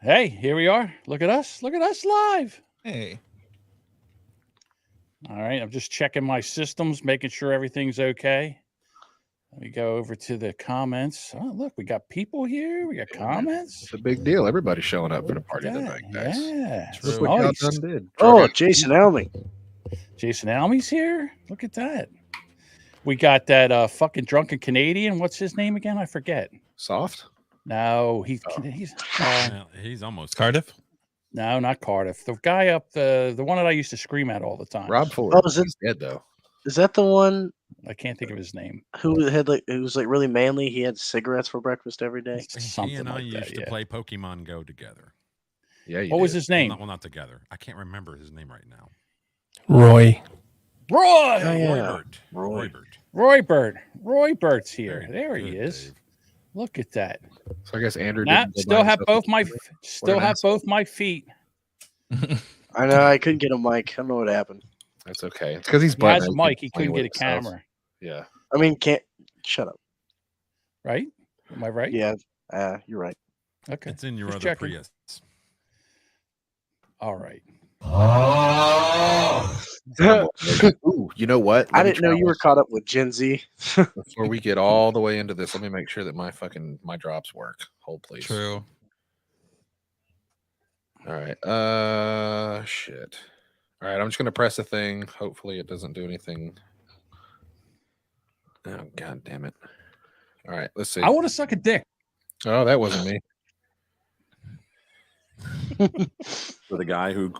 Hey, here we are. Look at us. Look at us live. Hey. All right. I'm just checking my systems, making sure everything's okay. Let me go over to the comments. Oh, look, we got people here. We got comments. It's a big deal. Everybody's showing up for the party tonight, guys. Yeah. Look what Nice. y'all done did. Oh, Jason Almy. Jason Almy's here. Look at that. We got that fucking drunken Canadian. What's his name again? I forget. Soft? No, he's almost Cardiff. No, not Cardiff. The guy up the one that I used to scream at all the time. Rob Ford. Oh, is it? He's dead though. Is that the one I can't think of his name. who was like really manly? He had cigarettes for breakfast every day. Something He and I like used that, to yeah. play Pokemon Go together. Yeah. What was his name? Well, not together. I can't remember his name right now. Roy. Roy. Oh, yeah. Roybert's here. There he is. Dave. Look at that. So I guess Andrew Nah, didn't go still by have himself. both my feet. I know. I couldn't get a mic. I don't know what happened. That's okay. It's because he's He has a butt-naked mic. He playing couldn't get a with himself. camera. Yeah. I mean, can't shut up. Right? Am I right? Yeah, you're right. Okay. It's in your Just other checking. Prius. All right. Ooh, you know what? I Let me didn't know try you were this. caught up with Gen Z. Before we get all the way into this, let me make sure that my drops work. Hold please. True. All right. Shit. All right, I'm just gonna press a thing. Hopefully it doesn't do anything. Oh god damn it. All right, let's see. I want to suck a dick. Oh, that wasn't me. For the guy who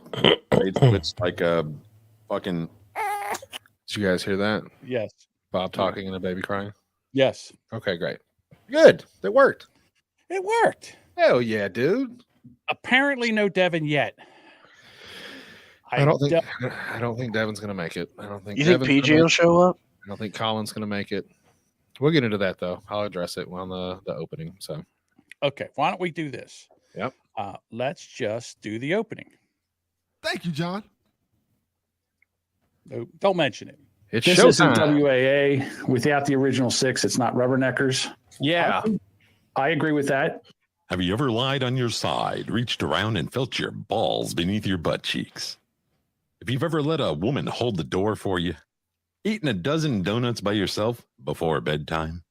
it's like a fucking. Did you guys hear that? Yes. Bob talking and a baby crying. Yes. Okay, great. Good. That worked. It worked. Hell yeah, dude. Apparently no Devin yet. I don't think Devin's gonna make it. I don't think You think Devin's PG gonna- will show up? I don't think Colin's gonna make it. We'll get into that though. I'll address it on the opening. So Okay. Why don't we do this? Yep. Let's just do the opening. Thank you, John. No, don't mention it. it's This isn't showtime. WAA. Without the original 6, it's not Rubberneckers. Yeah, I agree with that. Have you ever lied on your side, reached around and felt your balls beneath your butt cheeks? If you've ever let a woman hold the door for you, eaten a dozen donuts by yourself before bedtime,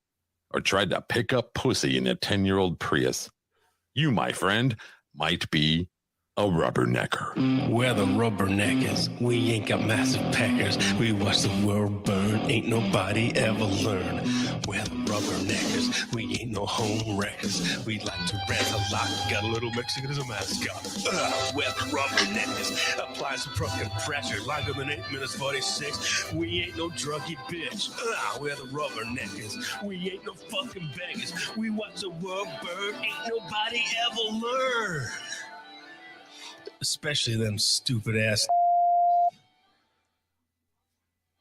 or tried to pick up pussy in a 10-year-old Prius, you, my friend, might be a rubbernecker. We're the Rubberneckers. We ain't got massive packers. We watch the world burn. Ain't nobody ever learn. We're the Rubberneckers. We ain't no home wreckers. We like to rant a lot. Got a little Mexican as a mascot. We're the Rubberneckers. Apply some fucking pressure. Longer than 8 minutes 46. We ain't no druggy bitch. We're the Rubberneckers. We ain't no fucking beggars. We watch the world burn. Ain't nobody ever learn. Especially them stupid ass.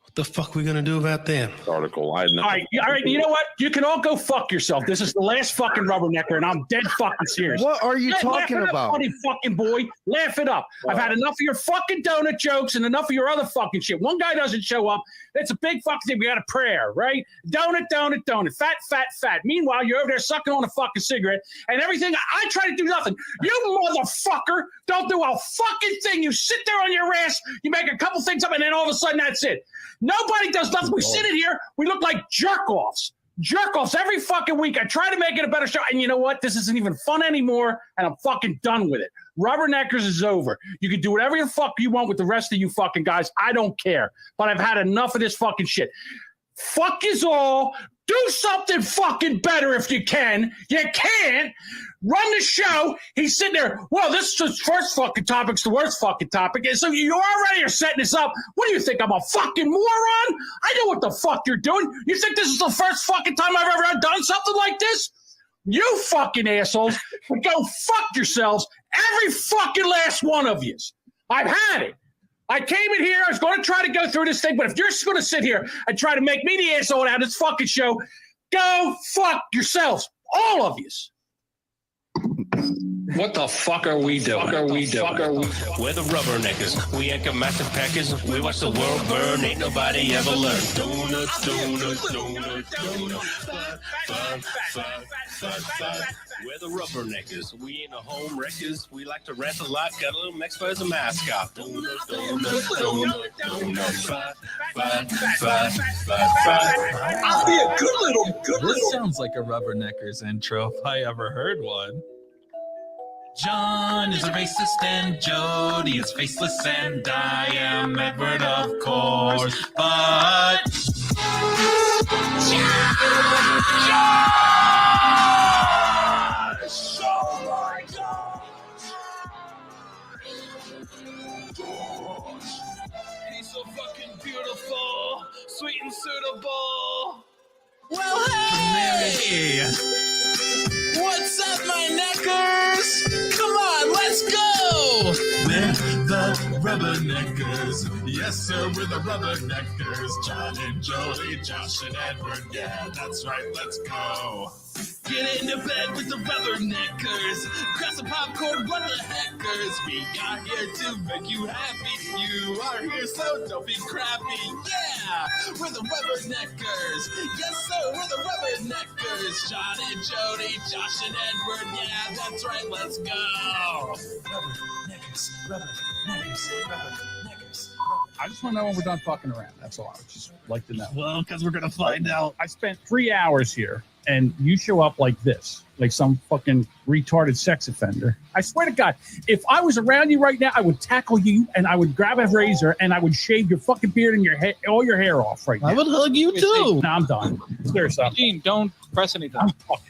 What the fuck we gonna do about them? Article. I had All right, you know what? You can all go fuck yourself. This is the last fucking Rubbernecker, and I'm dead fucking serious. What are you Laugh talking it up, about? funny fucking boy. Laugh it up. I've had enough of your fucking donut jokes and enough of your other fucking shit. One guy doesn't show up. It's a big fucking thing. We got a prayer, right? Donut, donut, donut. Fat, fat, fat. Meanwhile, you're over there sucking on a fucking cigarette and everything. I try to do nothing. You motherfucker don't do a fucking thing. You sit there on your ass. You make a couple things up, and then all of a sudden that's it. Nobody does nothing. We sit in here. We look like jerk-offs. Jerk-offs every fucking week. I try to make it a better show. And you know what? This isn't even fun anymore, and I'm fucking done with it. Rubberneckers is over. You can do whatever the fuck you want with the rest of you fucking guys. I don't care. But I've had enough of this fucking shit. Fuck is all. Do something fucking better if you can. You can't. Run the show. He's sitting there. Well, this is the first fucking topic's the worst fucking topic. And so you already are setting this up. What do you think? I'm a fucking moron? I know what the fuck you're doing. You think this is the first fucking time I've ever done something like this? You fucking assholes. Go fuck yourselves. Every fucking last one of you. I've had it. I came in here. I was going to try to go through this thing. But if you're just going to sit here and try to make me the asshole out of this fucking show, go fuck yourselves. All of you. What the fuck are we doing? We're the Rubberneckers. We ain't got massive packers. We watch the world burn. Ain't nobody ever learned. Donuts. We're the Rubberneckers. We ain't no home wreckers. We like to rant a lot. Got a little Mexico as a mascot. Donuts. I'll be a good little. This sounds like a Rubberneckers intro if I ever heard one. John is a racist and Jody is faceless and I am Edward, of course. But Josh! Oh my God! He's so fucking beautiful, sweet and suitable. Well, hey! What's up, my neckers? Come on, let's go! We're the Rubberneckers. Yes, sir, we're the Rubberneckers. John and Jody, Josh and Edward. Yeah, that's right, let's go. Get into bed with the Rubberneckers. Grab some popcorn, what the heckers? We are here to make you happy. You are here, so don't be crappy. Yeah, we're the Rubberneckers. Yes, sir, we're the Rubberneckers. John and Jody, Josh and Edward. Yeah, that's right, let's go. Rubberneckers. I just want to know when we're done fucking around. That's all. I would just like to know. Well, because we're going to find out. I spent 3 hours here, and you show up like this, like some fucking retarded sex offender. I swear to God, if I was around you right now, I would tackle you, and I would grab a razor, and I would shave your fucking beard and your hair, all your hair off right now. I would hug you too. No, I'm done. Seriously. Gene, don't press anything.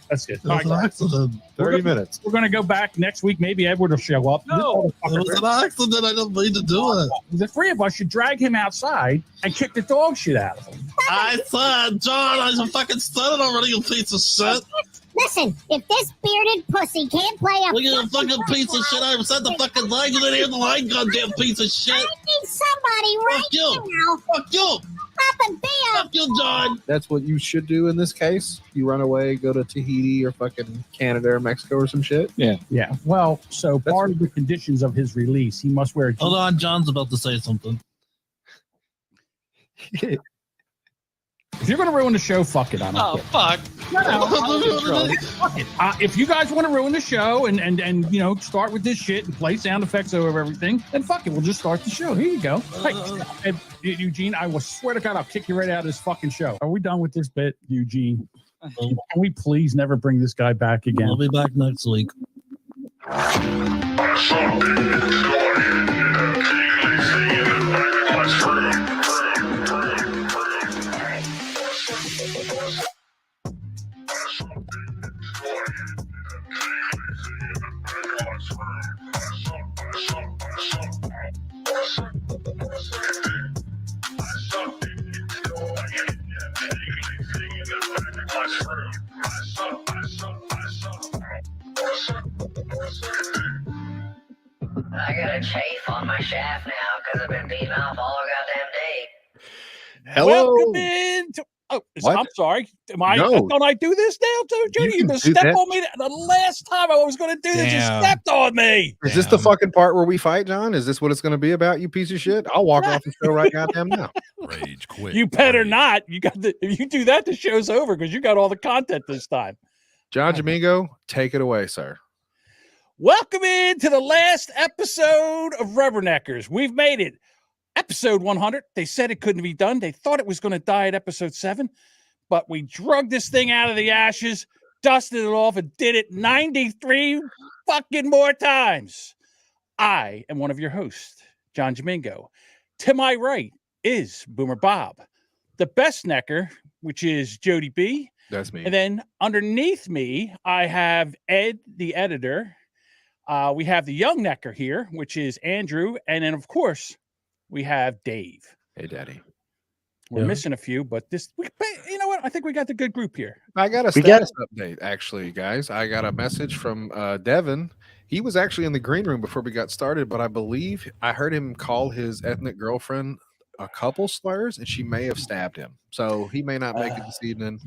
That's it. It was an accident. 30 minutes. We're going to go back next week. Maybe Edward will show up. No, It was an accident. I don't mean to do it. The three of us should drag him outside and kick the dog shit out of him. I said, John, I fucking said it already, you piece of shit. Listen, if this bearded pussy can't play a Look at the fucking piece of shit. I said the fucking line. You didn't hear the line, goddamn piece of shit. I need somebody right Fuck you. now. Fuck you. Popping beer. Fuck you, John. That's what you should do in this case. You run away, go to Tahiti or fucking Canada or Mexico or some shit. Yeah. Well, so part of the conditions of his release, he must wear a Hold on, John's about to say something. If you're going to ruin the show, fuck it. I don't care. fuck. No, fuck it. If you guys want to ruin the show and you know, start with this shit and play sound effects over everything, then fuck it. We'll just start the show. Here you go. Hey, Eugene, I will swear to God, I'll kick you right out of this fucking show. Are we done with this bit, Eugene? Can we please never bring this guy back again? We'll be back next week. I got a chafe on my shaft now because I've been beating off all goddamn day. Hello. Welcome in to. Oh, What? I'm sorry. No. Don't I do this now too, Judy? You You can just do stepped that. on me. The last time I was going to do this, you Damn. stepped on me. Is this the fucking part where we fight, John? Is this what it's going to be about, you piece of shit? I'll walk off the show right goddamn now. Rage quit. You better Rage. not. You got the. If you do that, the show's over because you got all the content this time. John Domingo, take it away, sir. Welcome in to the last episode of Rubberneckers. We've made it. Episode 100. They said it couldn't be done. They thought it was going to die at episode 7, but we drug this thing out of the ashes, dusted it off, and did it 93 fucking more times. I am one of your hosts, John Domingo. To my right is Boomer Bob, the best necker, which is Jody B. That's me. And then underneath me, I have Ed, the editor. We have the young necker here, which is Andrew. And then, of course, we have Dave. Hey, Daddy. We're Yeah. missing a few, but you know what? I think we got the good group here. I got a We got- status update, actually, guys. I got a message from Devin. He was actually in the green room before we got started, but I believe I heard him call his ethnic girlfriend a couple slurs, and she may have stabbed him. So he may not make it this evening.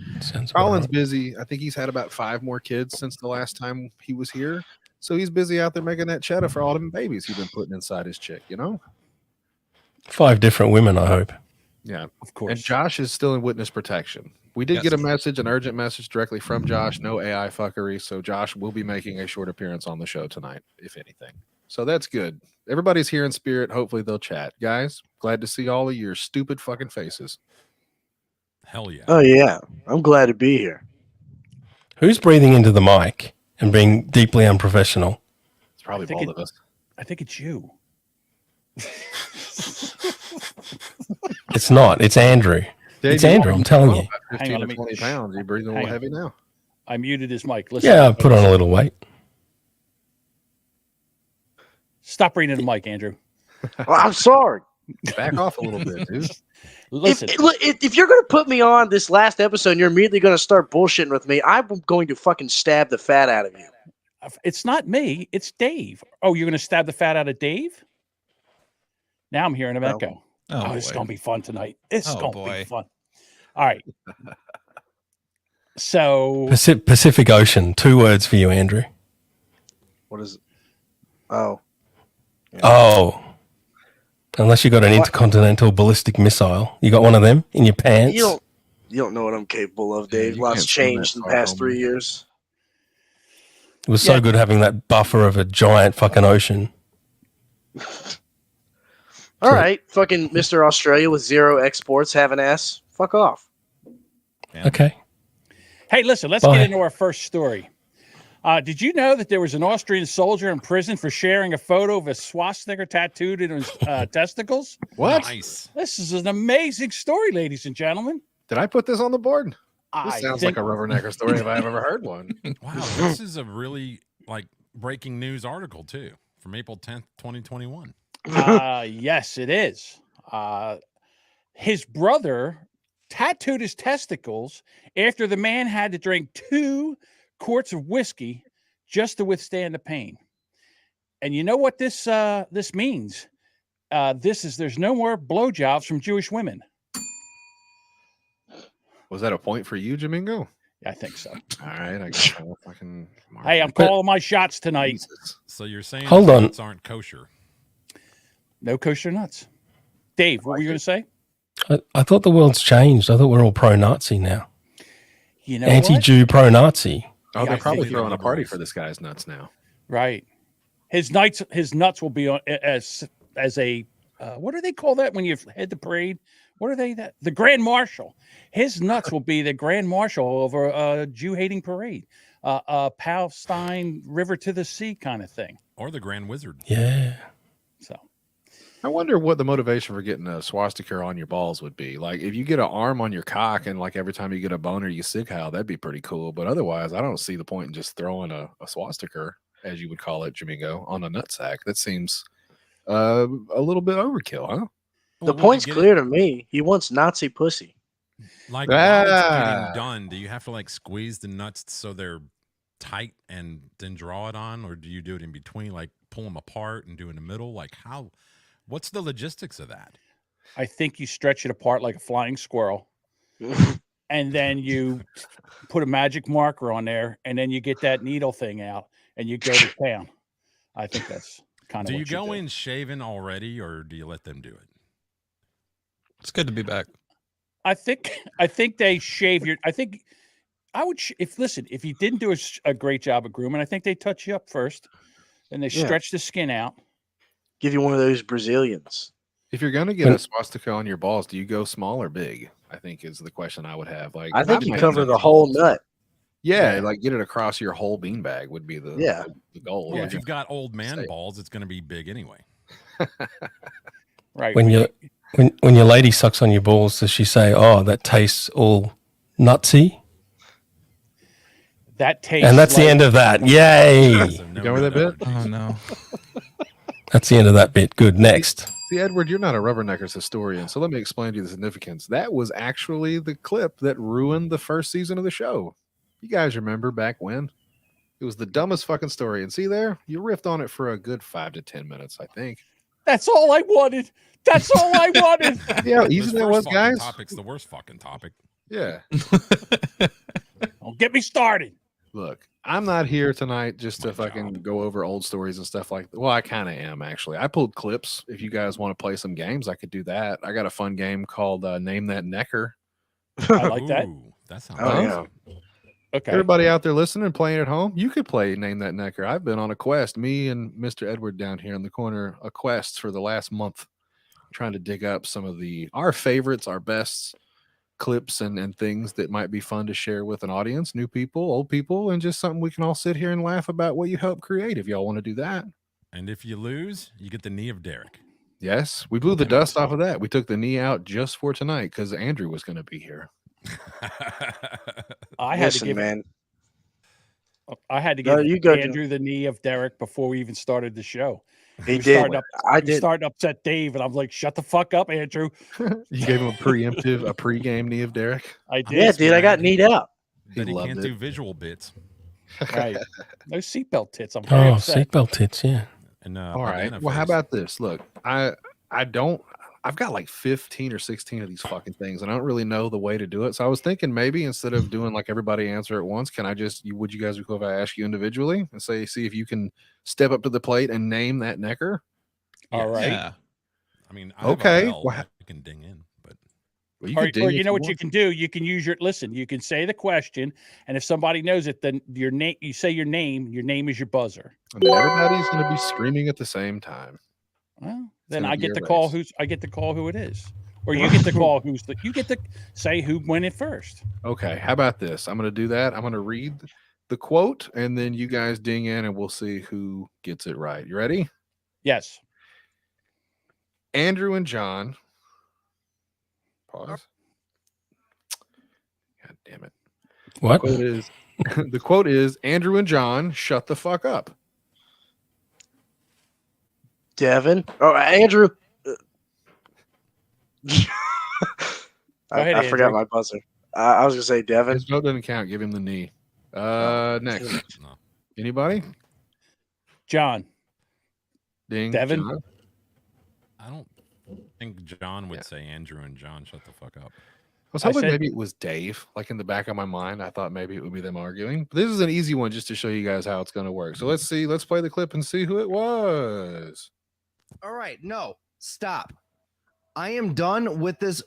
Colin's busy. I think he's had about 5 more kids since the last time he was here. So he's busy out there making that cheddar for all them babies he's been putting inside his chick, you know? 5 different women, I hope. Yeah, of course. And Josh is still in witness protection. We did get a message, an urgent message directly from Josh. No AI fuckery. So Josh will be making a short appearance on the show tonight, if anything. So that's good. Everybody's here in spirit. Hopefully they'll chat. Guys, glad to see all of your stupid fucking faces. Hell yeah. Oh, yeah. I'm glad to be here. Who's breathing into the mic and being deeply unprofessional? It's probably both of us. I think it's you. It's not. It's Andrew. Dave, it's Andrew. I'm telling you. 15 to 20 pounds. You're breathing a little heavy now. I muted his mic. Listen, Yeah, I put on a little weight. Stop breathing in the mic, Andrew. Well, I'm sorry. Back off a little bit, dude. Listen, if you're going to put me on this last episode and you're immediately going to start bullshitting with me, I'm going to fucking stab the fat out of you. it's not me. It's Dave. Oh, you're going to stab the fat out of Dave? Now I'm hearing him echo. Oh, this is going to be fun tonight. It's going to be fun. All right. So Pacific Ocean. 2 words for you, Andrew. What is it? Oh. Yeah. Oh. Unless you got an intercontinental ballistic missile. You got one of them in your pants? You don't know what I'm capable of, Dave. Lots changed in the past 3 years. It was so good having that buffer of a giant fucking ocean. All right. Fucking Mr. Australia with 0 exports, have an ass. Fuck off. Okay. Hey, listen, let's get into our first story. Did you know that there was an Austrian soldier in prison for sharing a photo of a swastika tattooed in his testicles? What? Nice. This is an amazing story, ladies and gentlemen. Did I put this on the board? I This sounds think- like a Rubbernecker story if I've ever heard one. Wow, this is a really breaking news article too from April 10th, 2021. Yes, it is. His brother tattooed his testicles after the man had to drink 2 quarts of whiskey just to withstand the pain. And you know what this means? There's no more blowjobs from Jewish women. Was that a point for you, Jamingo? I think so. All right, I guess I'll fucking. Hey, I'm calling my shots tonight. So you're saying Hold on. nuts aren't kosher? No kosher nuts. Dave, what were you going to say? I thought the world's changed. I thought we're all pro-Nazi now. You know, Anti-Jew, pro-Nazi. Oh, Yeah, they're I probably think throwing a party liberals. for this guy's nuts now. right? His nuts will be on as a what do they call that when you head the parade? What are they? The Grand Marshal. His nuts will be the Grand Marshal over a Jew-hating parade, Palestine River to the Sea kind of thing. Or the Grand Wizard? Yeah. So I wonder what the motivation for getting a swastika on your balls would be. Like, if you get an arm on your cock and like every time you get a boner, you sig howl, that'd be pretty cool. But otherwise, I don't see the point in just throwing a swastika, as you would call it, Jamingo, on a nutsack. That seems a little bit overkill, huh? The point's clear to me. He wants Nazi pussy. Like, while it's getting done, do you have to squeeze the nuts so they're tight and then draw it on, or do you do it in between, like pull them apart and do in the middle? Like, what's the logistics of that? I think you stretch it apart like a flying squirrel, and then you put a magic marker on there, and then you get that needle thing out, and you go to town. I think that's kind of. Do you go in shaven already, or do you let them do it? It's good to be back. I think they shave your. I think I would if you didn't do a great job of grooming, I think they touch you up first, and they stretch the skin out. Give you one of those Brazilians. If you're gonna get a swastika on your balls, do you go small or big? I think is the question I would have. Like, I think you cover the whole nut. Yeah, like get it across your whole beanbag would be the goal. Well, if you've got old man balls, it's going to be big anyway. Right. When your lady sucks on your balls, does she say, "Oh, that tastes all nutsy"? That tastes. And that's the end of that. Yay! You go with that bit? Oh no. That's the end of that bit. Good. Next. See, Edward, you're not a Rubberneckers historian, so let me explain to you the significance. That was actually the clip that ruined the first season of the show. You guys remember back when? It was the dumbest fucking story. And see there? You riffed on it for a good 5 to 10 minutes, I think. That's all I wanted. That's all I wanted. Yeah, easy that was, guys. Topic's the worst fucking topic. Yeah. Don't get me started. Look, I'm not here tonight just to fucking go over old stories and stuff like that. Well, I kind of am actually. I pulled clips. If you guys want to play some games, I could do that. I got a fun game called Name That Necker. I like that. Ooh, that sounds Oh, yeah. Okay. Everybody out there listening, playing at home, you could play Name That Necker. I've been on a quest, me and Mr. Edward down here in the corner, a quest for the last month, trying to dig up some of our favorites, our best clips and things that might be fun to share with an audience, new people, old people, and just something we can all sit here and laugh about what you helped create if y'all want to do that. And if you lose, you get the knee of Derek. Yes, we blew the dust off of that. We took the knee out just for tonight because Andrew was going to be here. I had to give Andrew the knee of Derek before we even started the show. He did. I did. Started to upset Dave, and I'm like, "Shut the fuck up, Andrew." You gave him a pregame knee of Derek. I did. Yeah, dude, I got kneed out. He can't do visual bits. Right. No seatbelt tits. I'm very upset. Seatbelt tits. Yeah. And all right. Well, how about this? Look, I've got like 15 or 16 of these fucking things, and I don't really know the way to do it. So I was thinking maybe instead of doing like everybody answer at once, can I would you guys be cool if I ask you individually and see if you can step up to the plate and name that necker? All right. Yeah. I mean, I okay. Have a bell you can ding in, but or you know what you can do? You can use you can say the question, and if somebody knows it, then your name, you say your name is your buzzer. And then everybody's going to be screaming at the same time. Well, then I get to call who it is, or you get to call you get to say who went it first. Okay, how about this? I'm going to do that. I'm going to read the quote, and then you guys ding in, and we'll see who gets it right. You ready? Yes. Andrew and John. Pause. God damn it! What? The quote is Andrew and John, shut the fuck up. Devin. Oh, Andrew. I forgot my buzzer. I was gonna say Devin. His vote doesn't count. Give him the knee. Next. No. Anybody? John. Ding. Devin. John? I don't think John would say Andrew and John shut the fuck up. I was hoping maybe it was Dave. Like in the back of my mind, I thought maybe it would be them arguing. But this is an easy one just to show you guys how it's going to work. So let's see. Let's play the clip and see who it was. All right. No, stop. I am done with this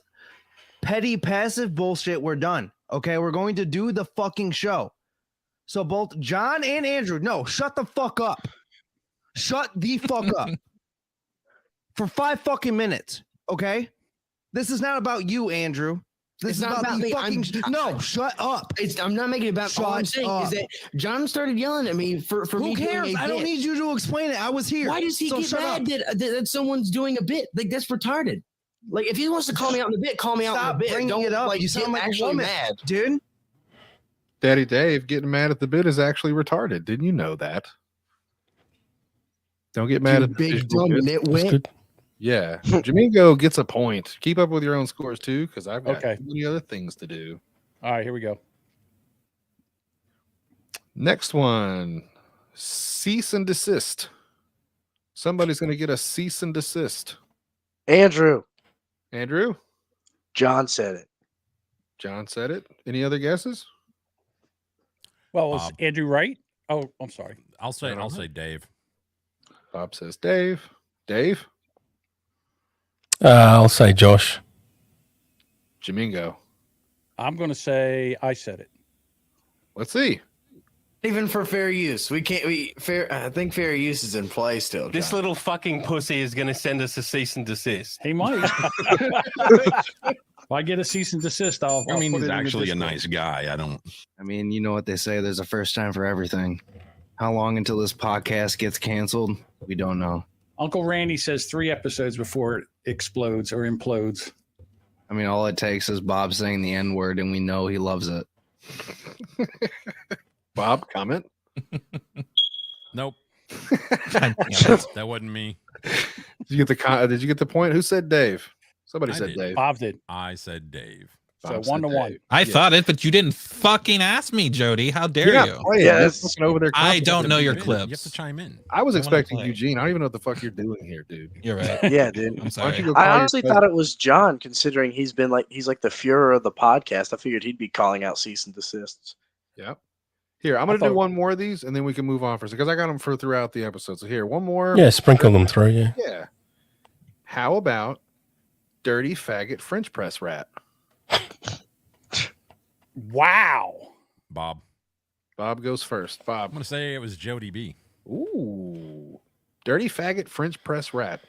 petty passive bullshit. We're done. Okay. We're going to do the fucking show. So both John and Andrew, no, shut the fuck up. Shut the fuck up. For 5 fucking minutes. Okay. This is not about you, Andrew. This is about me. No, shut up. I'm not making it about. All I'm saying is that John started yelling at me for Who me cares? doing a I don't bit. need you to explain it. I was here. Why does he get mad that someone's doing a bit? Like that's retarded. Like if he wants to call me out in a bit, call me out in a bit. Bringing Don't it up. like You sound like actually a woman, mad, dude. Daddy Dave getting mad at the bit is actually retarded. Didn't you know that? Don't get mad at the big visual dumb bit. nitwit. Yeah. Jamingo gets a point. Keep up with your own scores too, because I've got Okay. too many other things to do. All right, here we go. Next one. Cease and desist. Somebody's going to get a cease and desist. Andrew. Andrew? John said it. John said it. Any other guesses? Well, was Andrew right? Oh, I'm sorry. I'll say Dave. Bob says Dave. Dave? I'll say Josh. Jamingo. I'm going to say I said it. Let's see. Even for fair use, we can't. I think fair use is in play still. This John. little fucking pussy is going to send us a cease and desist. He might. If I get a cease and desist, I'll I mean, put he's it in the actually a Discord. nice guy. I mean, you know what they say, there's a first time for everything. How long until this podcast gets canceled? We don't know. Uncle Randy says 3 episodes before it explodes or implodes. I mean, all it takes is Bob saying the N word, and we know he loves it. Bob, comment? Nope. That wasn't me. Did you get the point? Who said Dave? Somebody I said did. Dave. Bob did. I said Dave. So Bob 1 to said 1. Dave. I thought it, but you didn't fucking ask me, Jody. How dare You're not you? playing. You're looking over there I don't know your You have clips. to chime in. I was I wanna expecting play. Eugene. I don't even know what the fuck you're doing here, dude. You're right. Yeah, dude. I'm Why don't sorry. you go call I your honestly cousin? thought it was John, considering he's the Fuhrer of the podcast. I figured he'd be calling out cease and desists. Yep. Here, I'm going to do one more of these, and then we can move on for a second, because I got them for throughout the episode. So here, one more. Yeah, sprinkle them through, yeah. Yeah. How about dirty faggot French press rat? Wow. Bob. Bob goes first. Bob. I'm going to say it was Jody B. Ooh. Dirty faggot French press rat.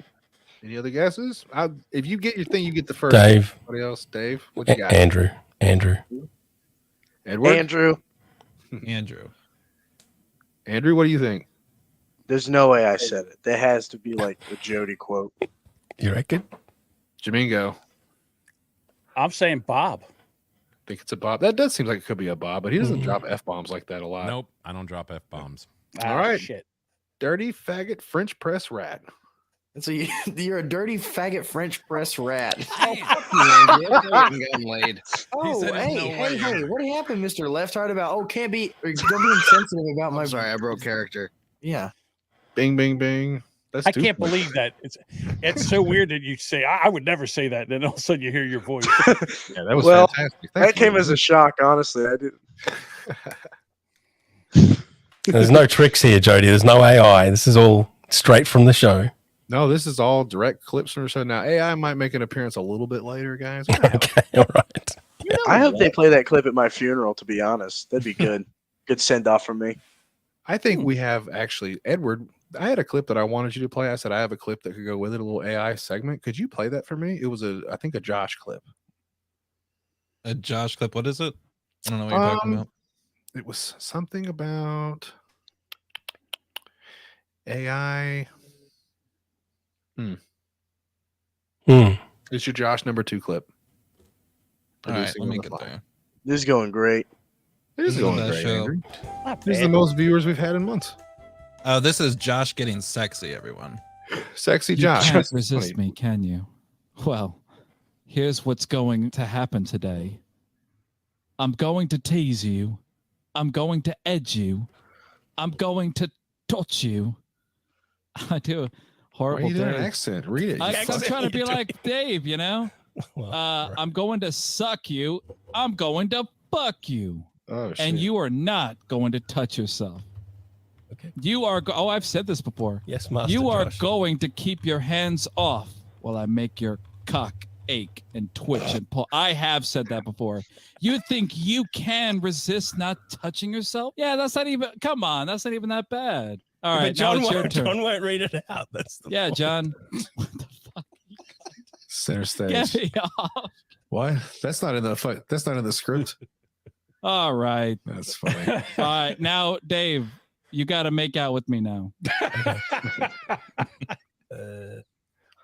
Any other guesses? If you get your thing, you get the first. Dave. Anybody else? Dave? What you got? Andrew. Edward? Andrew. Andrew, what do you think? There's no way I said it. There has to be like a Jody quote. You reckon? Jamingo. I'm saying Bob. I think it's a Bob. That does seem like it could be a Bob, but he doesn't drop F-bombs like that a lot. Nope, I don't drop F-bombs. All right. Shit. Dirty faggot French press rat. So you're a dirty faggot French press rat. Laid. Oh, hey, what happened, Mr. Left Heart? About can't be or don't be insensitive about my. Sorry, I broke character. Yeah. Bing, bing, bing. That's I can't believe that. It's so weird that you say I would never say that. Then all of a sudden you hear your voice. Yeah, that was Well, fantastic. That came as a shock, honestly. I didn't. There's no tricks here, Jody. There's no AI. This is all straight from the show. No, this is all direct clips from the show. Now, AI might make an appearance a little bit later, guys. Okay, all right. I hope they play that clip at my funeral, to be honest. That'd be good. Good send off from me. I think we have actually, Edward, I had a clip that I wanted you to play. I said I have a clip that could go with it, a little AI segment. Could you play that for me? It was I think a Josh clip. A Josh clip? What is it? I don't know what you're talking about. It was something about AI. It's your Josh #2 clip. All right, let me get there. This is going great. It is going that great, show. Andrew. This is the most viewers we've had in months. Oh, this is Josh getting sexy, everyone. Sexy You Josh. can't resist me, can you? Well, here's what's going to happen today. I'm going to tease you. I'm going to edge you. I'm going to touch you. I do a horrible Why are you doing Dave. an accent? Read it. I'm trying to be like Dave, you know? I'm going to suck you. I'm going to fuck you. Oh, shit. And you are not going to touch yourself. Okay. You are. I've said this before. Yes, Master You are Josh. going to keep your hands off while I make your cock ache and twitch and pull. I have said that before. You think you can resist not touching yourself? Yeah, that's not even. Come on, that's not even that bad. All right, now it's your turn. John won't read it out. That's the Yeah, point. John. Center stage. Get me off. Why? That's not in the That's not in the script. All right. That's funny. All right, now Dave, you got to make out with me now.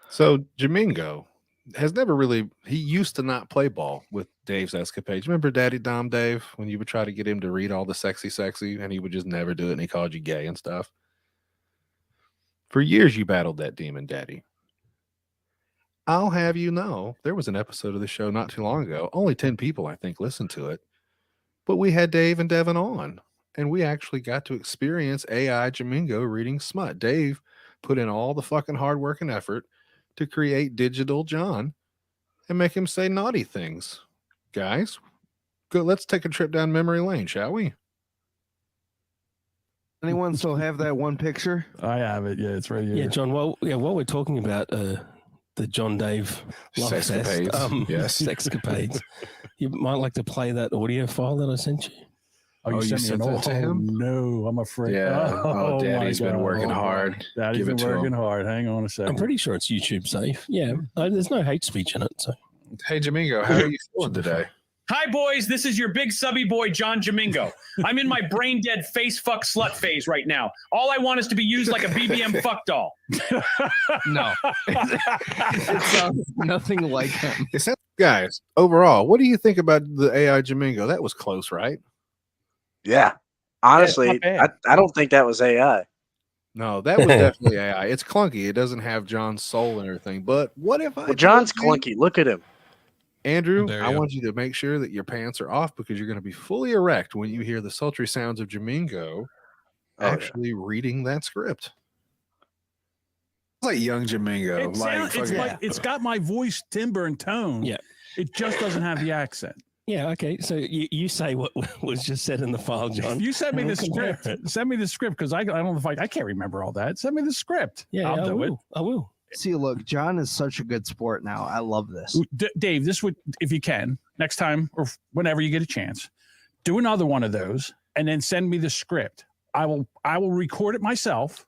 So Jamingo has never really. He used to not play ball with Dave's escapades. Remember Daddy Dom Dave when you would try to get him to read all the sexy, and he would just never do it, and he called you gay and stuff. For years, you battled that demon, Daddy. I'll have you know, there was an episode of the show not too long ago. Only 10 people, I think, listened to it. But we had Dave and Devin on, and we actually got to experience AI Jamingo reading smut. Dave put in all the fucking hard work and effort to create digital John and make him say naughty things. Guys, go, let's take a trip down memory lane, shall we? Anyone still have that one picture? I have it. Yeah, it's right here. Yeah, John. While we're talking about the John Dave love Sexcapades. fest, Yes. sexcapades, you might like to play that audio file that I sent you. Oh, you sent me an to him? No, I'm afraid. Yeah. Oh, Daddy's my been God. working hard. Daddy's Give been it to working him. hard. Hang on a second. I'm pretty sure it's YouTube safe. Yeah, there's no hate speech in it. So Hey, Jamingo, how are you feeling today? Hi, boys. This is your big subby boy, John Jamingo. I'm in my brain dead face fuck slut phase right now. All I want is to be used like a BBM fuck doll. No. It sounds nothing like him. Guys, overall, what do you think about the AI Jamingo? That was close, right? Yeah. Honestly, Yeah, not I don't think that was AI. No, that was definitely AI. It's clunky. It doesn't have John's soul and everything. But what if I Well, John's told clunky. Look at him. Andrew, There I you go. want you to make sure that your pants are off because you're going to be fully erect when you hear the sultry sounds of Jamingo actually reading that script. It's like young Jamingo. It's got my voice timbre and tone. Yeah. It just doesn't have the accent. Yeah, okay. So you say what was just said in the file, John. You send me and the we'll compare script. it. Send me the script because I don't know if I can't remember all that. Send me the script. Yeah, I'll do it. I will. See, look, John is such a good sport now. I love this. Dave, this would, if you can, next time or whenever you get a chance, do another one of those and then send me the script. I will record it myself,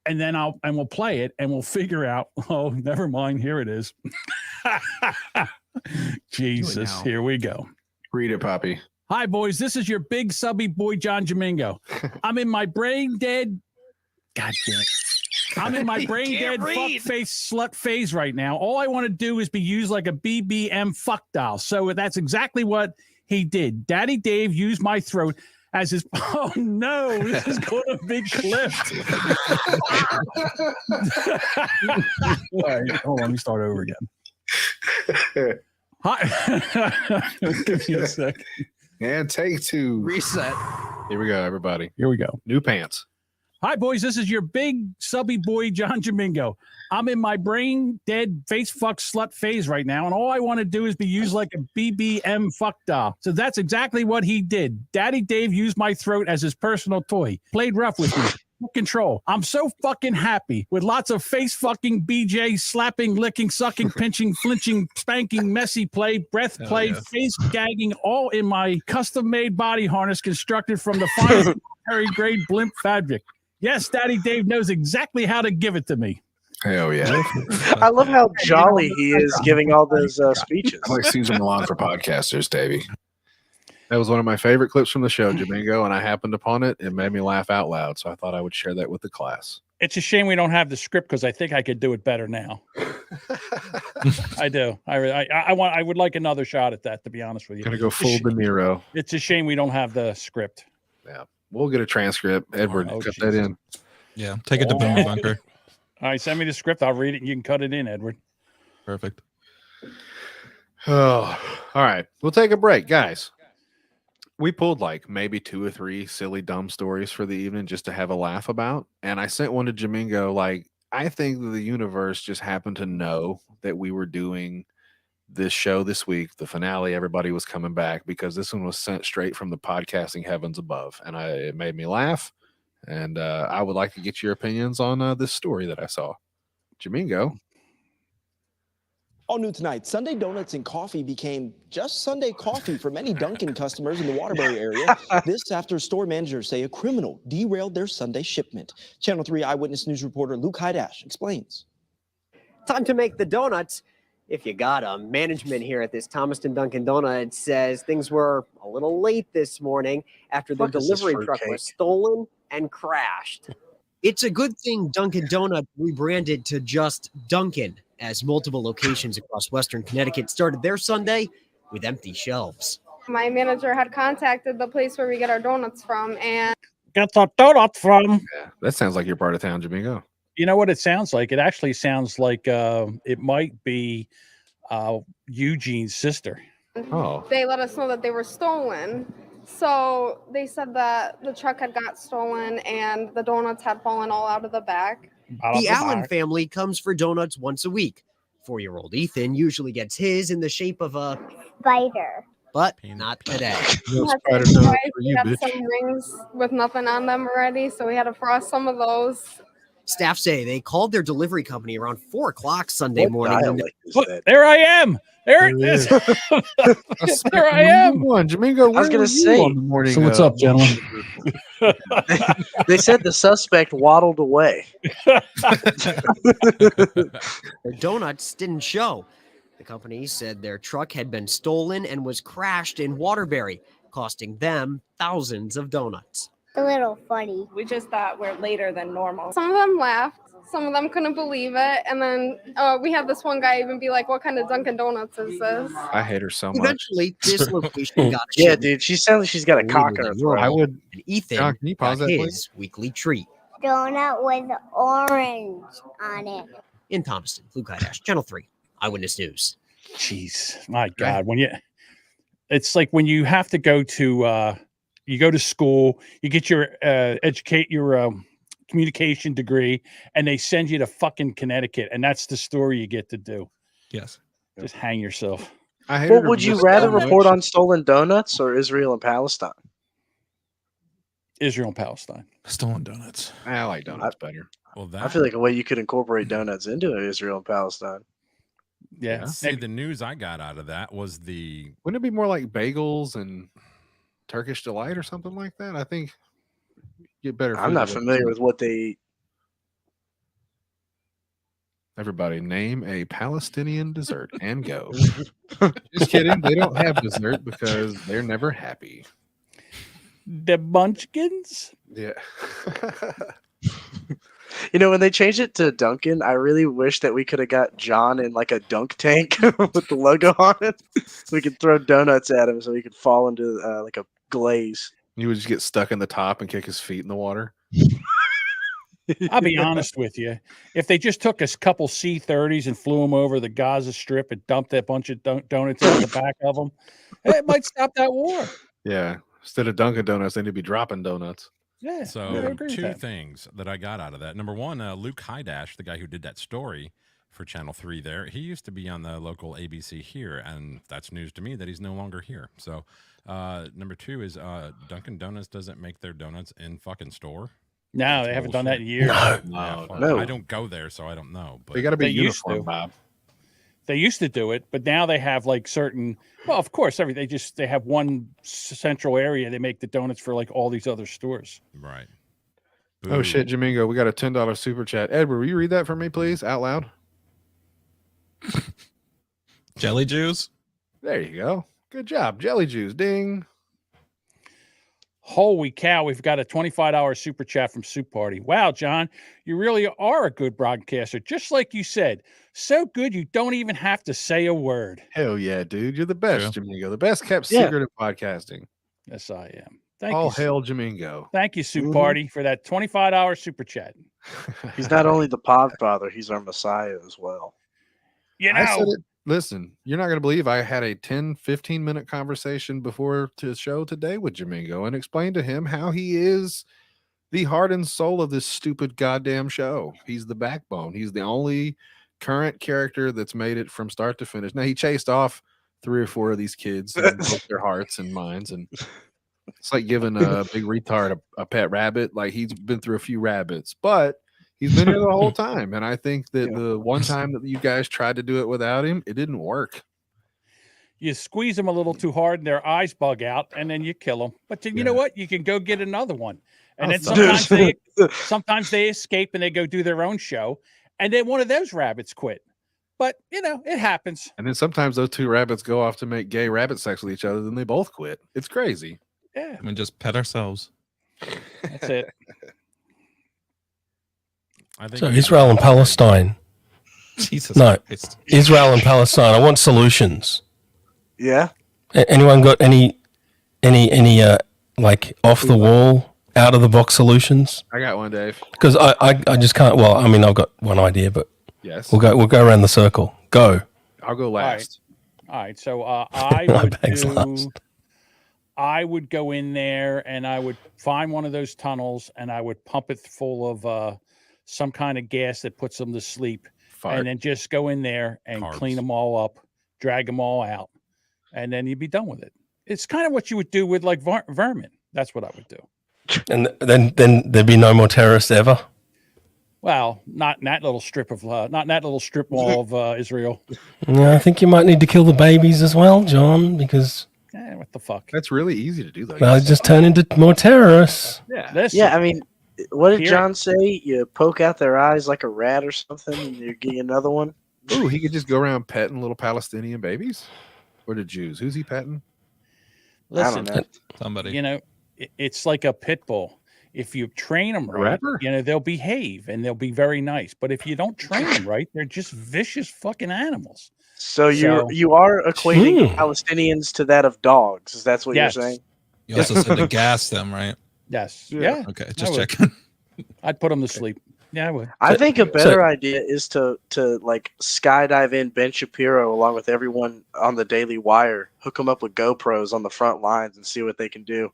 and then we'll play it and we'll figure out. Oh, never mind. Here it is. Jesus, here we go. Read it, Poppy. Hi, boys. This is your big subby boy, John Domingo. I'm in my brain dead. God damn it. I'm in my brain dead fuck face slut phase right now. All I want to do is be used like a BBM fuck doll. So that's exactly what he did. Daddy Dave used my throat as his. Oh no, this is going to be clipped. All right, hold on. Let me start over again. Hi. Give me a second. And take two. Reset. Here we go, everybody. Here we go. New pants. Hi, boys. This is your big subby boy, John Domingo. I'm in my brain dead face fuck slut phase right now, and all I want to do is be used like a BBM fuck doll. So that's exactly what he did. Daddy Dave used my throat as his personal toy. Played rough with me. Took control. I'm so fucking happy with lots of face fucking BJ slapping, licking, sucking, pinching, flinching, spanking, messy play, breath play, face gagging, all in my custom made body harness constructed from the finest military grade blimp fabric. Yes, Daddy Dave knows exactly how to give it to me. Hell yeah. I love how jolly he is giving all those speeches. I'm like Caesar Milan for podcasters, Davey. That was one of my favorite clips from the show, Domingo, and I happened upon it. It made me laugh out loud, so I thought I would share that with the class. It's a shame we don't have the script because I think I could do it better now. I do. I would like another shot at that, to be honest with you. Gonna go full De Niro. It's a shame we don't have the script. Yeah. We'll get a transcript. Edward, cut that in. Yeah, take it to Boomer Bunker. All right, send me the script. I'll read it and you can cut it in, Edward. Perfect. Oh, all right. We'll take a break, guys. We pulled like maybe 2 or 3 silly, dumb stories for the evening just to have a laugh about. And I sent one to Domingo. Like, I think that the universe just happened to know that we were doing this show this week, the finale. Everybody was coming back because this one was sent straight from the podcasting heavens above, and it made me laugh. And I would like to get your opinions on this story that I saw. Domingo. All new tonight, Sunday donuts and coffee became just Sunday coffee for many Dunkin' customers in the Waterbury area. This after store managers say a criminal derailed their Sunday shipment. Channel 3 Eyewitness News reporter Luke Hydash explains. Time to make the donuts. If you got them. Management here at this Thomaston Dunkin' Donuts says things were a little late this morning after the delivery truck was stolen and crashed. It's a good thing Dunkin' Donuts rebranded to just Dunkin', as multiple locations across Western Connecticut started their Sunday with empty shelves. My manager had contacted the place where we get our donuts from and Get the donut from. Yeah, that sounds like your part of town, Domingo. You know what it sounds like? It actually sounds like it might be Eugene's sister. Oh. they let us know that they were stolen. So they said that the truck had got stolen and the donuts had fallen all out of the back. The Allen family comes for donuts once a week. 4-year-old Ethan usually gets his in the shape of a spider. But not today. We had some rings with nothing on them already, so we had to frost some of those. Staff say they called their delivery company around 4 o'clock Sunday morning. Look, there I am. There it is. There I am. Domingo, I was going to say. So what's up, gentlemen? They said the suspect waddled away. Their donuts didn't show. The company said their truck had been stolen and was crashed in Waterbury, costing them thousands of donuts. A little funny. We just thought we're later than normal. Some of them laughed. Some of them couldn't believe it. And then we had this one guy even be like, what kind of Dunkin' Donuts is this? I hate her so much. Eventually, this location got Yeah, dude, she sounds like she's got a cock in her throat. I would. And Ethan John, can you pause got that, his please? weekly treat. Donut with orange on it. In Thomaston, Luke Hydash, Channel 3, Eyewitness News. Jeez, my God. It's like when you have to go to, you go to school, you get your communication degree, and they send you to fucking Connecticut, and that's the story you get to do. Yes. Just hang yourself. Well, would you rather report on stolen donuts or Israel and Palestine? Israel and Palestine. Stolen donuts. I like donuts better. Well, I feel like a way you could incorporate donuts into Israel and Palestine. Yeah. See, the news I got out of that was the. Wouldn't it be more like bagels and Turkish delight or something like that? I think you get better. I'm food not with familiar food. with what they eat. Everybody, name a Palestinian dessert and go. Just kidding. They don't have dessert because they're never happy. The Munchkins? Yeah. You know, when they changed it to Dunkin', I really wish that we could have got John in like a dunk tank with the logo on it. We could throw donuts at him so he could fall into like a glaze. You would just get stuck in the top and kick his feet in the water. I'll be honest with you. If they just took a couple C-30s and flew them over the Gaza Strip and dumped a bunch of donuts out the back of them, it might stop that war. Yeah. Instead of Dunkin' Donuts, they need to be dropping donuts. Yeah. So I agree with two that. things that I got out of that. Number one, Luke Hydash, the guy who did that story for Channel 3 there, he used to be on the local ABC here, and that's news to me that he's no longer here. So number two is Dunkin' Donuts doesn't make their donuts in fucking store. No, That's they haven't done that in bullshit. years. Yeah, well, no. I don't go there, so I don't know. But They got to be They used uniform, to. Bob. They used to do it, but now they have like certain. Well, of course, they have one central area. They make the donuts for like all these other stores. Right. Oh shit, Jamingo, we got a $10 super chat. Edward, will you read that for me, please, out loud? Jelly juice. There you go. Good job, jelly juice. Ding. Holy cow, we've got a $25 super chat from Soup Party. Wow, John, you really are a good broadcaster. Just like you said, so good you don't even have to say a word. Hell yeah, dude. You're the best, True. Jamingo. The best kept Yeah. secret of podcasting. Yes, I am. Thank All you. hail Jamingo. Thank you, Soup Party, for that $25 super chat. He's not only the Podfather, he's our Messiah as well. You I said know, it. Listen, you're not going to believe I had a 10, 15-minute conversation before the show today with Jamingo and explained to him how he is the heart and soul of this stupid goddamn show. He's the backbone. He's the only current character that's made it from start to finish. Now, he chased off 3 or 4 of these kids and broke their hearts and minds, and it's like giving a big retard a pet rabbit. Like, he's been through a few rabbits, but he's been here the whole time. And I think that the one time that you guys tried to do it without him, it didn't work. you squeeze them a little too hard and their eyes bug out, and then you kill them. But then, you know what? You can go get another one. And then sometimes they escape and they go do their own show. And then one of those rabbits quit. But, you know, it happens. And then sometimes those 2 rabbits go off to make gay rabbit sex with each other, then they both quit. It's crazy. Yeah. I mean, just pet ourselves. That's it. I think So Israel and Palestine. Jesus No, Christ. Israel and Palestine. I want solutions. Yeah. Anyone got any like off the wall, out of the box solutions? I got one, Dave. Because I just can't. Well, I mean, I've got one idea, but yes, we'll go around the circle. Go. I'll go last. All right. So I My would bag's last. I would go in there and I would find one of those tunnels and I would pump it full of some kind of gas that puts them to sleep. Fart. And then just go in there and clean them all up, drag them all out, and then you'd be done with it. It's kind of what you would do with like vermin. That's what I would do. And then there'd be no more terrorists ever. Well, not in that little strip of not in that little strip mall of Israel. Yeah, I think you might need to kill the babies as well, John, because What the fuck? That's really easy to do, though. they'll just turn into more terrorists. Yeah. Yeah, I mean, what did Here- John say? You poke out their eyes like a rat or something, and you get another one. Ooh, he could just go around petting little Palestinian babies, or the Jews. Who's he petting? Listen, know. Somebody. you know, it's like a pit bull. If you train them right, rapper? you know, they'll behave and they'll be very nice. But if you don't train them right, they're just vicious fucking animals. So you are equating Hmm. Palestinians to that of dogs. Is that what Yes. you're saying? You also said to gas them, right? Yes. Yeah. Yeah. Okay, I just would. checking. I'd put them to sleep. Yeah, I would. I think a better idea is to like skydive in Ben Shapiro along with everyone on the Daily Wire, hook them up with GoPros on the front lines, and see what they can do.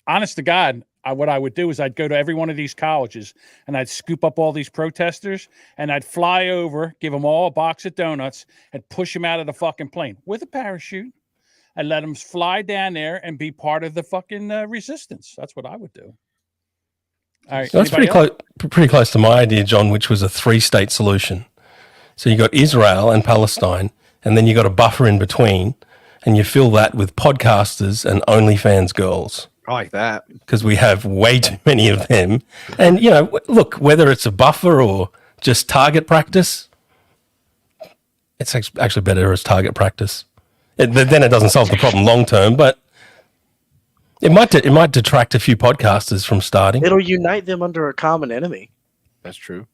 honest to God, what I would do is I'd go to every one of these colleges and I'd scoop up all these protesters and I'd fly over, give them all a box of donuts and push them out of the fucking plane with a parachute and let them fly down there and be part of the fucking resistance. That's what I would do. All right. That's pretty close to my idea, John, which was a 3-state solution. So you got Israel and Palestine, and then you got a buffer in between, and you fill that with podcasters and OnlyFans girls. I like that. Because we have way too many of them. And, look, whether it's a buffer or just target practice, it's actually better as target practice. Then it doesn't solve the problem long term, but it might detract a few podcasters from starting. It'll unite them under a common enemy. That's true.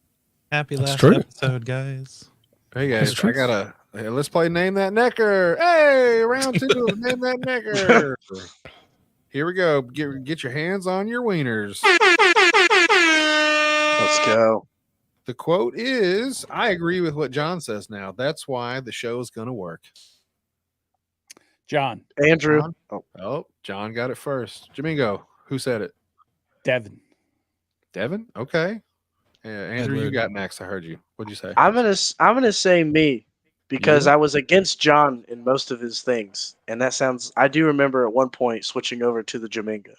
Happy That's last true. episode, guys. Hey guys, let's play Name That Necker. Hey, round 2 of Name That Necker. Here we go. Get your hands on your wieners. Let's go. The quote is, I agree with what John says now. That's why the show is going to work. John. Andrew. John? John got it first. Jamingo, who said it? Devin. Devin? Okay. Andrew, you Edward. got next. I heard you. What'd you say? I'm gonna say me because You? I was against John in most of his things, and that sounds. I do remember at one point switching over to the Jamingo.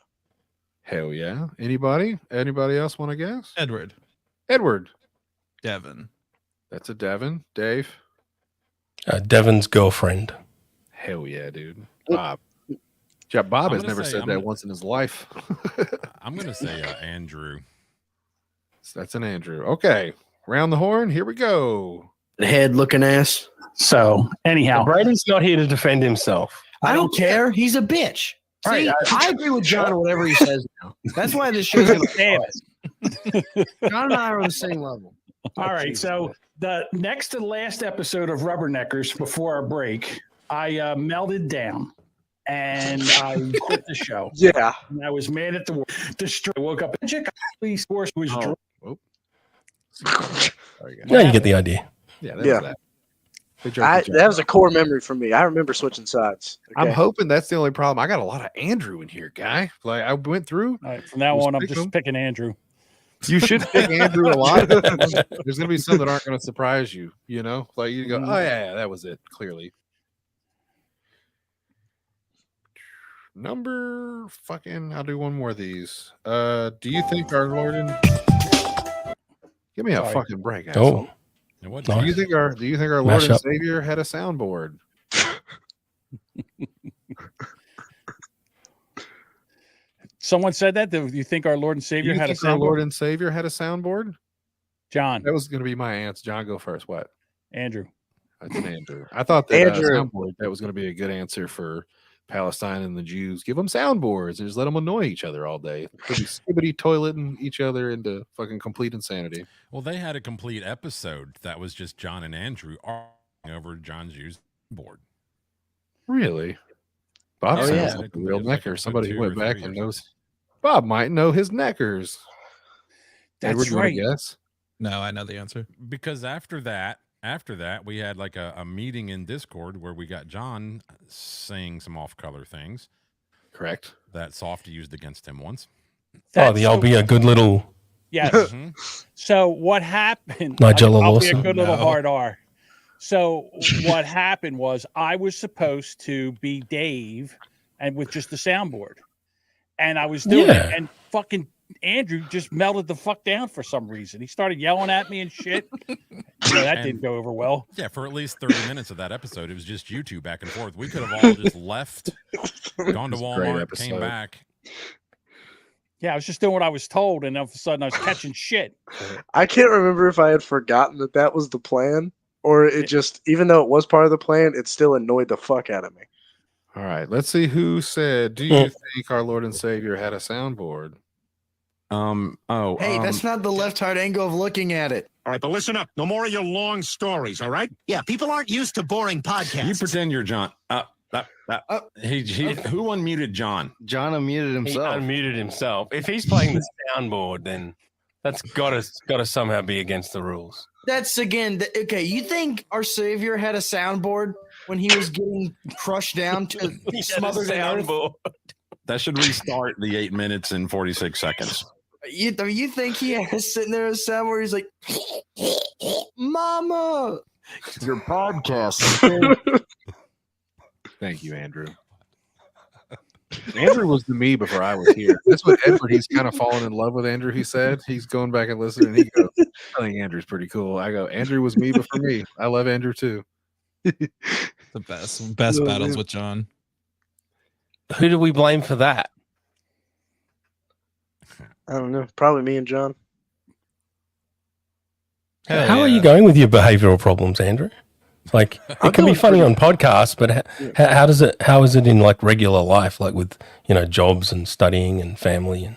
Hell yeah. Anybody else want to guess? Edward. Devin. That's a Devin. Dave? Devin's girlfriend. Hell yeah, dude. Bob. Yeah, Bob has never said that once in his life. I'm going to say Andrew. That's an Andrew. Okay. Round the horn. Here we go. The head looking ass. So, anyhow. Braden's not here to defend himself. I don't care. He's a bitch. See, I agree with John on whatever he says now. That's why this show's going to John and I are on the same level. All right. So, the next to last episode of Rubberneckers before our break, I melted down and I quit the show. Yeah. And I was mad at the world. I woke up. Police force was drunk. Yeah, you get the idea. Yeah. That was a core memory for me. I remember switching sides. I'm hoping that's the only problem. I got a lot of Andrew in here, guy. Like I went through. All right, from now on, I'm just picking Andrew. You should pick Andrew a lot. There's gonna be some that aren't gonna surprise you. Like you go, oh yeah, that was it. Clearly. Number fucking. I'll do one more of these. Do you think our Lord and give me a fucking break, asshole. What Do you think our Lord and Savior had a soundboard? Someone said that. Do you think our Lord and Savior had a soundboard? Our Lord and Savior had a soundboard? John. That was going to be my answer. John, go first. What? Andrew. That's an Andrew. I thought that soundboard that was going to be a good answer for Palestine and the Jews. Give them soundboards and just let them annoy each other all day. They'll be skibbity toileting each other into fucking complete insanity. Well, they had a complete episode that was just John and Andrew arguing over John's used board. Really? Bob sounds like a real necker. Somebody who went back and knows. Bob might know his neckers. That's Edward, you right. want to guess? No, I know the answer. Because after that, we had like a meeting in Discord where we got John saying some off-color things. Correct. That Softy used against him once. I'll be a good little. Yes. So what happened? Nigella I'll be a Lawson? good little No. hard R. So what happened was I was supposed to be Dave, and with just the soundboard, and I was doing it, and fucking Andrew just melted the fuck down for some reason. He started yelling at me and shit. That didn't go over well. Yeah, for at least 30 minutes of that episode, it was just you two back and forth. We could have all just left, gone to Walmart, came back. Yeah, I was just doing what I was told, and all of a sudden I was catching shit. I can't remember if I had forgotten that was the plan, or it just, even though it was part of the plan, it still annoyed the fuck out of me. All right, let's see who said, do you think our Lord and Savior had a soundboard? Hey, that's not the left-hard angle of looking at it. All right, but listen up. No more of your long stories, all right? Yeah, people aren't used to boring podcasts. You pretend you're John. Who unmuted John? John unmuted himself. He unmuted himself. If he's playing the soundboard, then that's got to somehow be against the rules. That's okay. You think our Savior had a soundboard when he was getting crushed down to He had a smothered in earth? soundboard. That should restart the 8 minutes and 46 seconds. You think he is sitting there at Sam where he's like, Mama, your podcast. Thank you, Andrew. Andrew was the me before I was here. That's what Edward, he's kind of fallen in love with Andrew. He said he's going back and listening. And he goes, I think Andrew's pretty cool. I go, Andrew was me before me. I love Andrew too. The best battles with John. Who do we blame for that? I don't know. Probably me and John. How are you going with your behavioral problems, Andrew? Like, it can be funny on podcasts, but how is it in like regular life, like with, jobs and studying and family and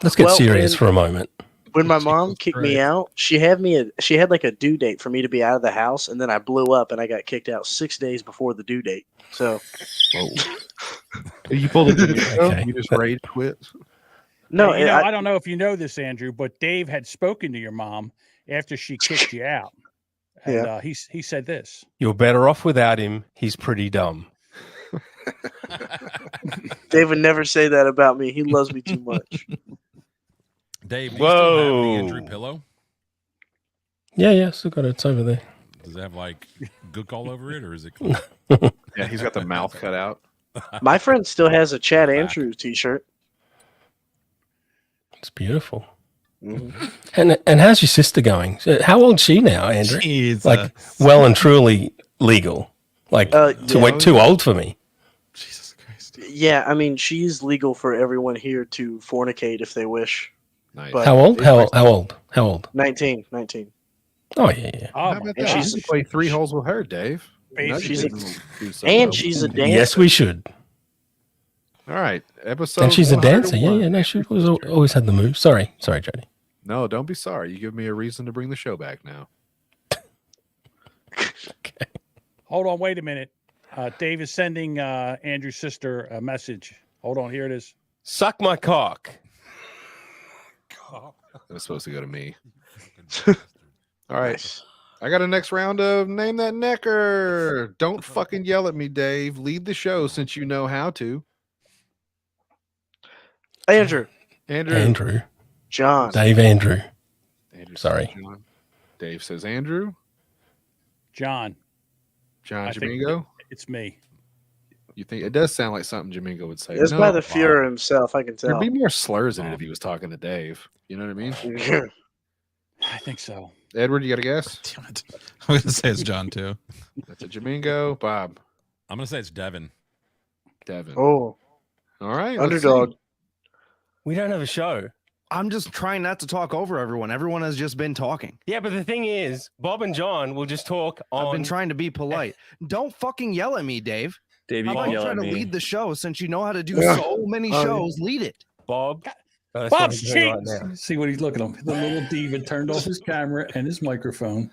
let's get serious for a moment. When my mom kicked me out, she had like a due date for me to be out of the house, and then I blew up and I got kicked out 6 days before the due date. So you pulled it. Okay. You just rage quit. No, hey, I don't know if you know this, Andrew, but Dave had spoken to your mom after she kicked you out. And he said this. You're better off without him. He's pretty dumb. Dave would never say that about me. He loves me too much. Dave, do you still have the Andrew pillow? Yeah, still got it. It's over there. Does it have like gook all over it, or is it clean? Yeah, he's got the mouth cut out. My friend still has a Chad Andrews t-shirt. It's beautiful. Mm-hmm. And how's your sister going? How old's she now, Andrew? Well and truly legal. Too old for me. Jesus Christ. Yeah, I mean, she's legal for everyone here to fornicate if they wish. Nice. But How old? How old? 19. Oh yeah. How about that? She's play 3 holes with her, Dave. She's a dancer. Yes, we should. All right, episode. And she's a 101. dancer. Yeah. No, she always had the move. Sorry, Jody. No, don't be sorry. You give me a reason to bring the show back now. Okay. Hold on, wait a minute. Dave is sending Andrew's sister a message. Hold on, here it is. Suck my cock. It was supposed to go to me. All right. I got a next round of Name That Necker. Don't fucking yell at me, Dave. Lead the show since you know how to. Andrew. John. Dave Andrew. Sorry. John. Dave says Andrew. John Jamingo? It's me. You think it does sound like something Jamingo would say? It's by the Fuhrer himself, I can tell. There'd be more slurs in it if he was talking to Dave. You know what I mean? I think so. Edward, you got a guess? Damn it. I'm going to say it's John, too. That's a Jamingo. Bob. I'm going to say it's Devin. Oh. All right. Underdog. We don't have a show. I'm just trying not to talk over everyone. Everyone has just been talking. Yeah, but the thing is, Bob and John will just talk on. I've been trying to be polite. Don't fucking yell at me, Dave. Dave, how about you try to lead the show since you know how to do so many shows? Lead it. Bob. Bob's cheating. Right see what he's looking at. The little diva turned off his camera and his microphone.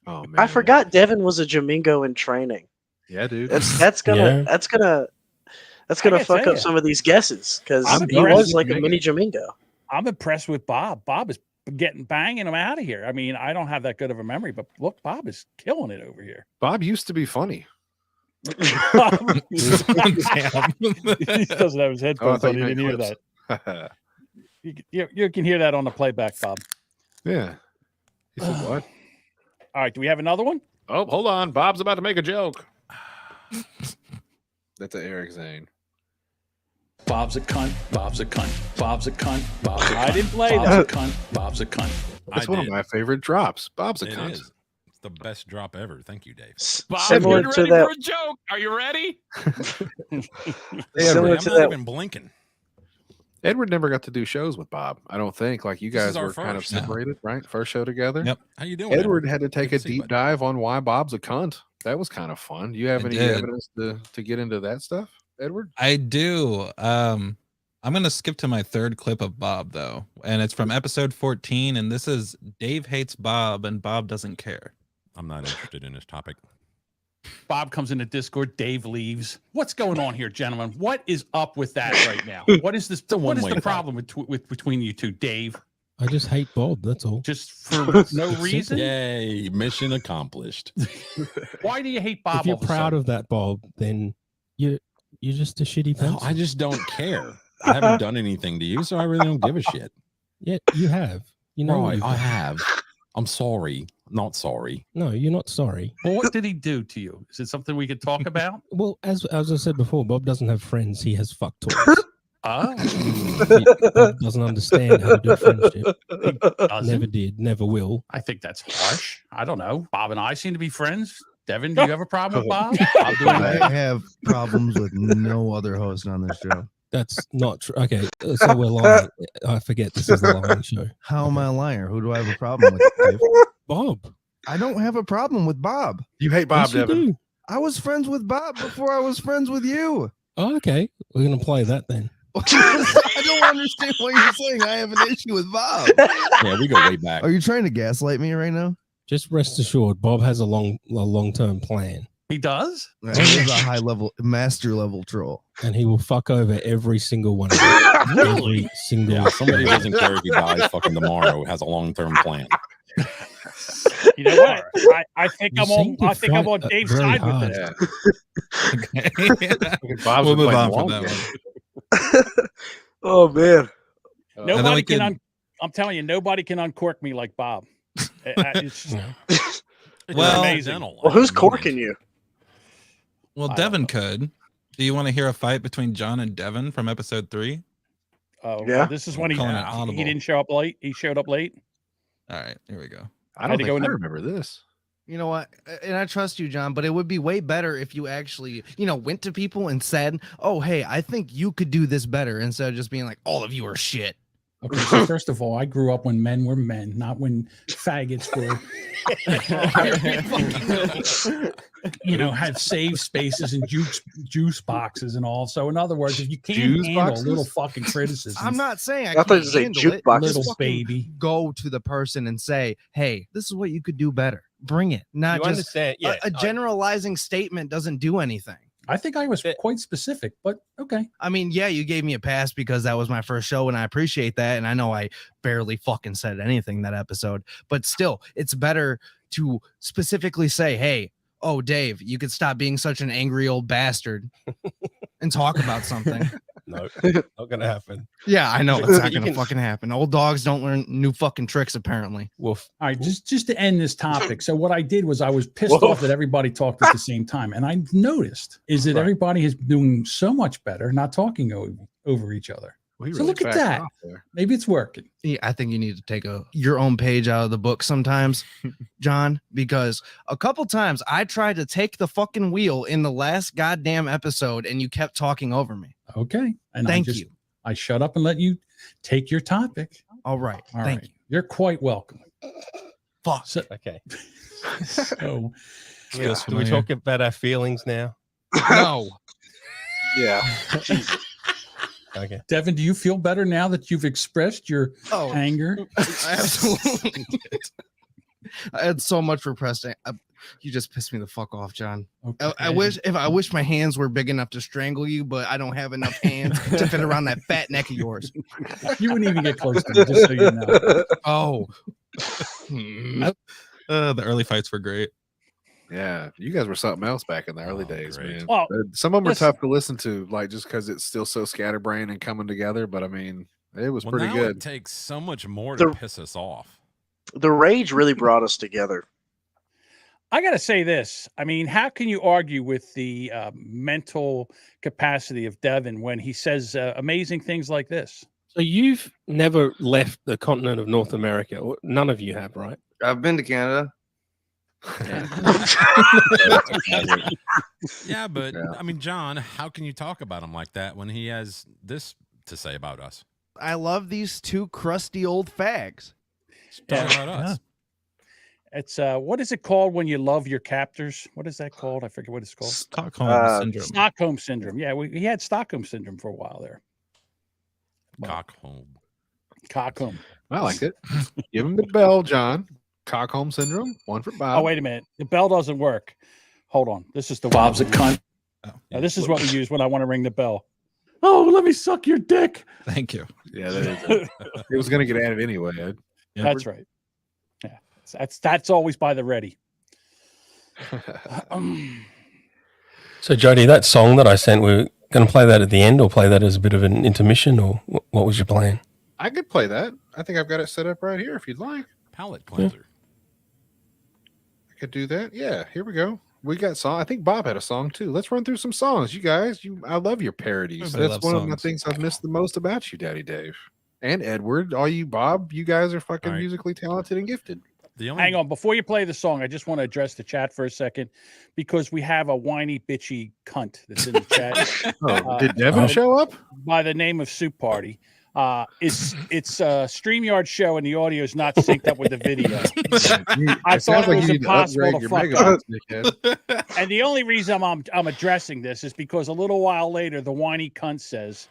Oh man. I forgot Devin was a Jamingo in training. Yeah, dude. That's gonna fuck up some of these guesses because he was like a mini Jamingo. I'm impressed with Bob. Bob is banging him out of here. I mean, I don't have that good of a memory, but look, Bob is killing it over here. Bob used to be funny. He doesn't have his headphones on. He didn't hear that. You can hear that on the playback, Bob. Yeah. He said what? All right. Do we have another one? Oh, hold on. Bob's about to make a joke. That's an Eric Zane. Bob's a cunt. Bob's a cunt. Bob's a cunt. Bob's a cunt. I didn't play Bob's that. a cunt. Bob's a cunt. That's one of my favorite drops. Bob's a It cunt. is. It's the best drop ever. Thank you, Dave. Bob, Similar you're to ready that- for a joke. Are you ready? Similar I'm to not that. even blinking. Edward never got to do shows with Bob. I don't think. Like you This guys is our were kind of first, yeah. separated, right? First show together. Yep. How you doing? Edward had to take Good a to see you, deep buddy. dive on why Bob's a cunt. That was kind of fun. Do you have I any did. evidence to get into that stuff, Edward? I do. I'm going to skip to my third clip of Bob, though. And it's from episode 14. And this is Dave hates Bob and Bob doesn't care. I'm not interested in this topic. Bob comes into Discord. Dave leaves. What's going on here, gentlemen? What is up with that right now? What is this? What is the problem with between you two, Dave? I just hate Bob. That's all. Just for no reason. Yay! Mission accomplished. Why do you hate Bob? If you're all of a proud sudden? of that, Bob, then you're just a shitty person. No, I just don't care. I haven't done anything to you, so I really don't give a shit. Yeah, you have. You know, Right, you've I done. have. I'm sorry. Not sorry. No, you're not sorry. Well, what did he do to you? Is it something we could talk about? Well, as I said before, Bob doesn't have friends. He has fuck toys. Oh, Bob doesn't understand how to do friendship. doesn't? Never did. Never will. I think that's harsh. I don't know. Bob and I seem to be friends. Devin, do you have a problem with Bob? I'm doing I have problems with no other host on this show. That's not true. Okay, so we're lying. I forget this is the lying show. How am I a liar? Who do I have a problem with? Dave? Bob. I don't have a problem with Bob. You hate Bob, Yes, you Devin. do. I was friends with Bob before I was friends with you. Oh, okay, we're gonna play that then. I don't understand what you're saying. I have an issue with Bob. Yeah, we go way back. Are you trying to gaslight me right now? Just rest assured, Bob has a long-term plan, He does? He's a high level, master level troll. and he will fuck over every single one of them. Really? Every single. Yeah, somebody who doesn't care if he dies fucking tomorrow has a long-term plan. You know what? I think You I'm on. seem to I think I'm fight on Dave's very side hard. with this. Bob's We'll been move playing on the from long that game. one. Oh man. And then Nobody we can. could- I'm telling you, nobody can uncork me like Bob. It's just, it's Well- amazing. Well, who's corking you? Well, I Devin could. Do you want to hear a fight between John and Devin from episode 3? Oh, Yeah. This is when he Calling it audible. he didn't show up late. He showed up late. All right, here we go. I Had don't to think go I in the- remember this. You know what? And I trust you, John, but it would be way better if you actually, went to people and said, "Oh, hey, I think you could do this better," instead of just being like, "All of you are shit." Okay, so first of all, I grew up when men were men, not when faggots were, had safe spaces and juice boxes and all. So, in other words, if you can't Juice handle boxes? little fucking criticism, I'm not saying I I thought can't you said handle it. jukebox. Just Little fucking baby. go to the person and say, "Hey, this is what you could do better." Bring it. Not You just understand? Yeah. a generalizing statement doesn't do anything. I think I was quite specific, but okay. I mean, yeah, you gave me a pass because that was my first show, and I appreciate that. And I know I barely fucking said anything that episode, but still, it's better to specifically say, "Hey, oh, Dave, you could stop being such an angry old bastard and talk about something." No, not gonna happen. Yeah, I know it's not You gonna can- fucking happen. Old dogs don't learn new fucking tricks, apparently. Wolf. All right, just to end this topic. So what I did was I was pissed off that everybody talked at the same time, and I noticed is that Right. everybody is doing so much better, not talking over each other. Well, he So really look at backed that. off there. Maybe it's working. Yeah, I think you need to take your own page out of the book sometimes, John, because a couple times I tried to take the fucking wheel in the last goddamn episode, and you kept talking over me. Okay, and Thank I you. I shut up and let you take your topic. All right, All thank right, you're quite welcome. Fuck. So, Okay. so Do we talk about our feelings now? No. Yeah. Okay. Devin, do you feel better now that you've expressed your Oh. anger? I absolutely did. I had so much repressed. You just pissed me the fuck off, John. Okay. I wish my hands were big enough to strangle you, but I don't have enough hands to fit around that fat neck of yours. You wouldn't even get close to me, just so you know. Oh. The early fights were great. Yeah, you guys were something else back in the early days, great. man. Well, Some of them are listen. tough to listen to, like just because it's still so scatterbrained and coming together. But I mean, it was Well, pretty now good. It takes so much more to piss us off. The rage really brought us together. I got to say this. I mean, how can you argue with the mental capacity of Devin when he says amazing things like this? So you've never left the continent of North America. None of you have, right? I've been to Canada. Yeah, but I mean, John, how can you talk about him like that when he has this to say about us? I love these two crusty old fags. Talk about us. It's what is it called when you love your captors? What is that called? I forget what it's called. Stockholm syndrome. Stockholm syndrome. Yeah, he had Stockholm syndrome for a while there. Cockholm. I like it. Give him the bell, John. Cockholm syndrome. One for Bob. Oh, wait a minute. The bell doesn't work. Hold on. This is the Bob's a one we use. cunt. Now, this is what we use when I want to ring the bell. Oh, let me suck your dick. Thank you. Yeah, that is. It was going to get added anyway, Ed. That's right. Yeah, that's always by the ready. So, Jody, that song that I sent, we're going to play that at the end, or play that as a bit of an intermission, or what was your plan? I could play that. I think I've got it set up right here if you'd like. Palette cleanser. I could do that. Yeah, here we go. We got song. I think Bob had a song too. Let's run through some songs. You guys, I love your parodies. Everybody That's loves one of my songs. things I've missed the most about you, Daddy Dave. And Edward, all you Bob, you guys are fucking musically talented and gifted. Hang on, before you play the song, I just want to address the chat for a second because we have a whiny, bitchy cunt that's in the chat. Did Devin show up? By the name of Soup Party. It's a StreamYard show and the audio is not synced up with the video. I thought it was impossible to fuck up. And the only reason I'm addressing this is because a little while later, the whiny cunt says,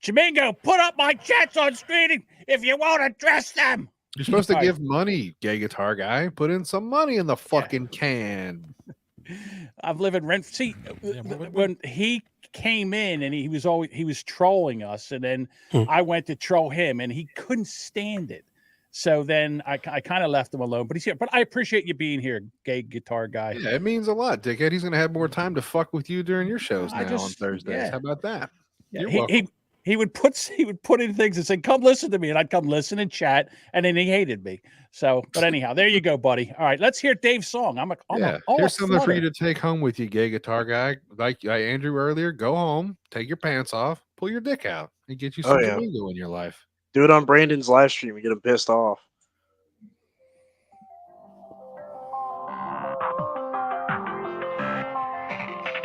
Jamingo, put up my chats on screen if you won't address them. You're supposed to give money, gay guitar guy. Put in some money in the fucking can. I'm living rent. See, when he came in and he was trolling us, and then I went to troll him, and he couldn't stand it. So then I kind of left him alone. But he's here. But I appreciate you being here, gay guitar guy. Yeah, it means a lot, dickhead. He's gonna have more time to fuck with you during your shows now on Thursdays. yeah. How about that? Yeah, You're welcome. he would put in things and say, "Come listen to me," and I'd come listen and chat, and then he hated me. So, but anyhow, there you go, buddy. All right, let's hear Dave's song. Here's something for you to take home with you, gay guitar guy. Like Andrew earlier, go home, take your pants off, pull your dick out, and get you some Domingo in your life. Do it on Brandon's live stream and get him pissed off.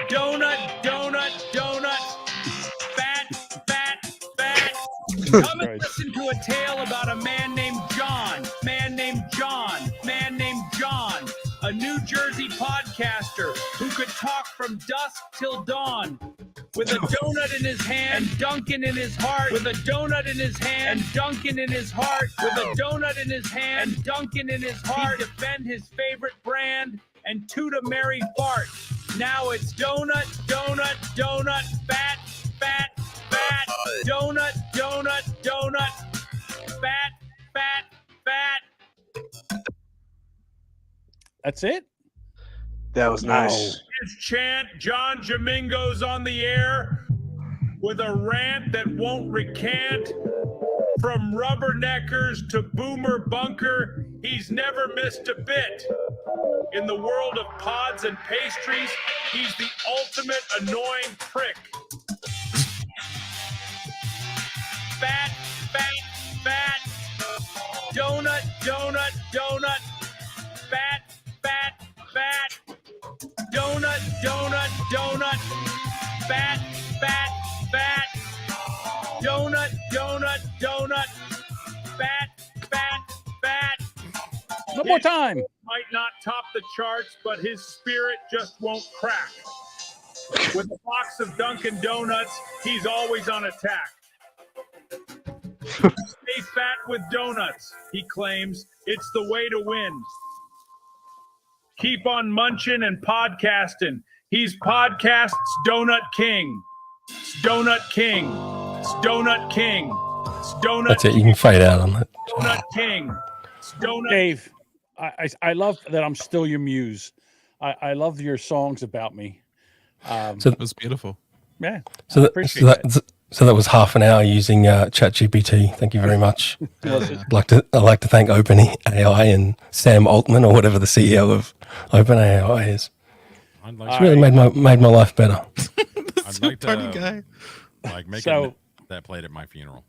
Donut, donut, donut. Fat. Come and listen to a tale about a man named John. A New Jersey podcaster who could talk from dusk till dawn. With a donut in his hand and Dunkin' in his heart. With a donut in his hand and Dunkin' in his heart. With a donut in his hand and Dunkin' in his heart. He'd defend his favorite brand and toot a merry fart. Now it's donut, donut, donut, fat. Donut, donut, donut, fat. That's it? That was nice. His chant, John Jamingo's on the air with a rant that won't recant. From Rubberneckers to Boomer Bunker, he's never missed a bit. In the world of pods and pastries, he's the ultimate annoying prick. Fat. Donut, donut, donut. Fat. Donut, donut, donut. Fat. Donut, donut, donut. Fat. One more time. Might not top the charts, but his spirit just won't crack. With a box of Dunkin' Donuts, he's always on attack. Stay fat with donuts, he claims. It's the way to win. Keep on munching and podcasting. He's podcast's Donut King. Donut King. Donut King. Donut. That's it. You can fade out on that. Donut King. Donut. Dave, I love that I'm still your muse. I love your songs about me. So it was beautiful. Yeah. So that was half an hour using ChatGPT. Thank you very much. I'd like to thank OpenAI and Sam Altman, or whatever the CEO of OpenAI is. It's really made my life better. I'd like to make that played at my funeral.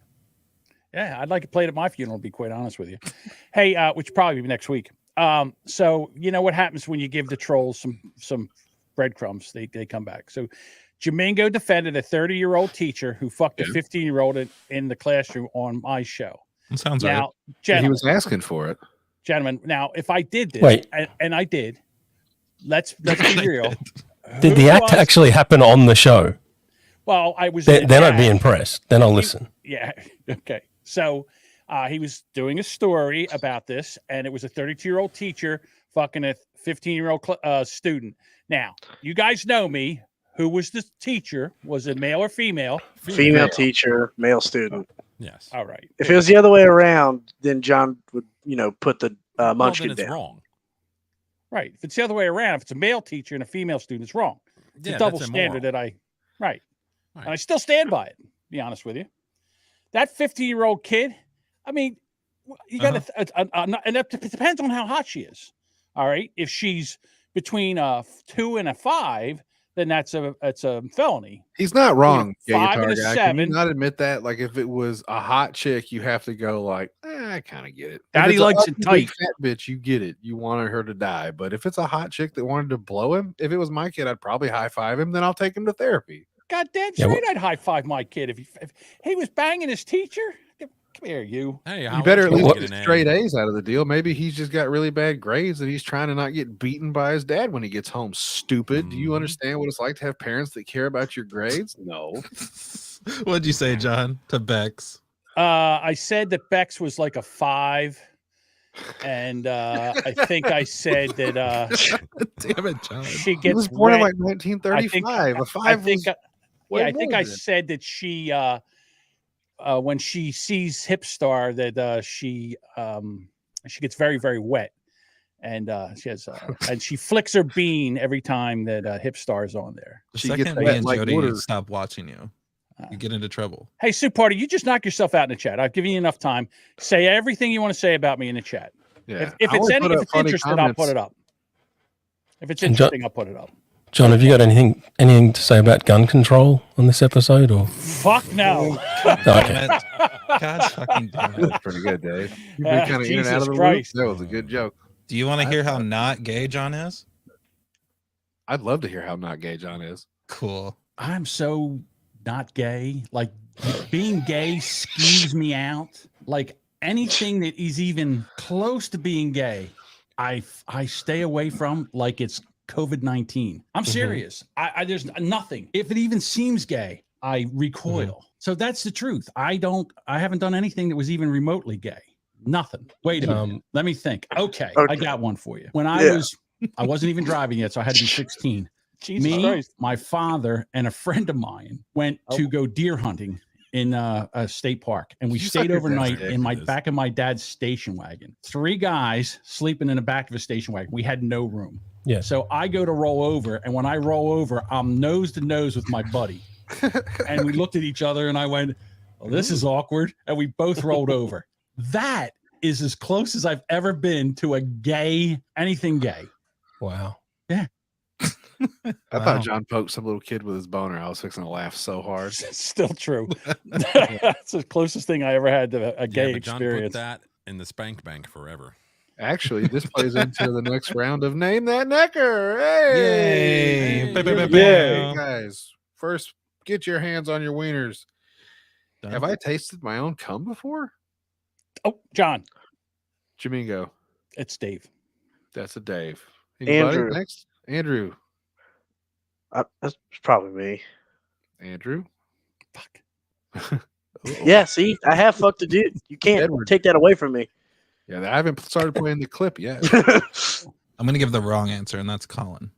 Yeah, I'd like it played at my funeral, to be quite honest with you. Hey, which will probably be next week. So you know what happens when you give the trolls some breadcrumbs? They come back. So Jamingo defended a 30-year-old teacher who fucked a 15-year-old in the classroom on my show. That sounds now, right. Gentlemen, He was asking for it. Gentlemen, now if I did this, Wait. and I did, let's be real. Did the act actually happen on the show? Well, I was. Then I'd be impressed. Then I'll listen. Yeah. Okay. So he was doing a story about this, and it was a 32-year-old teacher fucking a 15-year-old student. Now, you guys know me. who was the teacher? Was it male or female? Female teacher, male student. Yes. All right. If it was the other way around, then John would, put the Well, munchkin then it's down. wrong. Right. If it's the other way around, if it's a male teacher and a female student, it's wrong. It's Yeah, a double that's standard immoral. that right. And I still stand by it, to be honest with you. That 50-year-old kid, I mean, you got to, and it depends on how hot she is. All right. If she's between a 2 and a 5, then it's a felony. He's not wrong. Between a 5 guitar and a guy. Can 7. you not admit that? Like, if it was a hot chick, you have to go like, I kind of get it. If Daddy it's a likes it ugly, big tight. fat bitch, you get it. You wanted her to die. But if it's a hot chick that wanted to blow him, if it was my kid, I'd probably high five him. Then I'll take him to therapy. God damn straight, I'd high five my kid if he was banging his teacher. Come here, you. Hey, You better at least get straight A's out of the deal. Maybe he's just got really bad grades and he's trying to not get beaten by his dad when he gets home. Stupid. Do you understand what it's like to have parents that care about your grades? No. What'd you say, John, to Bex? I said that Bex was like a 5. And I think I said that damn it, John. She He gets was born in wet. like 1935. A 5 was way I think more I than- said that she when she sees Hipstar that she gets very, very wet. And she has and she flicks her bean every time that Hipstar's on there. The second me and Jody stop watching you, you get into trouble. Hey, Sue Party, you just knock yourself out in the chat. I've given you enough time. Say everything you want to say about me in the chat. Yeah. If I it's only put up funny interesting, I'll comments. put it up. If it's And John- interesting, I'll put it up. John, have you got anything to say about gun control on this episode? Or Fuck no. Okay. God fucking damn it. That's pretty good, Dave. You've been kind of in and out of the loop. Christ. That was a good joke. Do you want to hear how not gay John is? I'd love to hear how not gay John is. Cool. I'm so not gay. Like being gay skews me out. Like anything that is even close to being gay, I stay away from like it's COVID-19. I'm serious. I there's nothing. If it even seems gay, I recoil. So that's the truth. I haven't done anything that was even remotely gay. Nothing. Wait a minute. Let me think. Okay, I got one for you. When I wasn't even driving yet, so I had to be 16. Jesus Christ. My father, and a friend of mine went to go deer hunting in a state park, and we You stayed suck your overnight dad's dick in my for this. back of my dad's station wagon. 3 guys sleeping in the back of a station wagon. We had no room. Yeah. So I go to roll over, and when I roll over, I'm nose to nose with my buddy. And we looked at each other, and I went, "Well, this is awkward," and we both rolled over. That is as close as I've ever been to anything gay. Wow. Yeah. I thought John poked some little kid with his boner. I was fixing to laugh so hard. It's still true. That's the closest thing I ever had to a gay but John experience. put that in the spank bank forever. Actually, this plays into the next round of Name That Necker. Hey! Yay. Yay, guys. First, get your hands on your wieners. Have I tasted my own cum before? Oh, John. Jamingo. It's Dave. That's a Dave. Anybody Andrew. next? Andrew. That's probably me. Andrew. Yeah, see, I have fucked a dude. You can't Edward. take that away from me. Yeah, I haven't started playing the clip yet. I'm going to give the wrong answer, and that's Colin.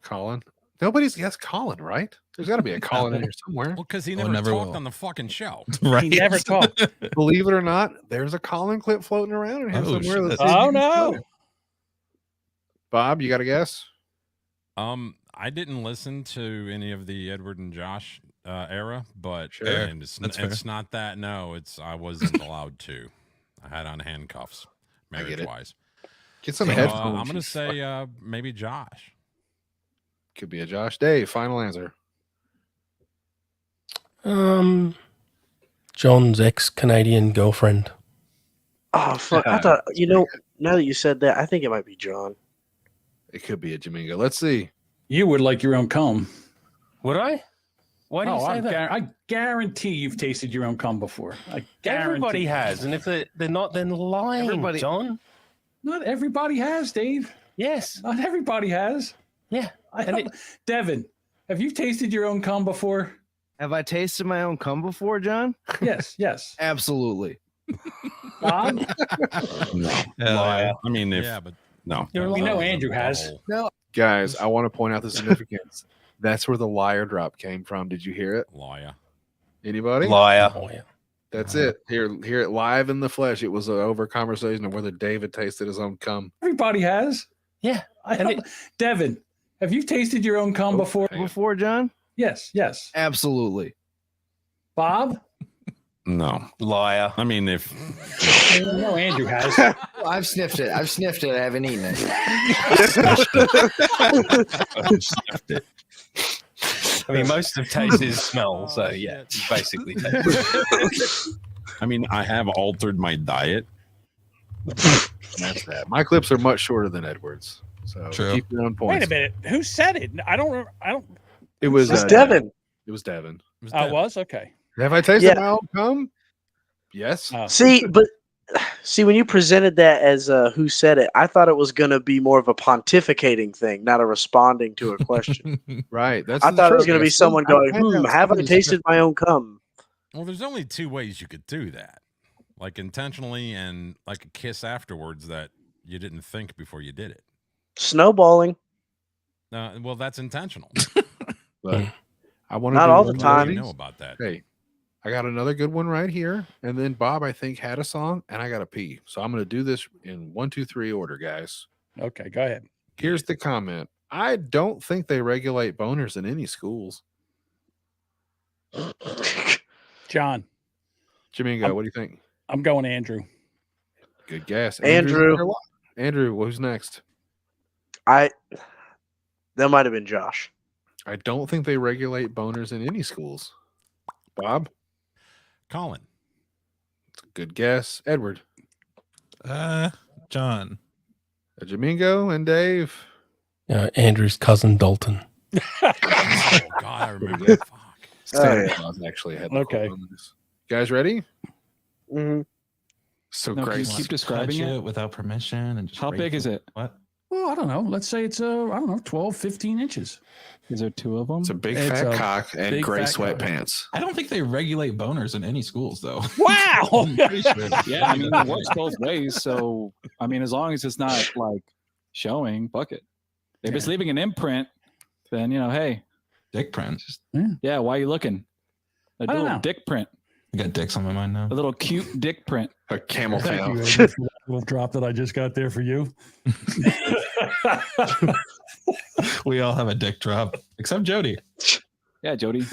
Colin. Nobody's guessed Colin, right? There's got to be a Colin in here somewhere. Well, because he Oh, never, never talked will. on the fucking show. Right. He never talked. Believe it or not, there's a Colin clip floating around in here Oh, somewhere. shit. that says Oh, you can no. play it. Bob, you got a guess? I didn't listen to any of the Edward and Josh era, but Sure. and That's it's not that. No, I wasn't allowed to. I had on handcuffs, I get marriage it. wise. Get some So, headphones. I'm gonna you say maybe Josh. Could be a Josh. Dave, final answer. John's ex-Canadian girlfriend. Oh fuck! I thought now that you said that, I think it might be John. It could be a Jamingo. Let's see. You would like your own cum. Would I? Why do you say that? I guarantee you've tasted your own cum before. I guarantee. Everybody has, and if they're not, then lying, John. Not everybody has, Dave. Yes. Not everybody has. Yeah. Devin, have you tasted your own cum before? Have I tasted my own cum before, John? Yes, yes. Absolutely. Bob? No. Yeah. I mean, if Yeah, but no, We know Andrew has. Guys, I want to point out the significance. That's where the liar drop came from. Did you hear it? Liar. Anybody? Liar. That's it. Hear it live in the flesh. It was an over conversation of whether David tasted his own cum. Everybody has. Yeah. Devin, have you tasted your own cum before? Before, John? Yes. Absolutely. Bob? No. Liar. I mean, if No, Andrew has. Well, I've sniffed it. I haven't eaten it. Sniffed it. I mean, most of taste is smell, so yeah, you basically taste. I mean, I have altered my diet. That's that. My clips are much shorter than Edward's, so True. keep your own points. Wait a minute. Who said it? I don't. It was Devin. It was Devin. Oh, it was okay. Have I tasted my own cum? Yes. See, when you presented that as who said it, I thought it was going to be more of a pontificating thing, not a responding to a question. Right. I thought it was going to be someone going, have I tasted my own cum? Well, there's only two ways you could do that. Like intentionally and like a kiss afterwards that you didn't think before you did it. Snowballing. Well, that's intentional. But I want Not all the time. You know about that. Hey, I got another good one right here. And then Bob, I think, had a song, and I got to pee. So I'm going to do this in 1, 2, 3 order, guys. Okay, go ahead. Here's the comment. I don't think they regulate boners in any schools. John. Jamingo, what do you think? I'm going Andrew. Good guess. Andrew. Andrew, who's next? That might have been Josh. I don't think they regulate boners in any schools. Bob? Colin. That's a good guess. Edward? John. Jamingo and Dave? Andrew's cousin Dalton. Oh, God, I remember. Fuck. Santa Claus actually had the Okay. Guys ready? Mm-hmm. So No, great. keep describing it without permission. And just How big is it? What? Well, I don't know. Let's say it's 12, 15 inches. Is there two of them? It's a big It's fat a cock and big gray fat cock. sweatpants. I don't think they regulate boners in any schools, though. Wow. I'm pretty sure. Yeah, I mean, it works both ways. So, I mean, as long as it's not like showing, fuck it. If it's leaving an imprint, then, hey. Dick print. Yeah, why are you looking? A don't little know. dick print. I got dicks on my mind now. A little cute dick print. A camel Thank tail. you, Andrew, for that little drop that I just got there for you. We all have a dick drop, except Jody. Yeah, Jody.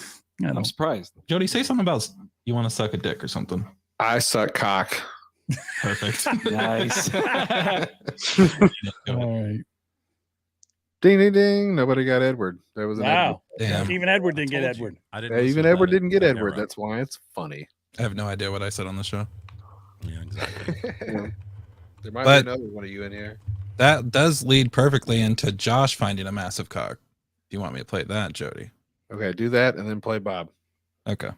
I'm surprised. Jody, say something about you want to suck a dick or something. I suck cock. Perfect. Nice. All right. Ding, ding, ding. Nobody got Edward. That was an Wow. Damn. Even Edward didn't get Edward. I Edward. didn't. Yeah, listen even to Edward that didn't get that Edward. era. That's why it's funny. I have no idea what I said on the show. Yeah, exactly. There might But- be another one of you in here. That does lead perfectly into Josh finding a massive cock. Do you want me to play that, Jody? Okay, do that and then play Bob. Okay.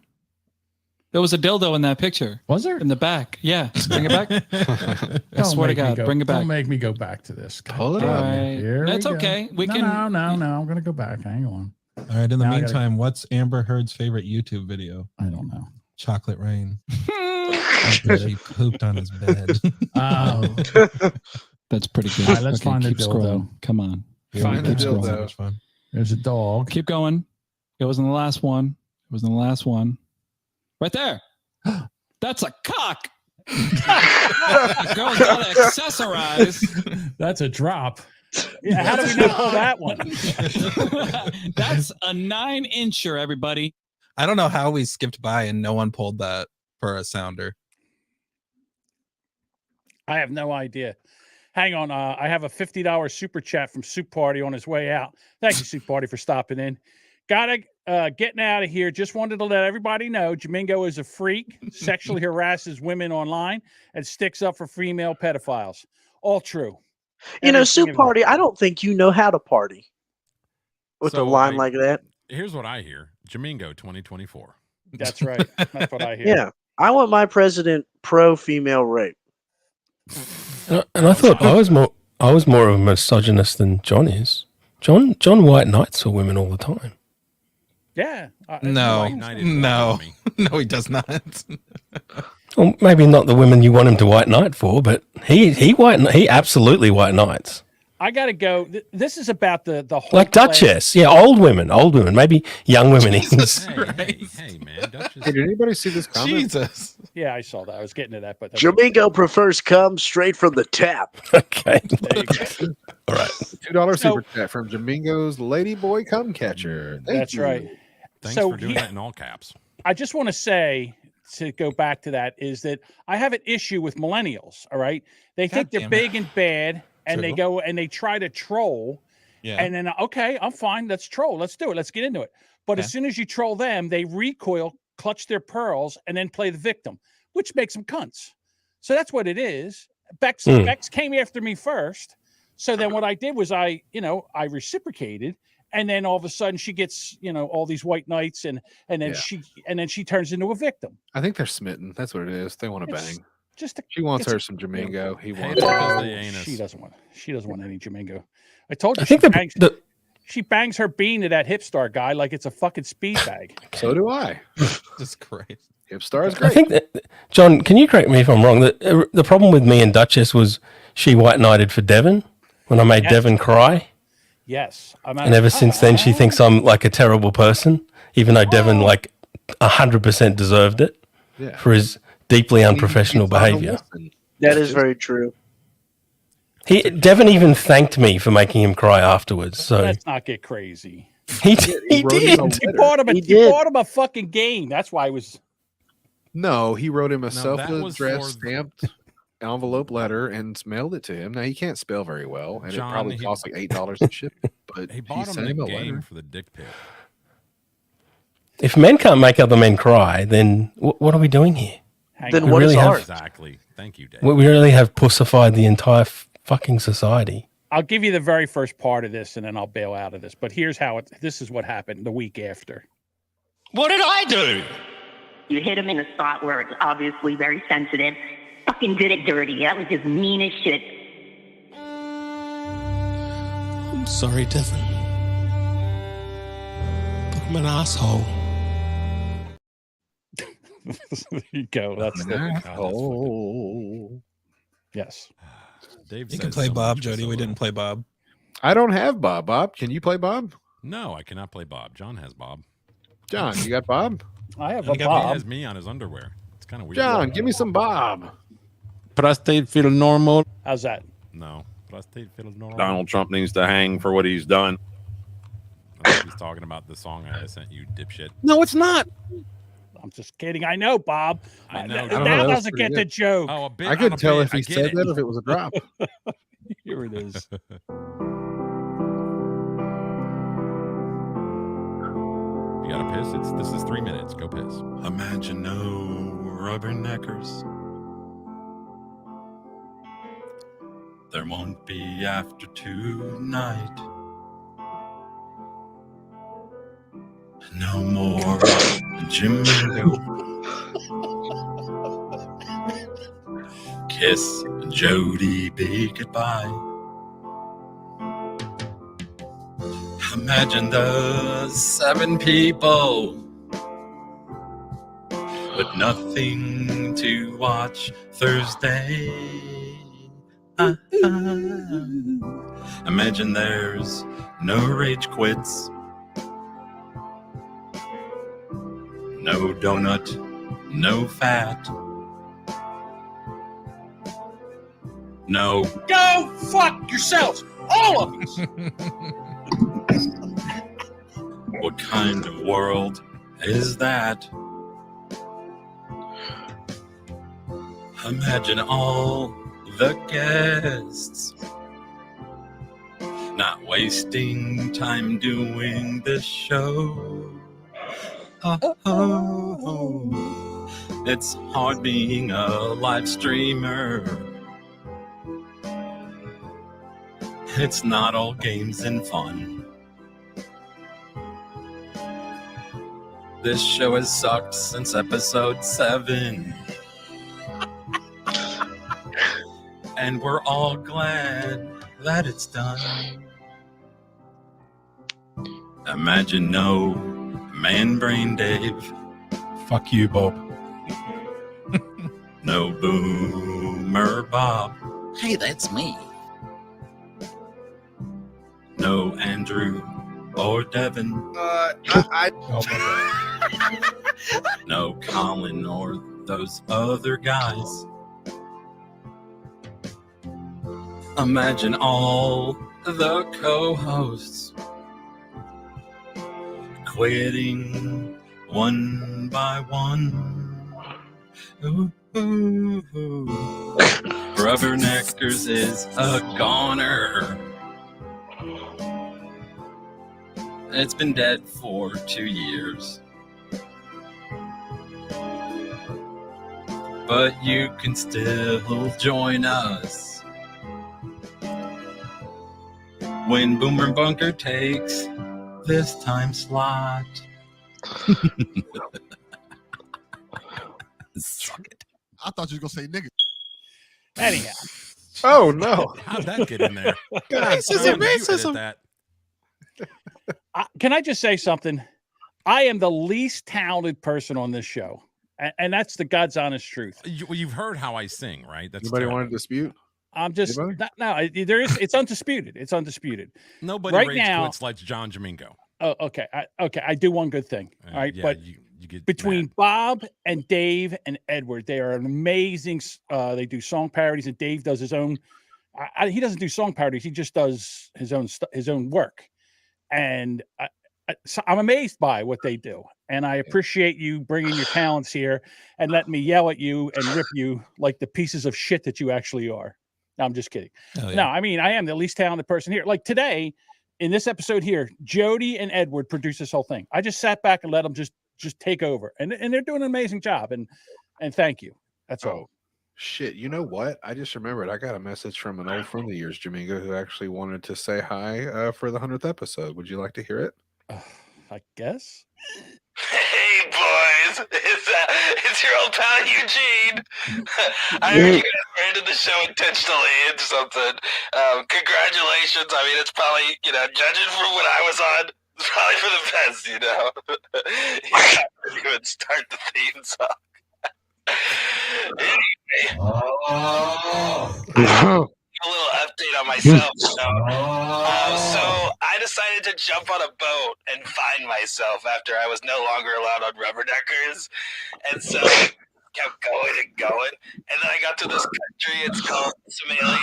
There was a dildo in that picture. Was there? In the back. Yeah. Bring it back. I Don't swear to make me God. go- Bring it back. Don't make me go back to this. Pull it All up. right. Here That's we go. okay. We No, can. No. I'm going to go back. Hang on. All right. In the Now I gotta- meantime, what's Amber Heard's favorite YouTube video? I don't know. Chocolate Rain. After she pooped on his bed. Oh. That's pretty good. All right, let's find the keep dildo. scrolling. Come on. Find the Keep scrolling. dildo. So much fun. There's a dog. Keep going. It was in the last one. It was in the last one. Right there. That's a cock. The girl's got to accessorize. That's a drop. Yeah, how do we know that one? That's a 9-incher, everybody. I don't know how we skipped by and no one pulled that for a sounder. I have no idea. Hang on. I have a $50 super chat from Soup Party on his way out. Thank you, Soup Party, for stopping in. Gotta getting out of here. Just wanted to let everybody know Jamingo is a freak, sexually harasses women online, and sticks up for female pedophiles. All true. Soup Party, I don't think you know how to party with a line like that. Here's what I hear: Jamingo 2024. That's right. That's what I hear. Yeah. I want my president pro female rape. And I thought I was more of a misogynist than John is. John White knights for women all the time. Yeah. No, no, no, he does not. Well, maybe not the women you want him to white knight for, but he absolutely white knights. I got to go. This is about the whole Like Duchess. Yeah, old women, maybe young women. Hey, man. Duchess. Hey, did anybody see this comment? Jesus. Yeah, I saw that. I was getting to that, but Jamingo prefers cum straight from the tap. Okay. There you go. All right. $2 super chat from Jamingo's Ladyboy Cum Catcher. Thank That's you. right. Thanks for doing that in all caps. I just want to say, to go back to that, is that I have an issue with millennials. All right, they think they're big and bad, and they go and they try to troll. Yeah. And then okay, I'm fine. Let's troll. Let's do it. Let's get into it. But as soon as you troll them, they recoil, clutch their pearls, and then play the victim, which makes them cunts. So that's what it is. Bex came after me first. So then what I did was I reciprocated. And then all of a sudden she gets, all these white knights and then she turns into a victim. I think they're smitten. That's what it is. They want to bang. She wants it's her some Jamingo. He wants She doesn't want any Jamingo. I told you I think she bangs her bean to that Hipstar guy like it's a fucking speed bag. So do I. That's great. Hipstar is great. I think that, John, can you correct me if I'm wrong? The problem with me and Duchess was she white knighted for Devon when I made Devon cry. Yes. And ever since then, she thinks I'm like a terrible person, even though Devon 100% deserved it for his deeply unprofessional behavior. That is very true. Devon even thanked me for making him cry afterwards. So let's not get crazy. He did. He bought him a fucking game. That's why I was. No, he wrote him a self-addressed stamped envelope letter and mailed it to him. Now he can't spell very well, and John, it probably cost like $8 to ship. But he bought him the game for the dick pic. If men can't make other men cry, then what are we doing here? Then what is art? Exactly. Thank you, Dave. We really have pussified the entire fucking society. I'll give you the very first part of this, and then I'll bail out of this. But here's how this is what happened the week after. What did I do? You hit him in a spot where it's obviously very sensitive. Fucking did it dirty. That was just mean as shit. I'm sorry, Devon. But I'm an asshole. There you go. That's the asshole. Yes. Dave you can play Bob, Jody. We didn't play Bob. I don't have Bob. Bob, can you play Bob? No, I cannot play Bob. John has Bob. John, you got Bob? I have He a Bob. has me on his underwear. It's kind of weird. John, give me some Bob. Prostate feel normal. How's that? No. Prostate feels normal. Donald Trump needs to hang for what he's done. I think he's talking about the song I sent you, dipshit. No, it's not. I'm just kidding. I know, Bob. I know. That doesn't get the joke. Oh, a bit. I couldn't tell if I he get said it. that or if it was a drop. Here it is. You gotta piss. This is 3 minutes. Go piss. Imagine no rubberneckers. There won't be after tonight. No more Jamingo. Kiss Jody, be goodbye. Imagine the 7 people with nothing to watch Thursday. Imagine there's no rage quits, no donut, no fat, no. Go fuck yourselves, all of us. What kind of world is that? Imagine all the guests not wasting time doing this show. It's hard being a live streamer. It's not all games and fun. This show has sucked since episode 7. And we're all glad that it's done. Imagine no man brain Dave. Fuck you, Bob. No boomer Bob. Hey, that's me. No Andrew or Devin. No Colin or those other guys. Imagine all the co-hosts quitting one by one. Ooh, ooh, ooh. Rubberneckers is a goner. It's been dead for 2 years. But you can still join us when Boomer Bunker takes this time slot. Suck it. I thought you was gonna say nigga. Anyhow. Oh no! How'd that get in there? God, Racism. Can I just say something? I am the least talented person on this show, and that's the God's honest truth. You've heard how I sing, right? That's Anybody terrible. want to dispute? I'm just there is. It's undisputed. It's undisputed. Nobody right rage now quits like John Domingo. Oh, okay. I do one good thing. All right, yeah, but you get between Bob and Dave and Edward, they are an amazing. They do song parodies, and Dave does his own. He doesn't do song parodies. He just does his own work, and so I'm amazed by what they do. And I appreciate you bringing your talents here and letting me yell at you and rip you like the pieces of shit that you actually are. No, I'm just kidding. Oh, yeah. No, I mean I am the least talented person here. Like today. In this episode here, Jody and Edward produced this whole thing. I just sat back and let them just take over, and they're doing an amazing job. And thank you. That's all. Shit, you know what? I just remembered. I got a message from an old friend of yours, Jamingo, who actually wanted to say hi for the 100th episode. Would you like to hear it? I guess. Hey boys, it's your old pal Eugene. I heard you guys were into the show intentionally into something. Congratulations. I mean, it's probably, judging from what I was on, it's probably for the best, You would start the theme song. Anyway. A little update on myself. So I decided to jump on a boat and find myself after I was no longer allowed on Rubberneckers, and so I kept going and going, and then I got to this country. It's called Somalia,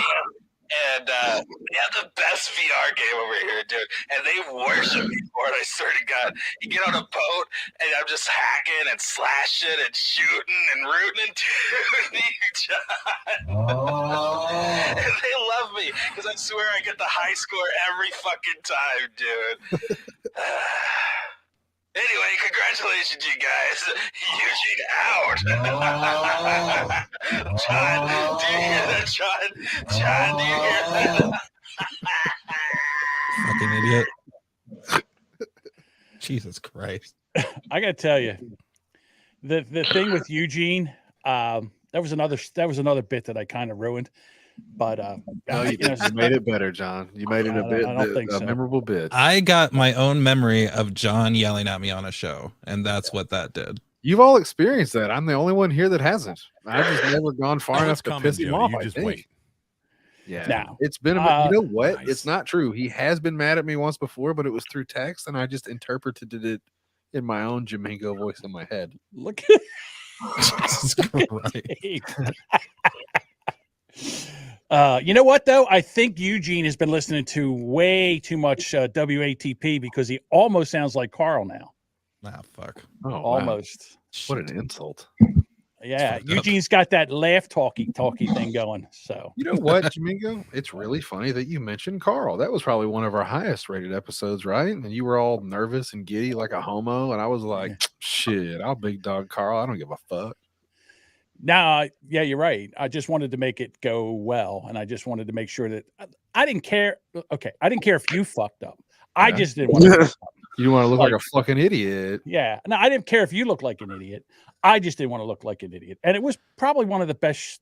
and they have the best VR game over here, dude. And they worship me for it. I swear to God, you get on a boat, and I'm just hacking and slashing and shooting and rooting and tooting each and they love me because I swear I get the high score every fucking time, dude. Anyway, congratulations, you guys. Eugene out. John, do you hear that, John? John, do you hear that? Fucking idiot. Jesus Christ. I got to tell you, the thing with Eugene, that was another bit that I kind of ruined. But you made it better, John. You made it a memorable bit. I got my own memory of John yelling at me on a show, and that's what that did. You've all experienced that. I'm the only one here that hasn't. I've just never gone far enough to piss him off. You just wait. Yeah, now, it's been. You know what? Nice. It's not true. He has been mad at me once before, but it was through text, and I just interpreted it in my own Jamingo voice in my head. Look. Jesus Christ. You know what though? I think Eugene has been listening to way too much WATP because he almost sounds like Carl now. Ah, fuck. Oh, almost. Wow. What an insult. Yeah, Eugene's got that laugh talky thing going. So you know what, Jamingo? It's really funny that you mentioned Carl. That was probably one of our highest rated episodes, right? And you were all nervous and giddy like a homo, and I was like, "Shit, I'll big dog Carl. I don't give a fuck." Now, yeah, you're right. I just wanted to make it go well, and I just wanted to make sure that I didn't care. Okay, I didn't care if you fucked up. I just didn't want to. You want to look like a fucking idiot. Yeah. No, I didn't care if you looked like an idiot. I just didn't want to look like an idiot. And it was probably one of the best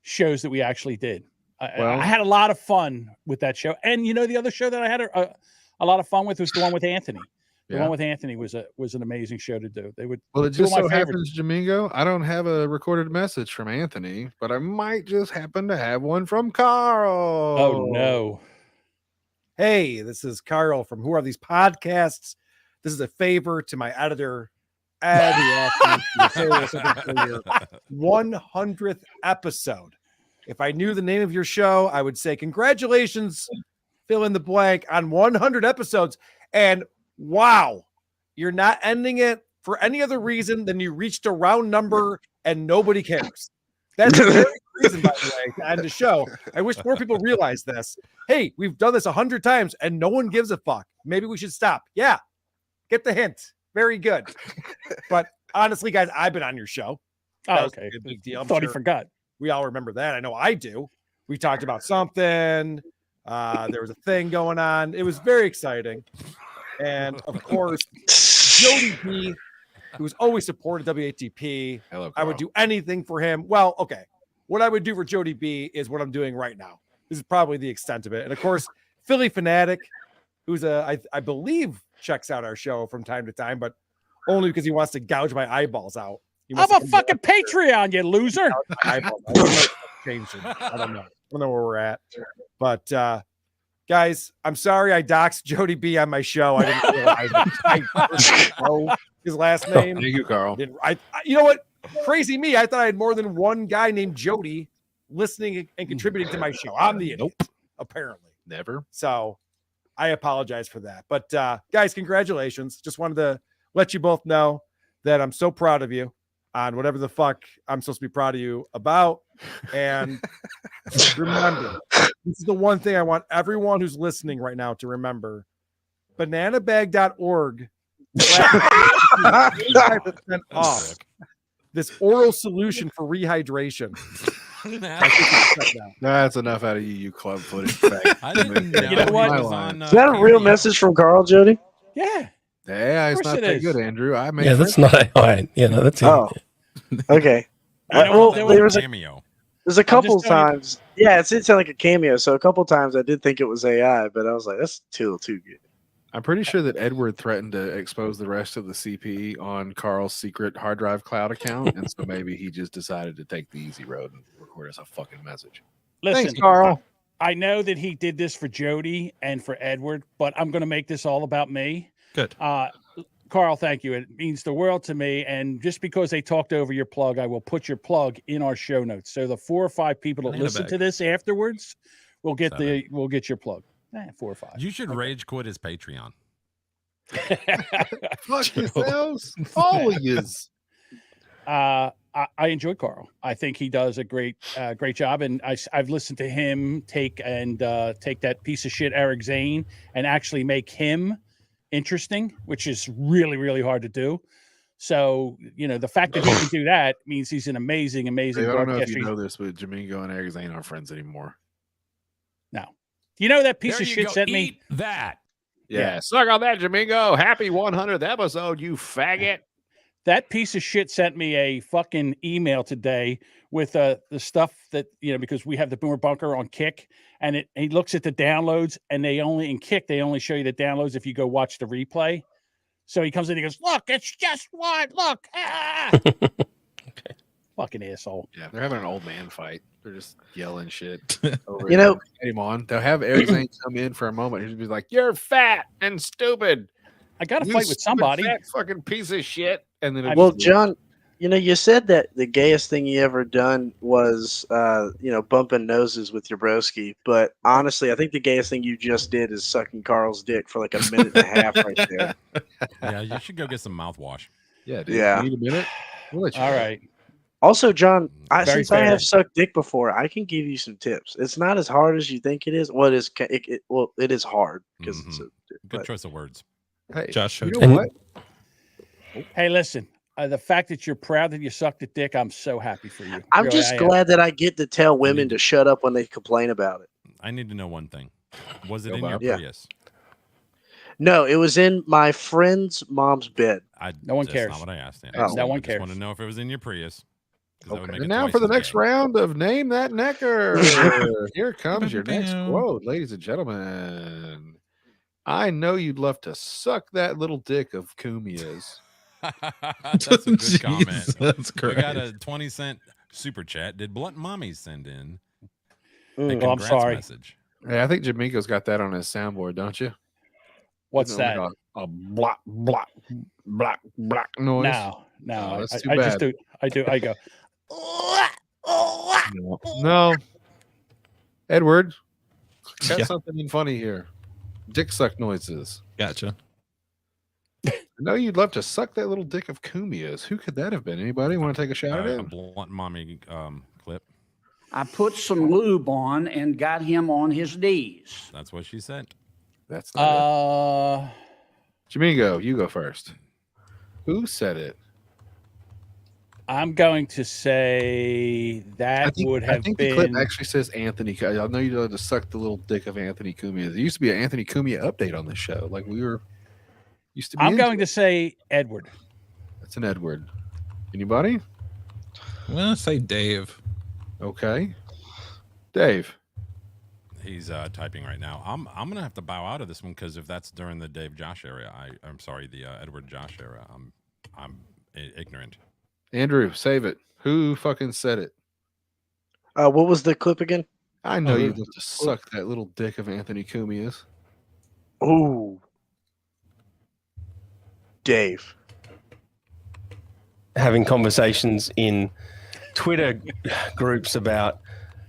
shows that we actually did. I had a lot of fun with that show. And the other show that I had a lot of fun with was the one with Anthony. The one with Anthony was an amazing show to do. Well, it just so happens, Jamingo, I don't have a recorded message from Anthony, but I might just happen to have one from Carl. Oh no. Hey, this is Carl from Who Are These Podcasts? This is a favor to my editor, Ed, who asked me to say something for your 100th episode. If I knew the name of your show, I would say congratulations, fill in the blank, on 100 episodes. And wow, you're not ending it for any other reason than you reached a round number and nobody cares. That's the very reason, by the way, to end the show. I wish more people realize this. Hey, we've done this 100 times and no one gives a fuck. Maybe we should stop. Yeah, get the hint. Very good. But honestly, guys, I've been on your show. Oh, okay. A big deal. Thought he forgot. We all remember that. I know I do. We talked about something. There was a thing going on. It was very exciting. And of course, Jody B, who's always supported WATP. I would do anything for him. Well, okay. What I would do for Jody B is what I'm doing right now. This is probably the extent of it. And of course, Philly Fanatic, who's I believe checks out our show from time to time, but only because he wants to gouge my eyeballs out. I'm a fucking Patreon, you loser. I don't know. I don't know where we're at. But guys, I'm sorry I doxed Jody B on my show. I didn't realize I didn't know his last name. Thank you, Carl. You know what? Crazy me. I thought I had more than one guy named Jody listening and contributing to my show. I'm the idiot, apparently. Never. So I apologize for that. But guys, congratulations. Just wanted to let you both know that I'm so proud of you on whatever the fuck I'm supposed to be proud of you about. And remember, this is the one thing I want everyone who's listening right now to remember. Bananabag.org 85% off this oral solution for rehydration. That's enough out of you club footage. I didn't know. You know what? Is that a real message from Carl, Jody? Yeah. Yeah, it's not that good, Andrew. I made that's not right. Yeah, no, that's okay. Well, there was a cameo. There's a couple times. Yeah, it did sound like a cameo. So a couple times I did think it was AI, but I was like, that's too good. I'm pretty sure that Edward threatened to expose the rest of the CP on Carl's secret hard drive cloud account, and so maybe he just decided to take the easy road and record us a fucking message. Listen, Thanks, Carl. I know that he did this for Jody and for Edward, but I'm going to make this all about me. Good. Carl, thank you. It means the world to me. And just because they talked over your plug, I will put your plug in our show notes. So the 4 or 5 people that listen to this afterwards will get your plug. 4 or 5. You should rage quit his Patreon. Fuck yourselves. All of yous. I enjoy Carl. I think he does a great job, and I've listened to him take that piece of shit Eric Zane and actually make him interesting, which is really, really hard to do. So, the fact that he can do that means he's an amazing Dave, I don't know if broadcaster. you know this, but Jamingo and Eric Zane aren't friends anymore. No. You know that piece of shit sent me that. Yeah, suck on that, Jamingo. Happy 100th episode, you faggot. That piece of shit sent me a fucking email today with the stuff that, because we have the Boomer Bunker on Kick, and he looks at the downloads, and they only show you the downloads if you go watch the replay. So he comes in and he goes, look, it's just one. Look. Okay. Fucking asshole. Yeah, they're having an old man fight. They're just yelling shit. Over You him on. They'll have Eric Zane come in for a moment. He'll be like, "You're fat and stupid. I got to You fight with somebody. Fat fucking piece of shit." And then, Well, John, you said that the gayest thing you ever done was, bumping noses with your broski. But honestly, I think the gayest thing you just did is sucking Carl's dick for like a minute and a half right there. Yeah, you should go get some mouthwash. Yeah, dude. Yeah. You need a minute? We'll let you All know. right. Also, John, Very since I fair. have sucked dick before, I can give you some tips. It's not as hard as you think it is. Well, it is hard because it's Good choice of words. Hey, Josh you showed know me. what? Hey, listen, the fact that you're proud that you sucked a dick, I'm so happy for you. I'm Really, just I am. glad that I get to tell women to shut up when they complain about it. I need to know one thing. Was it Go in your Bob. Yeah. Prius? No, it was in my friend's mom's bed. No one That's cares. not what I asked. Oh. No one I just cares. want to know if it was in your Prius. 'cause that would Okay. make And it now twice for the as next gay. round of Name That Necker. Here comes your next quote, ladies and gentlemen. I know you'd love to suck that little dick of Kumia's. That's a good comment. Jesus We got Christ. a 20-cent super chat. Did Blunt Mommy send in a Well, I'm congrats sorry. message? Hey, I think Jamaica's got that on his soundboard, don't you? What's Isn't it that? like a block, block, block, block noise? No, Oh, that's too I bad. just do. I go. No. Edward, got Yeah. something funny here. Dick suck noises. Gotcha. I know you'd love to suck that little dick of Kumia's. Who could that have been? Anybody want to take a shot at A it? blunt mommy clip. I put some lube on and got him on his knees. That's what she said. That's not it. Jamingo, you go first. Who said it? I'm going to say that would have I think been. the clip actually says Anthony. I know you love to suck the little dick of Anthony Cumia. There used to be an Anthony Cumia update on this show. Like we were used to be. I'm going to say Edward. That's an Edward. Anybody? I'm gonna say Dave. Okay. Dave. He's typing right now. I'm gonna have to bow out of this one because if that's during the Dave Josh era, I'm sorry, the Edward Josh era, I'm ignorant. Andrew, save it. Who fucking said it? What was the clip again? I know you'd love to suck that little dick of Anthony Cumia's. Ooh. Dave. Having conversations in Twitter groups about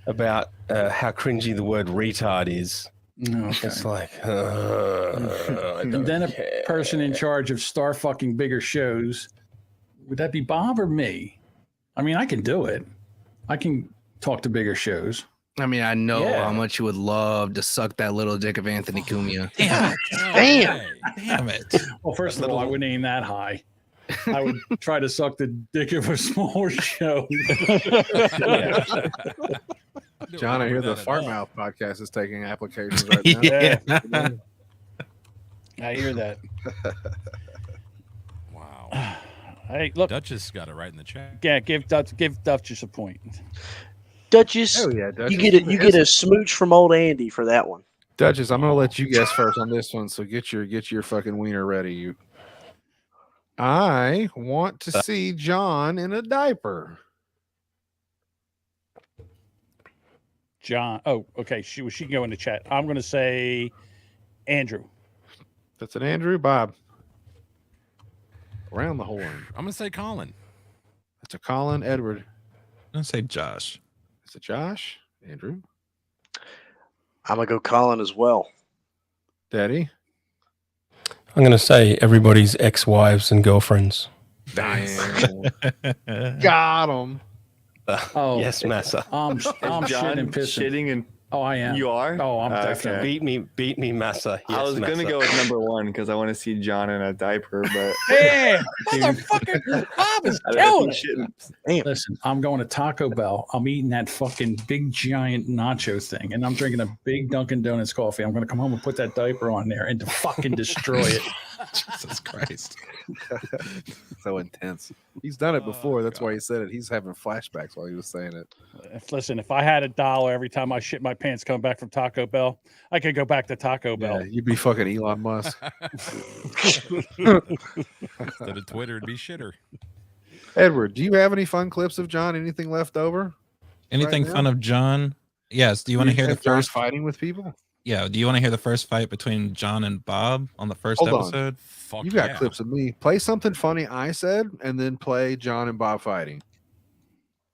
how cringy the word retard is. Okay. It's like, And then a person in charge of star fucking bigger shows. Would that be Bob or me? I mean, I can do it. I can talk to bigger shows. I mean, I know Yeah. how much you would love to suck that little dick of Anthony Cumia. Damn it. Well, first of all, I wouldn't aim that high. I would try to suck the dick of a smaller show. John, I hear the Farmouth podcast is taking applications right now. Yeah. I hear that. Wow. Hey, look. Duchess got it right in the chat. Yeah, give Duchess a point. Duchess, Hell yeah, Duchess. you get a smooch from old Andy for that one. Duchess, I'm gonna let you guess first on this one. So get your fucking wiener ready. I want to see John in a diaper. John. Oh, okay. She can go in the chat. I'm going to say Andrew. That's an Andrew. Bob. Around the horn. I'm gonna say Colin. That's a Colin. Edward. I'm gonna say Josh. It's a Josh. Andrew. I'm gonna go Colin as well. Daddy. I'm going to say everybody's ex-wives and girlfriends. Nice. Got him. Oh Yes, Massa. I'm John shitting and pissing. shitting and Oh, I am. you are? Oh, I'm Okay. definitely. Beat me, Massa. Yes, I was gonna Massa. go with number one because I want to see John in a diaper, but Damn, motherfucker! Bob is I killing think it. shitting. Listen, I'm going to Taco Bell. I'm eating that fucking big giant nacho thing, and I'm drinking a big Dunkin' Donuts coffee. I'm going to come home and put that diaper on there and to fucking destroy it. Jesus Christ. So intense. He's done it before. That's why he said it. He's having flashbacks while he was saying it. Listen, if I had $1 every time I shit my pants coming back from Taco Bell, I could go back to Taco Bell. Yeah, you'd be fucking Elon Musk. Instead of Twitter, it'd be shitter. Edward, do you have any fun clips of John? Anything left over? Anything right fun now? of John? Yes. Do you want to hear the think John's first fighting with people? Yeah. Do you want to hear the first fight between John and Bob on the first Hold on. episode? Fuck You got yeah. clips of me. Play something funny I said, and then play John and Bob fighting.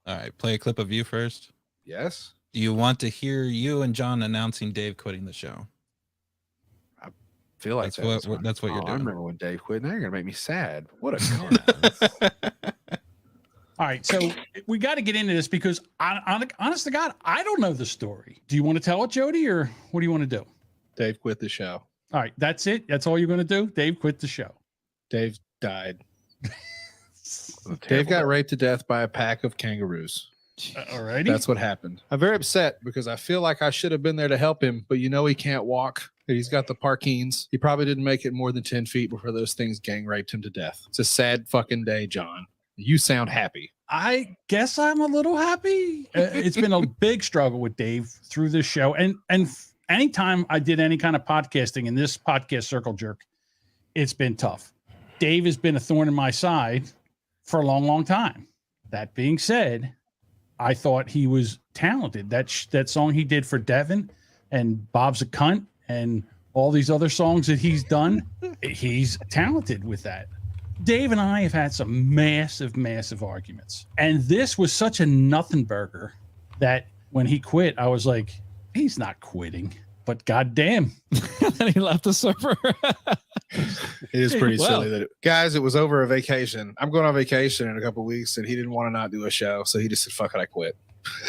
All right. Play a clip of you first. Yes. Do you want to hear you and John announcing Dave quitting the show? Feel like That's that. that's what you're I doing. remember when Dave quit. Now you're gonna make me sad. What a cunt. All right, so we got to get into this because, honest to God, I don't know the story. Do you want to tell it, Jody, or what do you want to do? Dave quit the show. All right, that's it. That's all you're going to do. Dave quit the show. Dave died. Dave got raped to death by a pack of kangaroos. All righty. That's what happened. I'm very upset because I feel like I should have been there to help him, but he can't walk. He's got the Parkinson's. He probably didn't make it more than 10 feet before those things gang raped him to death. It's a sad fucking day, John. You sound happy. I guess I'm a little happy. It's been a big struggle with Dave through this show, and anytime I did any kind of podcasting in this podcast circle jerk, it's been tough. Dave has been a thorn in my side for a long, long time. That being said, I thought he was talented. That song he did for Devin, and Bob's a cunt, and all these other songs that he's done. He's talented with that. Dave and I have had some massive arguments, and this was such a nothing burger that when he quit, I was like, he's not quitting, but goddamn. And he left the server. It is pretty silly that guys, it was over a vacation. I'm going on vacation in a couple of weeks, and he didn't want to not do a show, so he just said, fuck it, I quit.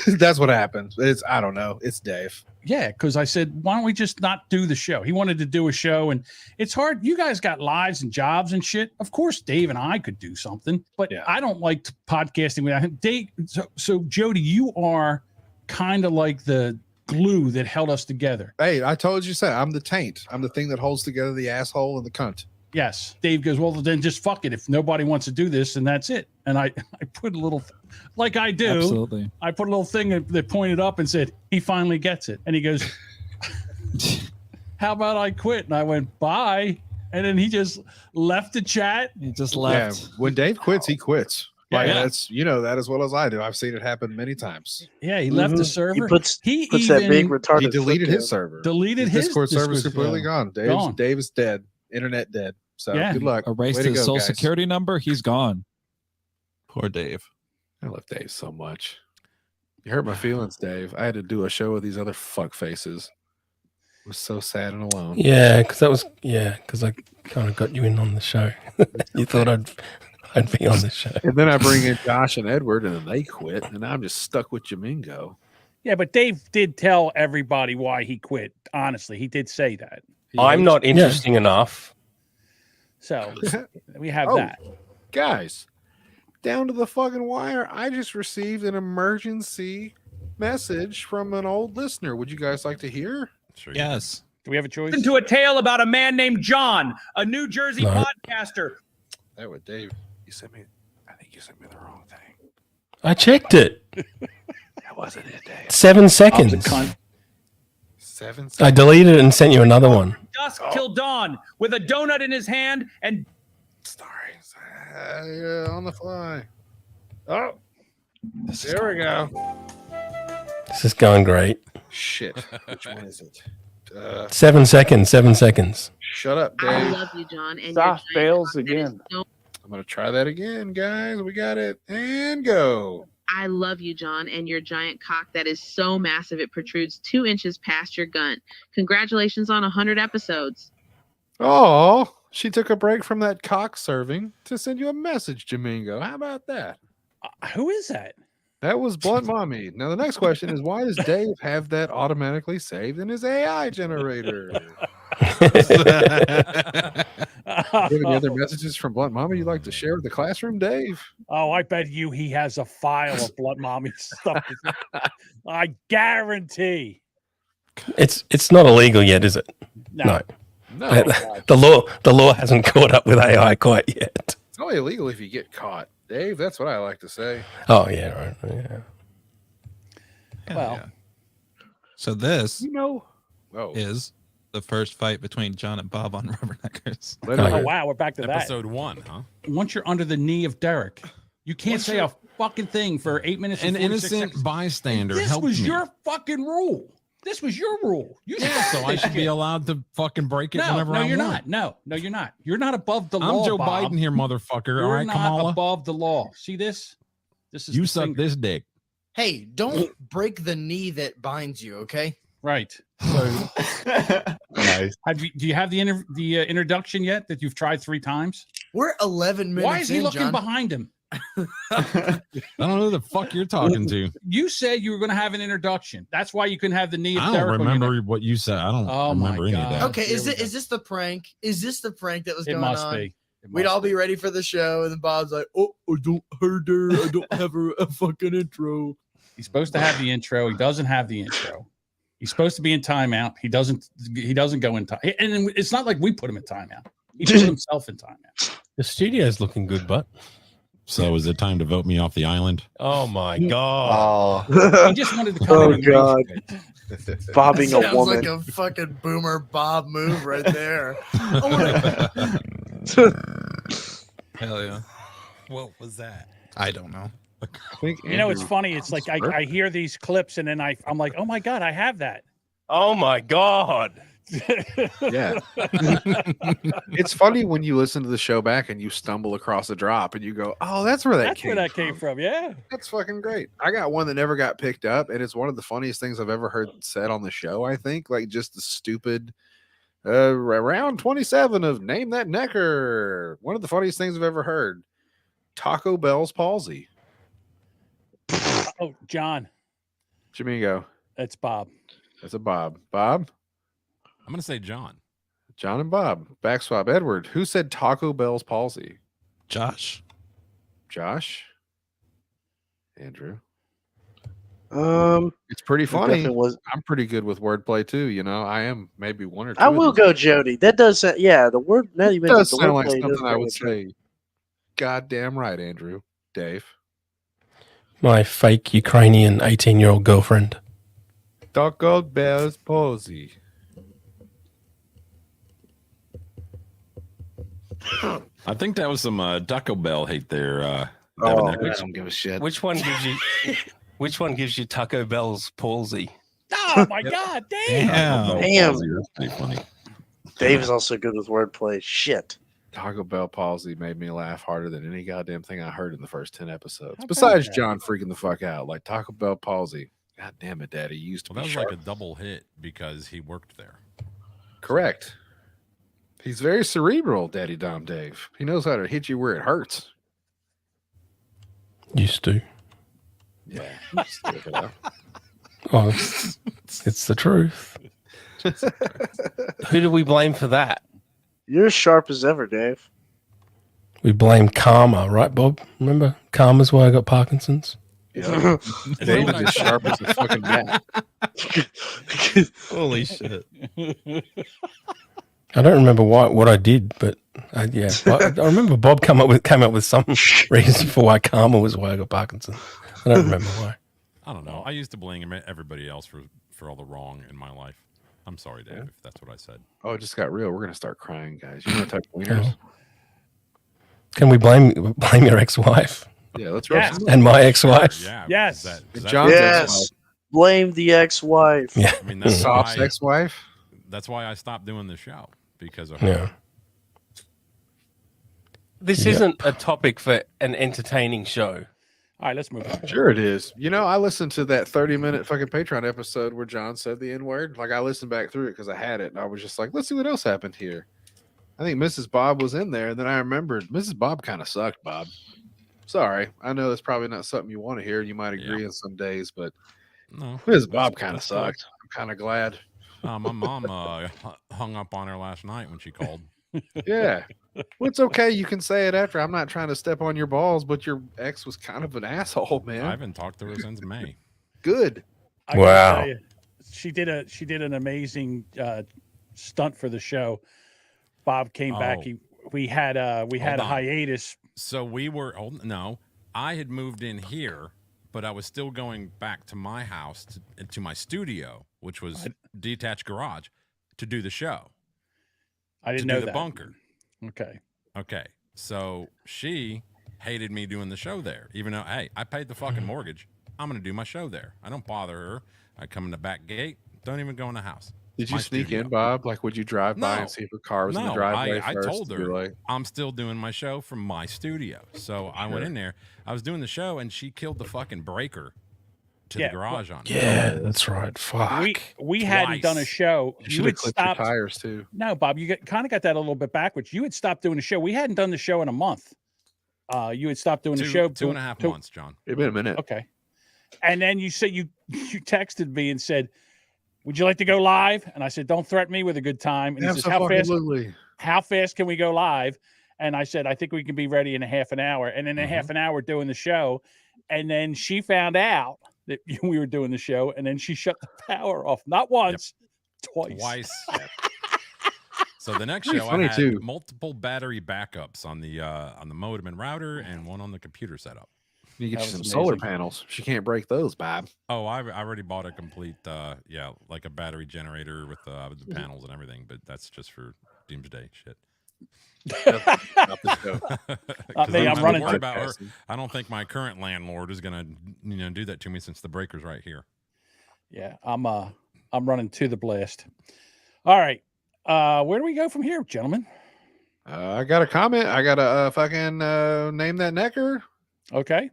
That's what happened. I don't know. It's Dave. Yeah, because I said, why don't we just not do the show? He wanted to do a show, and it's hard. You guys got lives and jobs and shit. Of course, Dave and I could do something, but I don't like podcasting without him. Dave, so Jody, you are kind of like the glue that held us together. Hey, I told you so. I'm the taint. I'm the thing that holds together the asshole and the cunt. Yes. Dave goes, well, then just fuck it. If nobody wants to do this, then that's it. And I put a little, like I do. Absolutely. I put a little thing that pointed up and said, he finally gets it. And he goes, how about I quit? And I went, bye. And then he just left the chat. He just left. Yeah, when Dave quits, he quits. Like, Yeah. that's, you know that as well as I do. I've seen it happen many times. Yeah, he left the server. He puts He that big even retarded He deleted foot his server. deleted his Discord server is Discord, completely gone. Dave is dead. Internet dead. So Yeah. good luck. Erased Way to his go, social guys. security number. He's gone. Poor Dave. I love Dave so much. You hurt my feelings, Dave. I had to do a show with these other fuck faces. It was so sad and alone. Yeah, because I kind of got you in on the show. You thought I'd be on the show. And then I bring in Josh and Edward, and then they quit, and I'm just stuck with Jamingo. Yeah, but Dave did tell everybody why he quit. Honestly, he did say that. I'm not interesting enough. So we have Oh, that. Guys, down to the fucking wire, I just received an emergency message from an old listener. Would you guys like to hear? Sure. Yes. Do we have a choice? Listen to a tale about a man named John, a New Jersey No. podcaster. That was Dave. You sent me. I think you sent me the wrong thing. I checked it. That wasn't it, Dave. 7 seconds. 7 seconds. I deleted it and sent you another one. Dusk till dawn, with a donut in his hand and On the fly. Oh, there we go. This is going great. Shit. Which one is it? 7 seconds. 7 seconds. Shut up, I Dave. love you, John. And Soft your giant fails cock that is again. so- I'm going to try that again, guys. We got it. And go. I love you, John, and your giant cock that is so massive it protrudes 2 inches past your gun. Congratulations on 100 episodes. Oh, she took a break from that cock serving to send you a message, Jamingo. How about that? Who is that? That was Blunt Mommy. Now, the next question is, why does Dave have that automatically saved in his AI generator? Do you have any other messages from Blunt Mommy you'd like to share with the classroom, Dave? Oh, I bet you he has a file of Blood Mommy stuff. I guarantee. It's not illegal yet, is it? No. No. The law hasn't caught up with AI quite yet. It's only illegal if you get caught, Dave. That's what I like to say. Oh yeah, right. Yeah. Well, So this is the first fight between John and Bob on Rubberneckers. Oh, wow, we're back to that. Episode 1, huh? Once you're under the knee of Derek, you can't say a fucking thing for 8 minutes. And An 46 innocent seconds. bystander This helped was me. your fucking rule. This was your rule. You Yeah, so I should be allowed to fucking break it No, whenever no, I you're want. not. No, you're not. You're not above the I'm law. Joe Bob. Biden here, motherfucker. You're All right, not Kamala. above the law. See this? This is You the suck thing. this dick. Hey, don't break the knee that binds you, okay? Right. So, Nice. do you have the introduction yet that you've tried 3 times? We're 11 minutes Why is he in, looking John. behind him? I don't know who the fuck you're talking to. You said you were going to have an introduction. That's why you couldn't have the knee of I Derek don't on your remember neck. what you said. I don't Oh my remember any of God. that. Okay, Here is we it go. is this the prank? Is this the prank that was It going must on? be. We'd all be ready for the show, and then Bob's like, "Oh, I don't heard her. I don't have a fucking intro." He's supposed to have the intro. He doesn't have the intro. He's supposed to be in timeout. He doesn't go in time. And it's not like we put him in timeout. He put himself in timeout. The studio's looking good, but So is it time to vote me off the island? oh my god. He just wanted to come Oh, in and God. Bobbing a Sounds woman. like a fucking boomer Bob move right there. Hell yeah. What was that? I don't know. You know, it's funny. It's like I hear these clips and then I'm like, oh my God, I have that. Oh my God. Yeah. It's funny when you listen to the show back and you stumble across a drop and you go, "Oh, that's where that came from." Yeah. That's fucking great. I got one that never got picked up, and it's one of the funniest things I've ever heard said on the show, I think. Like just the stupid round 27 of Name That Necker. One of the funniest things I've ever heard. Taco Bell's palsy. Oh, John. Jamingo. That's Bob. That's a Bob. Bob? I'm going to say John. John and Bob. Back swap. Edward. Who said Taco Bell's palsy? Josh. Josh? Andrew? It's pretty funny. I'm pretty good with wordplay too. You know, I am maybe one or two. I will go Jody. That does sound, yeah. The word now you It mentioned does the sound like wordplay does something I would sound say. Goddamn right, Andrew. Dave. My fake Ukrainian 18-year-old girlfriend. Taco Bell's palsy. I think that was some Taco Bell hate there. I Devin. don't give a shit. Which one gives you? Which one gives you Taco Bell's palsy? Oh my God, damn! Damn. That's pretty funny. Dave is also good with wordplay. Shit. Taco Bell palsy made me laugh harder than any goddamn thing I heard in the first 10 episodes. Besides John freaking the fuck out. Like Taco Bell palsy. God damn it, Daddy. You used to Well, be that was sharp. like a double hit because he worked there. Correct. He's very cerebral, Daddy Dom Dave. He knows how to hit you where it hurts. Used to. Yeah. Oh, it's the truth. Who do we blame for that? You're as sharp as ever, Dave. We blame karma, right, Bob? Remember? Karma's why I got Parkinson's. Yeah. David is sharp as a fucking bat. Holy shit. I don't remember what I did, but I remember Bob came up with some reason for why karma was why I got Parkinson's. I don't remember why. I don't know. I used to blame everybody else for all the wrong in my life. I'm sorry, Dave, if that's what I said. Oh, it just got real. We're gonna start crying, guys. You want to touch wieners? Can we blame your ex-wife? Yeah, let's rub some- And my ex-wife. Yeah. Yes. And John's ex-wife. Yes. Blame the ex-wife. Yeah. I mean, that's Soft's why, ex-wife. that's why I stopped doing the show because of her. Yeah. This isn't a topic for an entertaining show. All right, let's move on. Sure it is. You know, I listened to that 30-minute fucking Patreon episode where John said the N-word. Like, I listened back through it because I had it, and I was just like, let's see what else happened here. I think Mrs. Bob was in there, and then I remembered Mrs. Bob kind of sucked, Bob. Sorry. I know that's probably not something you want to hear. You might agree on some days, but No, Mrs. Bob kind of that's cool. sucked. I'm kind of glad. My mom hung up on her last night when she called. Yeah. Well, it's okay. You can say it after. I'm not trying to step on your balls, but your ex was kind of an asshole, man. I haven't talked to her since May. Good. I gotta tell you, she did an amazing stunt for the show. Bob came back. We had a hiatus. So we were I had moved in here, but I was still going back to my house to my studio, which was detached garage, to do the show. I didn't to know do the that. bunker. Okay. So she hated me doing the show there, even though, hey, I paid the fucking mortgage. I'm going to do my show there. I don't bother her. I come in the back gate. Don't even go in the house. Did you My sneak studio. in, Bob? Like, would you drive by and see if her car was in the driveway I first? told You're her like, I'm still doing my show from my studio. So I went in there. I was doing the show, and she killed the fucking breaker to the garage on me. Yeah, that's right. Fuck. We hadn't done a show. you should have clipped your tires too. No, Bob, you kind of got that a little bit backwards. You had stopped doing the show. We hadn't done the show in a month. You had stopped doing the show 2.5 months, John. It'd been a minute. Okay. And then you said you texted me and said, "Would you like to go live?" And I said, "Don't threaten me with a good time." And he says, "How fast can we go live?" And I said, "I think we can be ready in a half an hour." And in a half an hour doing the show, and then she found out that we were doing the show, and then she shut the power off. Not once, twice. So the next Pretty show, I funny, had too. multiple battery backups on the modem and router, and one on the computer setup. You get That you some was solar amazing. panels. She can't break those, Bob. Oh, I already bought a complete, like a battery generator with the panels and everything, but that's just for doomsday shit. Not the show. 'Cause me, I'm running worried to- about her. I don't think my current landlord is gonna, do that to me since the breaker's right here. Yeah, I'm I'm running to the blast. All right. Where do we go from here, gentlemen? I got a comment. I got to fucking name that necker. Okay.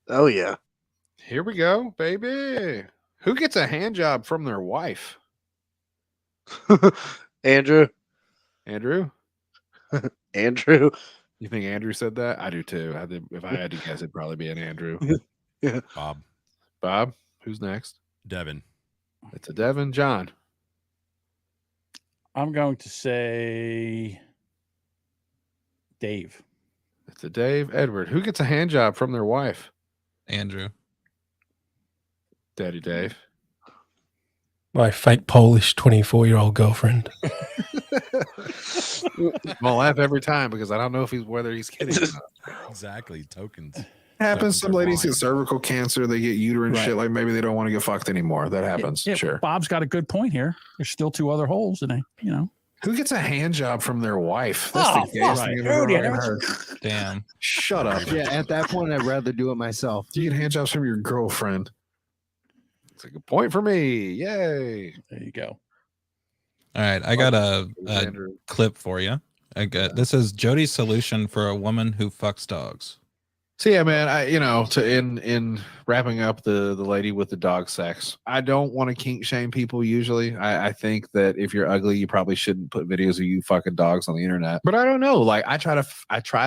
Oh, yeah. Here we go, baby. Who gets a hand job from their wife? Andrew. Andrew? Andrew. You think Andrew said that? I do too. If I had to guess, it'd probably be an Andrew. Yeah. Bob. Bob, who's next? Devin. It's a Devin. John. I'm going to say Dave. It's a Dave. Edward. Who gets a hand job from their wife? Andrew. Daddy Dave. My fake Polish 24-year-old girlfriend. I'll laugh every time because I don't know whether he's kidding or not. Exactly. Tokens. Happens. Some ladies get cervical cancer. They get uterine Right. shit. Like maybe they don't want to get fucked anymore. That happens. Yeah, Sure. Bob's got a good point here. There's still 2 other holes in it, you know. Who gets a hand job from their wife? That's Oh, the gayest fuck, thing I've ever Jody, heard. Damn. Shut up. Yeah, at that point, I'd rather do it myself. You get hand jobs from your girlfriend. It's a good point for me. Yay. There you go. All right, I got a Andrew. clip for you. This is Jody's solution for a woman who fucks dogs. So yeah, man, in wrapping up the lady with the dog sex, I don't want to kink shame people usually. I think that if you're ugly, you probably shouldn't put videos of you fucking dogs on the internet. But I don't know. Like I try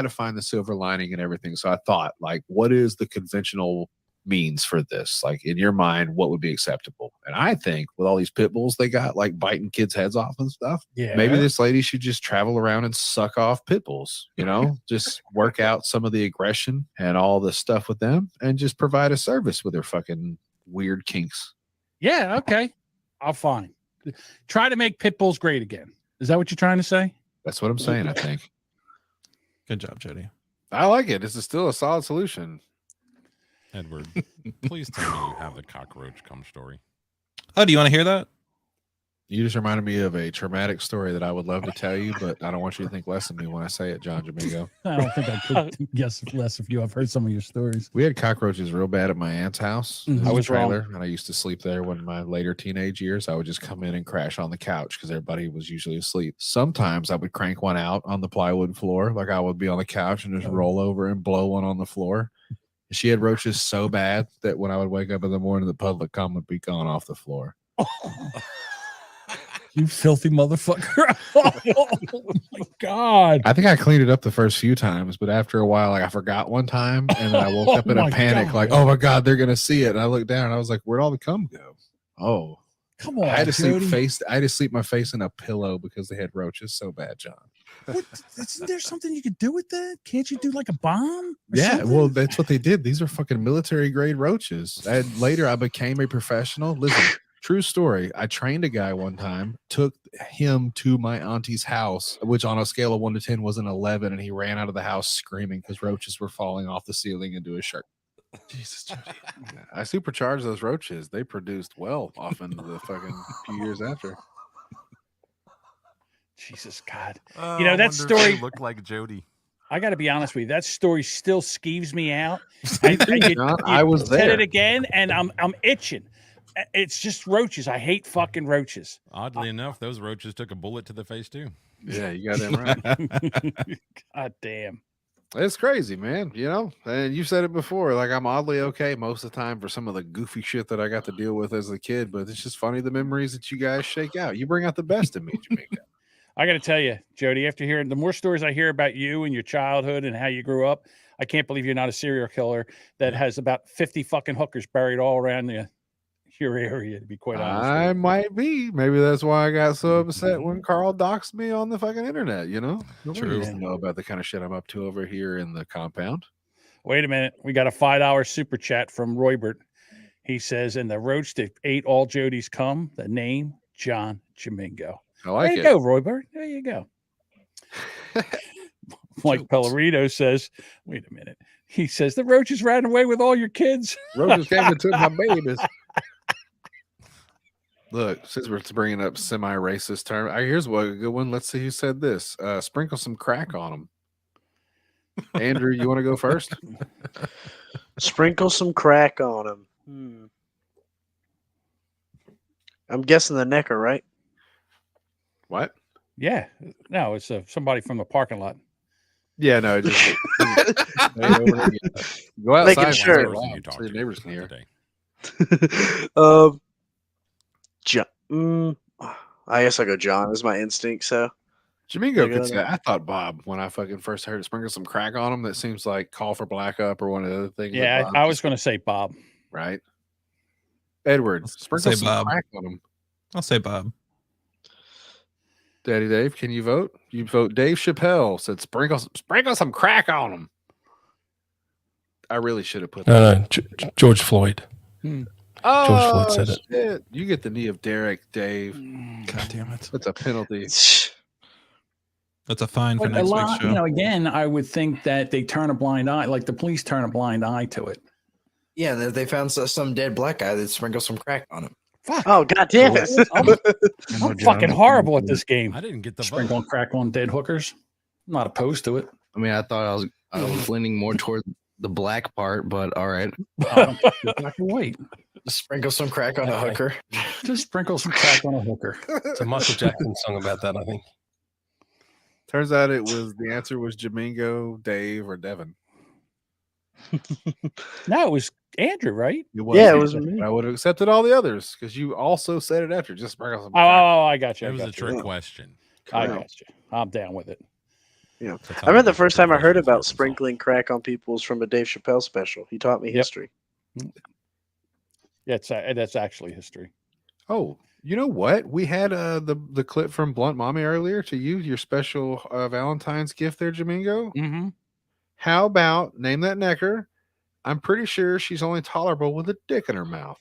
to find the silver lining and everything. So I thought, like, what is the conventional means for this? Like in your mind, what would be acceptable? And I think with all these pit bulls they got like biting kids' heads off and stuff, Yeah. maybe this lady should just travel around and suck off pit bulls, just work out some of the aggression and all the stuff with them and just provide a service with her fucking weird kinks. Yeah, okay. I'll fine. Try to make pit bulls great again. Is that what you're trying to say? That's what I'm saying, I think. Good job, Jody. I like it. This is still a solid solution. Edward, please tell me you have the cockroach cum story. Oh, do you want to hear that? You just reminded me of a traumatic story that I would love to tell you, but I don't want you to think less of me when I say it, John Domingo. I don't think I could guess less of you. I've heard some of your stories. We had cockroaches real bad at my aunt's house. Mhm. It I a was wrong. trailer, and I used to sleep there when my later teenage years. I would just come in and crash on the couch because everybody was usually asleep. Sometimes I would crank one out on the plywood floor, like I would be on the couch and just roll over and blow one on the floor. She had roaches so bad that when I would wake up in the morning, the public cum would be gone off the floor. You filthy motherfucker. Oh my God. I think I cleaned it up the first few times, but after a while, like I forgot one time, and then I woke up in Oh a my panic, God. like, oh my God, they're gonna see it. And I looked down and I was like, where'd all the cum go? Oh. Come on. I had to Jody. sleep my face in a pillow because they had roaches so bad, John. What? Isn't there something you could do with that? Can't you do like a bomb? or Yeah, something? well, that's what they did. These are fucking military grade roaches. Later, I became a professional. Listen, true story. I trained a guy one time, took him to my auntie's house, which on a scale of 1 to 10 was an 11, and he ran out of the house screaming because roaches were falling off the ceiling into his shirt. Jesus, Jody. I supercharged those roaches. They produced well off into the fucking few years after. Jesus God. Oh, You know, I that wonder if story- you look like Jody. I got to be honest with you. That story still skeeves me out. I was said there. it again, and I'm itching. It's just roaches. I hate fucking roaches. Oddly enough, those roaches took a bullet to the face too. Yeah, you got them right. God damn. It's crazy, man. And you said it before. Like, I'm oddly okay most of the time for some of the goofy shit that I got to deal with as a kid, but it's just funny the memories that you guys shake out. You bring out the best in me, Jamaica. I got to tell you, Jody, after hearing the more stories I hear about you and your childhood and how you grew up, I can't believe you're not a serial killer that has about 50 fucking hookers buried all around your area, to be quite honest. I might be. Maybe that's why I got so upset when Carl doxed me on the fucking internet, Nobody True. needs to know about the kind of shit I'm up to over here in the compound. Wait a minute. We got a $5 super chat from Roybert. He says, and the roach that ate all Jody's cum, the name, John Jamingo. I like there you it. go, Roybert. There you go. Mike Pellerito says, wait a minute. He says, the roaches ran away with all your kids. Roaches came and took my babies. Look, since we're bringing up semi-racist term, here's a good one. Let's see who said this. Sprinkle some crack on them. Andrew, you want to go first? Sprinkle some crack on him. I'm guessing the necker, right? What? Yeah. No, it's somebody from the parking lot. Yeah, no, just go outside. Making sure. So your neighbors can hear. John. I guess I go John. Is my instinct. So Jamingo could say, I thought Bob when I fucking first heard it. Sprinkle some crack on him. That seems like Call for Black Up or one of the other things. Yeah, I was going to say Bob. Right. Edward, sprinkle some Bob. crack on him. I'll say Bob. Daddy Dave, can you vote? You vote. Dave Chappelle said sprinkle some crack on him. I really should have put that. No, George Floyd. Oh, George Floyd said it. Shit. You get the knee of Derek, Dave. God damn it. That's a penalty. That's a fine for But next week's show. You know, again, I would think that they turn a blind eye, like the police turn a blind eye to it. Yeah, they found some dead black guy that sprinkled some crack on him. Fuck. Oh, god damn it. I'm fucking horrible at this game. I didn't get the Sprinkle crack on dead hookers. I'm not opposed to it. I mean, I thought I was leaning more toward the black part, but all right. Black and white. Sprinkle some crack on a hooker. Just sprinkle some crack on a hooker. It's a Michael Jackson song about that, I think. Turns out the answer was Jamingo, Dave, or Devin. No, it was Andrew, right? It was me. I would have accepted all the others because you also said it after. Just sprinkle some crack. Oh, I got you. It was a trick question. I got you. I'm down with it. Yeah. I remember the first time I heard about sprinkling crack on people was from a Dave Chappelle special. He taught me history. Yeah, that's actually history. Oh, you know what? We had the clip from Blunt Mommy earlier to you, your special Valentine's gift there, Jamingo. Mm-hmm. How about name that necker? I'm pretty sure she's only tolerable with a dick in her mouth.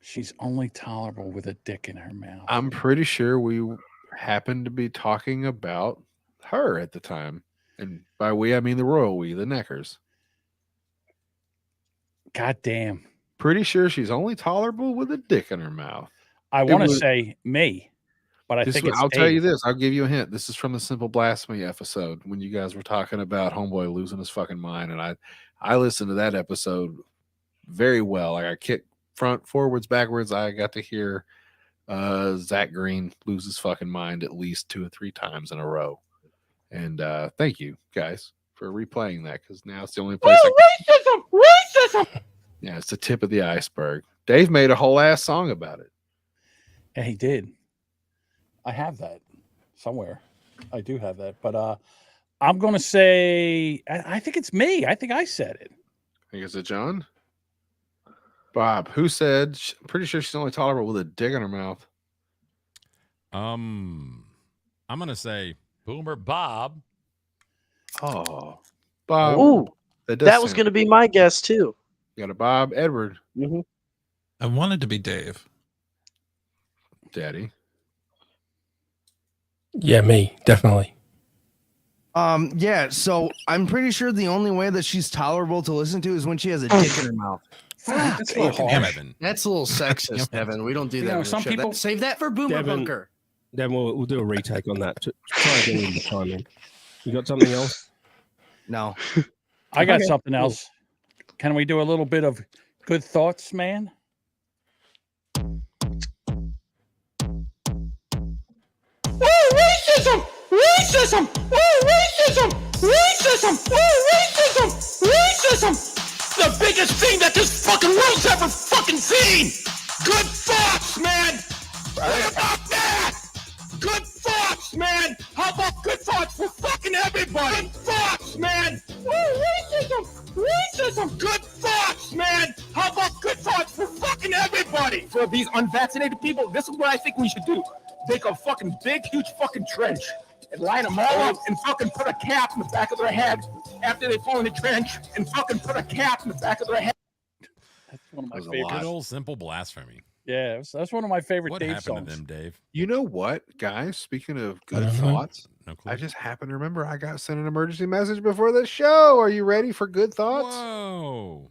She's only tolerable with a dick in her mouth. I'm pretty sure we happened to be talking about her at the time. And by we, I mean the royal we, the neckers. God damn. Pretty sure she's only tolerable with a dick in her mouth. I want to say me, but I think it's I'll tell Dave. you this. I'll give you a hint. This is from the Simple Blasphemy episode when you guys were talking about Homeboy losing his fucking mind. And I listened to that episode very well. Like I kicked forwards, backwards. I got to hear Zach Green lose his fucking mind at least 2 or 3 times in a row. And thank you guys for replaying that because now it's the only place. Racism! Yeah, it's the tip of the iceberg. Dave made a whole ass song about it. Yeah, he did. I have that somewhere. I do have that, but I'm going to say I think it's me. I think I said it. I think it's John. Bob, who said? Pretty sure she's only tolerable with a dick in her mouth. I'm gonna say Boomer Bob. Oh, Bob. Ooh, that was going to be my guess too. You got a Bob, Edward. Mm-hmm. I wanted to be Dave. Daddy. Yeah, me, definitely. Yeah, so I'm pretty sure the only way that she's tolerable to listen to is when she has a dick in her mouth. That's a little harsh. That's a little sexist, Evan. We don't do that. know, on the some show. people- Save that for Boomer Devin- Bunker. Then we'll do a retake on that. Try again with the timing. You got something else? No. I got Okay, something cool. else. Can we do a little bit of good thoughts, man? Racism! Racism! Oh, racism! Racism! Oh, racism! Racism! The biggest thing that this fucking world's ever fucking seen! Good thoughts, man! What about that? Good thoughts, man! How about good thoughts for fucking everybody? Good thoughts, man! Oh, racism! Racism! Good thoughts, man! How about good thoughts for fucking everybody? For these unvaccinated people, this is what I think we should do. Make a fucking big, huge fucking trench and line them all up and fucking put a cap in the back of their head after they fall in the trench and fucking put a cap in the back of their head. That's one of my Good favorite. old Simple Blasphemy. Yeah, that's one of my favorite What Dave happened songs. to them, Dave? You know what, guys? Speaking of I good don't know. thoughts, No clue. I just happened to remember I got sent an emergency message before the show. Are you ready for good thoughts? Whoa.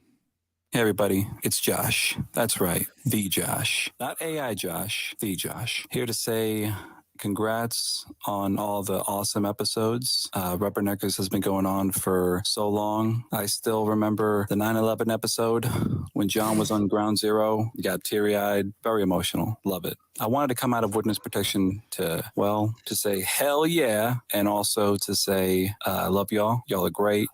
Hey everybody, it's Josh. That's right, the Josh. Not AI Josh, the Josh. Here to say congrats on all the awesome episodes. Rubberneckers has been going on for so long. I still remember the 9/11 episode when John was on ground zero. You got teary-eyed, very emotional. Love it. I wanted to come out of witness protection to say hell yeah, and also to say I love y'all. Y'all are great.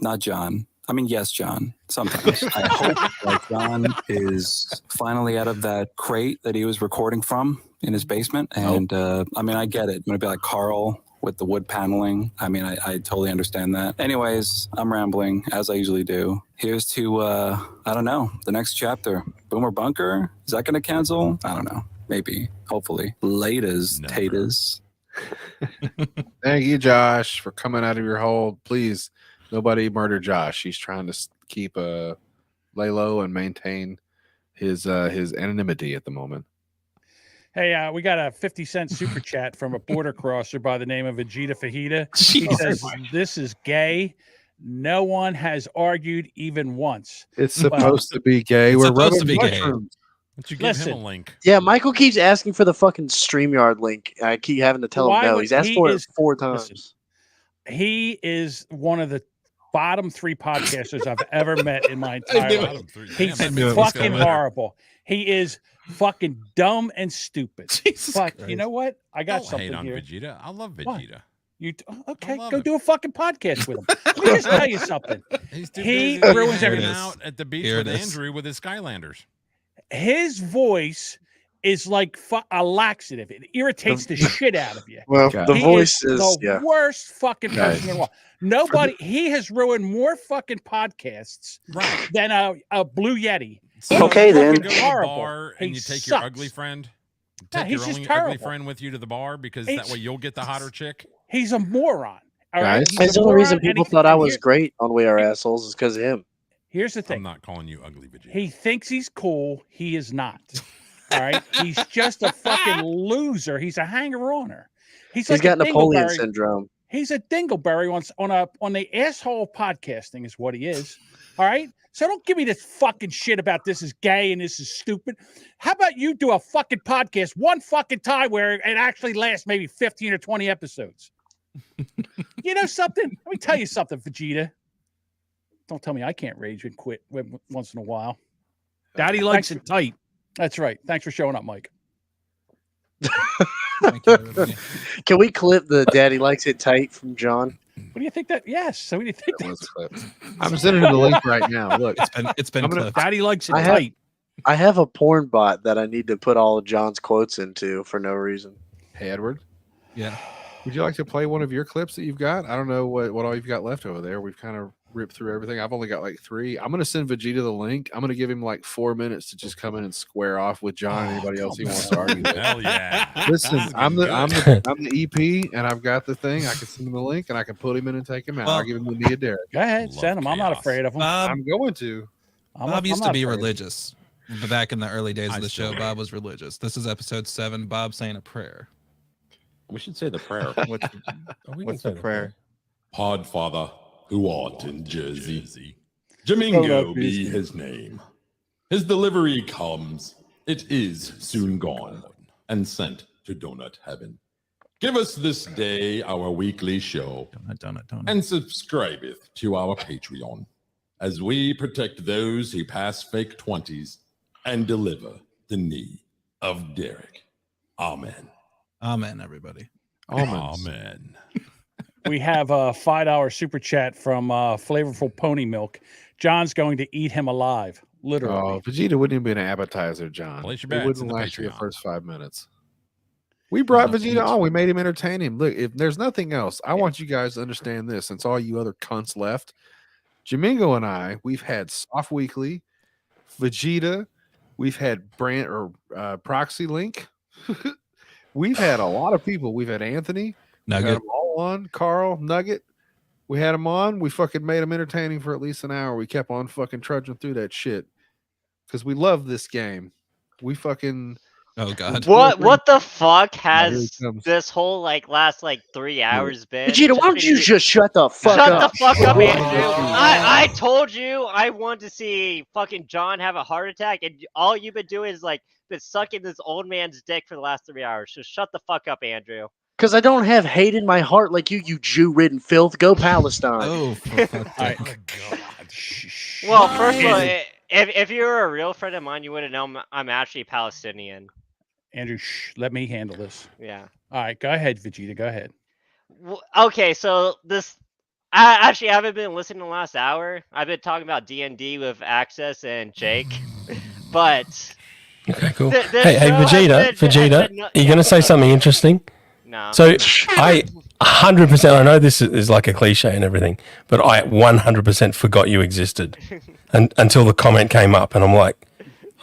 Not John. I mean, yes, John, sometimes. I hope that John is finally out of that crate that he was recording from in his basement. And I mean, I get it. I'm going to be like Carl with the wood paneling. I mean, I totally understand that. Anyways, I'm rambling, as I usually do. Here's to, I don't know, the next chapter. Boomer Bunker? Is that going to cancel? I don't know. Maybe. Hopefully. Laters, taters. Thank you, Josh, for coming out of your hole. Please, nobody murder Josh. He's trying to keep lay low and maintain his anonymity at the moment. Hey, we got a 50-cent super chat from a border crosser by the name of Vegeta Fajita. He says, "This is gay. No one has argued even once." It's supposed to be gay. We're rubbing mushrooms. Why don't you give him a link? Yeah, Michael keeps asking for the fucking StreamYard link. I keep having to tell him no. He's asked for it 4 times. Listen, he is one of the bottom 3 podcasters I've ever met in my entire life. He's fucking horrible. He is fucking dumb and stupid. Fuck, you know what? I got something hate on here. Vegeta. I love Vegeta. What? Okay? Go do a fucking podcast with him. Let me just tell you something. He busy ruins hanging everything. out at the beach with Andrew with his Skylanders. His voice is like a laxative. It irritates the shit out of you. Well, the voice is the worst fucking person in the world. Nobody. He has ruined more fucking podcasts than a Blue Yeti. So okay, then. You go to the bar and you take your sucks. ugly friend. No, Take he's your just only terrible. ugly friend with you to the bar because that way you'll get the hotter chick. He's a moron. All right. Guys, that's the only reason people thought I was great on We Are Assholes is because of him. Here's the thing. I'm not calling you ugly, Vegeta. He thinks he's cool. He is not. All right. He's just a fucking loser. He's a hanger-oner. He's like got a Napoleon dingleberry. syndrome. He's a dingleberry on the asshole of podcasting is what he is. All right. So don't give me this fucking shit about this is gay and this is stupid. How about you do a fucking podcast one fucking time where it actually lasts maybe 15 or 20 episodes? You know something? Let me tell you something, Vegeta. Don't tell me I can't rage and quit once in a while. Daddy likes it tight. That's right. Thanks for showing up, Mike. Can we clip the "Daddy likes it tight" from John? What do you think that? Yes. So what do you think that was clip? I'm sending him the link right now. Look, it's been clipped. Daddy likes it tight. I have a porn bot that I need to put all of John's quotes into for no reason. Hey, Edward. Yeah. Would you like to play one of your clips that you've got? I don't know what all you've got left over there. We've kind of ripped through everything. I've only got like 3. I'm going to send Vegeta the link. I'm going to give him like 4 minutes to just come in and square off with John and anybody else he wants to argue with. Hell yeah. Listen, I'm the EP and I've got the thing. I can send him the link and I can put him in and take him out. I'll give him the Nia Derek. Go ahead, send him. I'm not afraid of him. I'm going to. Bob used to be religious. Back in the early days of the show, Bob was religious. This is episode 7. Bob saying a prayer. We should say the prayer. What's the prayer? Podfather, who art in Jersey. Jamingo be his name. His delivery comes. It is soon gone and sent to donut heaven. Give us this day our weekly show and subscribeth to our Patreon as we protect those who pass fake 20s and deliver the knee of Derek. Amen. Amen, everybody. Amen. We have a $5 super chat from Flavorful Pony Milk. John's going to eat him alive, literally. Oh, Vegeta wouldn't even be an appetizer, John. Place your It bets in wouldn't the last you the Patreon. first 5 minutes. We brought Vegeta on. We made him entertain him. Look, if there's nothing else, I want you guys to understand this. Since all you other cunts left, Jamingo and I, we've had Soft Weekly, Vegeta, we've had Proxy Link. We've had a lot of people. We've had Anthony. Nugget. We had them all on. Carl, Nugget. We had them on. We fucking made them entertaining for at least an hour. We kept on fucking trudging through that shit because we love this game. We fucking Oh God. What the fuck here has it comes. this whole last 3 hours been? Vegeta, why don't you just shut the fuck Shut up? the fuck up, Shut Andrew. up. I told you I want to see fucking John have a heart attack, and all you've been doing is been sucking this old man's dick for the last 3 hours. So shut the fuck up, Andrew. Because I don't have hate in my heart like you Jew-ridden filth. Go Palestine. Oh, for fuck's sake. Well, first of all, if you were a real friend of mine, you would have known I'm actually Palestinian. Andrew, let me handle this. Yeah. All right, go ahead, Vegeta. Go ahead. Okay, so I actually haven't been listening the last hour. I've been talking about D&D with Access and Jake, but Okay, cool. Hey, Vegeta, are you going to say something interesting? No. So I 100%, I know this is like a cliche and everything, but I 100% forgot you existed until the comment came up, and I'm like,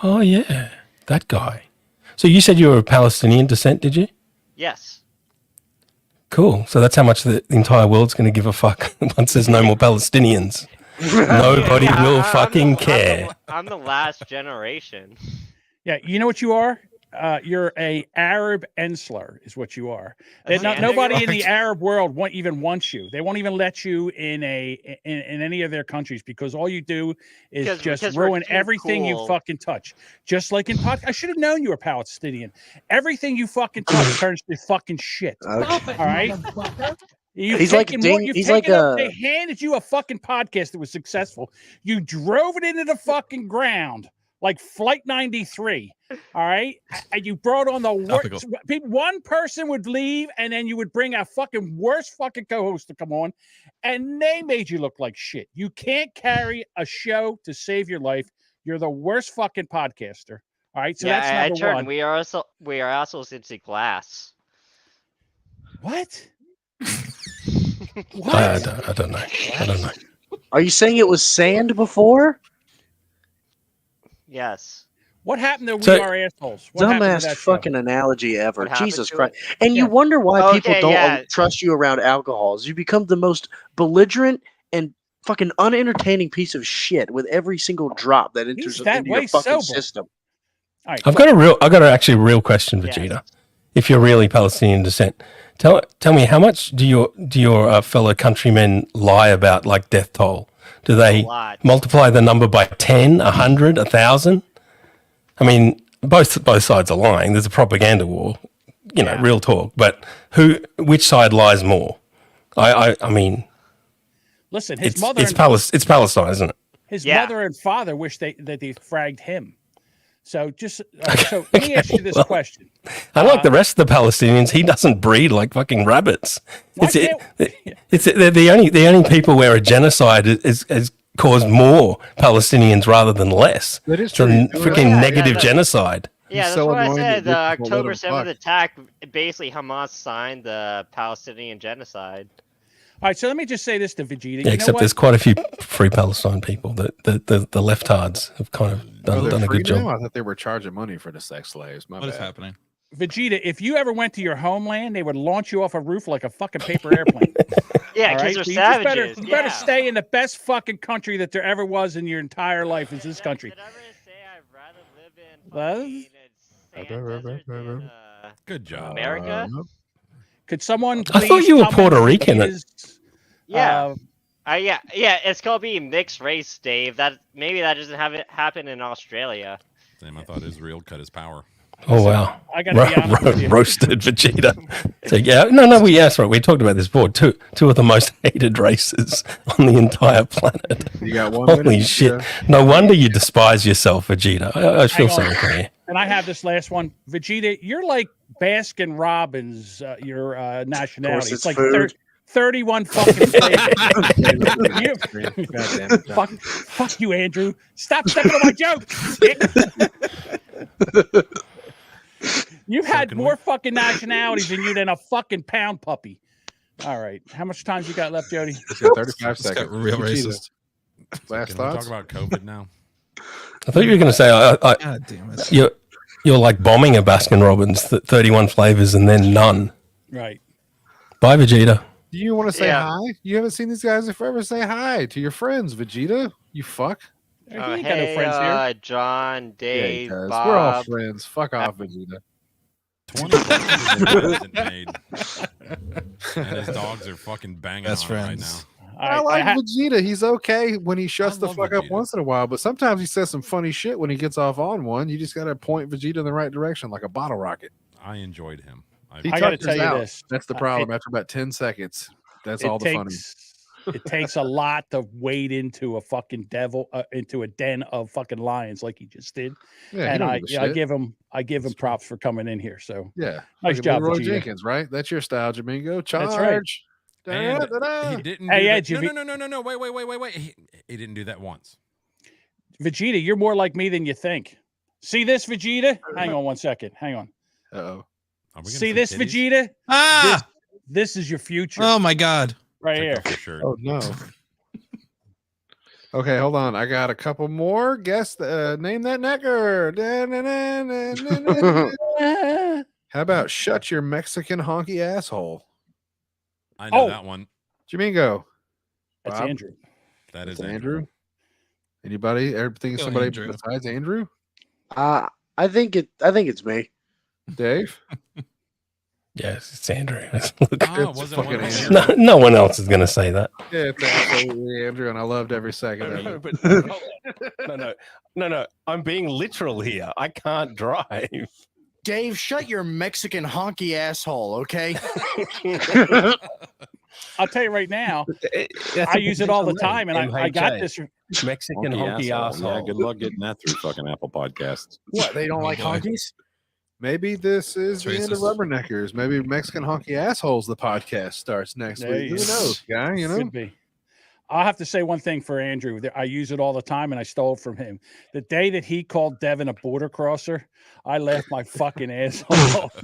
oh yeah, that guy. So you said you were of Palestinian descent, did you? Yes. Cool. So that's how much the entire world's going to give a fuck once there's no more Palestinians. Nobody will fucking care. I'm the last generation. Yeah, you know what you are? You're a Arab Ensler, is what you are. Nobody in the Arab world even wants you. They won't even let you in any of their countries because all you do is just ruin everything you fucking touch. Just like in podcast, I should have known you were Palestinian. Everything you fucking touch turns to fucking shit. Okay. All right. They handed you a fucking podcast that was successful. You drove it into the fucking ground. Like Flight 93, all right? And you brought on the worst people. One person would leave, and then you would bring a fucking worst fucking co-host to come on, and they made you look like shit. You can't carry a show to save your life. You're the worst fucking podcaster. All right, so that's number one. We are also since glass. What? What? I don't know. Are you saying it was sand before? Yes. What happened to We Are Assholes? Dumbass fucking analogy ever. Jesus Christ. And you wonder why people don't trust you around alcohols. You become the most belligerent and fucking unentertaining piece of shit with every single drop that enters into your fucking system. Right, I've got a real question, Vegeta. Yes. If you're really Palestinian descent, tell me how much do your fellow countrymen lie about like death toll? Do they multiply the number by 10, 100, 1,000? I mean, both sides are lying. There's a propaganda war, real talk. But which side lies more? I mean, listen, it's Palestine, isn't it? His mother and father wish that they fragged him. So so let me ask you this question. Unlike the rest of the Palestinians, he doesn't breed like fucking rabbits. They're the only people where a genocide has caused more Palestinians rather than less. That is true. Freaking negative genocide. Yeah, that's what I said. The October 7th attack, basically Hamas signed the Palestinian genocide. All right, so let me just say this to Vegeta. Yeah, except there's quite a few free Palestine people. The leftards have kind of done a good job. I thought they were charging money for the sex slaves. What is happening? Vegeta, if you ever went to your homeland, they would launch you off a roof like a fucking paper airplane. Yeah, because they're savages. You better stay in the best fucking country that there ever was in your entire life is this country. Did I ever say I'd rather live in good job, America? Could someone? I thought you were Puerto Rican. Yeah. It's called being mixed race, Dave. Maybe that doesn't happen in Australia. Same. I thought Israel cut his power. Oh wow! I got to be honest with you. Roasted Vegeta. So right. We talked about this before. Two of the most hated races on the entire planet. You got one. Holy shit! No wonder you despise yourself, Vegeta. I feel sorry for you. And I have this last one, Vegeta. You're like Baskin Robbins. Your nationality. It's like 31 fucking fuck you, Andrew. Stop stepping on my jokes. You've had more fucking nationalities in you than a fucking pound puppy. All right. How much time you got left, Jody? 35 seconds. Real racist. Last Can we thoughts? talk about COVID now? I thought you were going to say God damn it. you're like bombing a Baskin Robbins, 31 flavors and then none. Right. Bye, Vegeta. Do you want to say hi? You haven't seen these guys in forever. Say hi to your friends, Vegeta. You fuck. He ain't got no Hey, friends here. John, Yeah, he Dave, does. Bob. We're all friends. Fuck off, Vegeta. 20 hasn't made. And his dogs are fucking banging Best on him right friends. now. I like Vegeta. He's okay when he shuts the love fuck up Vegeta. once in a while, but sometimes he says some funny shit when he gets off on one. You just got to point Vegeta in the right direction like a bottle rocket. I enjoyed him. He I got to tuckers tell you out. this. That's the problem. After about 10 seconds, that's all the funny. It takes a lot to wade into a fucking into a den of fucking lions like he just did. Yeah, he and don't I give a shit. give him props for coming in here. So Yeah. nice Fucking job, Leroy Vegeta. Jenkins, right? That's your style, Jamingo. Charge. That's right. And Da-da-da-da. he didn't Hey, do Ed, that. No. Wait. He didn't do that once. Vegeta, you're more like me than you think. See this, Vegeta? Hang on one second. Hang on. Uh-oh. See this, Vegeta? Ah! This is your future. Oh my God! Right here. For sure. Oh, no. Okay, hold on. I got a couple more. Guess name that necker. How about shut your Mexican honky asshole? I know that one. Jamingo. That's Bob? Andrew. That is That's Andrew. Anybody? Everything Go somebody Andrew. besides Andrew? I think it's me. Dave? Yes, it's Andrew. Oh, It's wasn't fucking one of Andrew. them. No one else is going to say that. Yeah, it's absolutely Andrew, and I loved every second of it. But no. I'm being literal here. I can't drive. Dave, shut your Mexican honky asshole, okay? I'll tell you right now, I use it all the time, and I got this. Mexican honky asshole. Yeah, good luck getting that through fucking Apple Podcasts. What, they don't like boy. honkies? Maybe this is the end of Racist. Rubberneckers. Maybe Mexican Honky Assholes, the podcast starts next There week. you Who go. knows, guy? You know? Could be. I'll have to say one thing for Andrew. I use it all the time, and I stole it from him. The day that he called Devin a border crosser, I laughed my fucking ass off.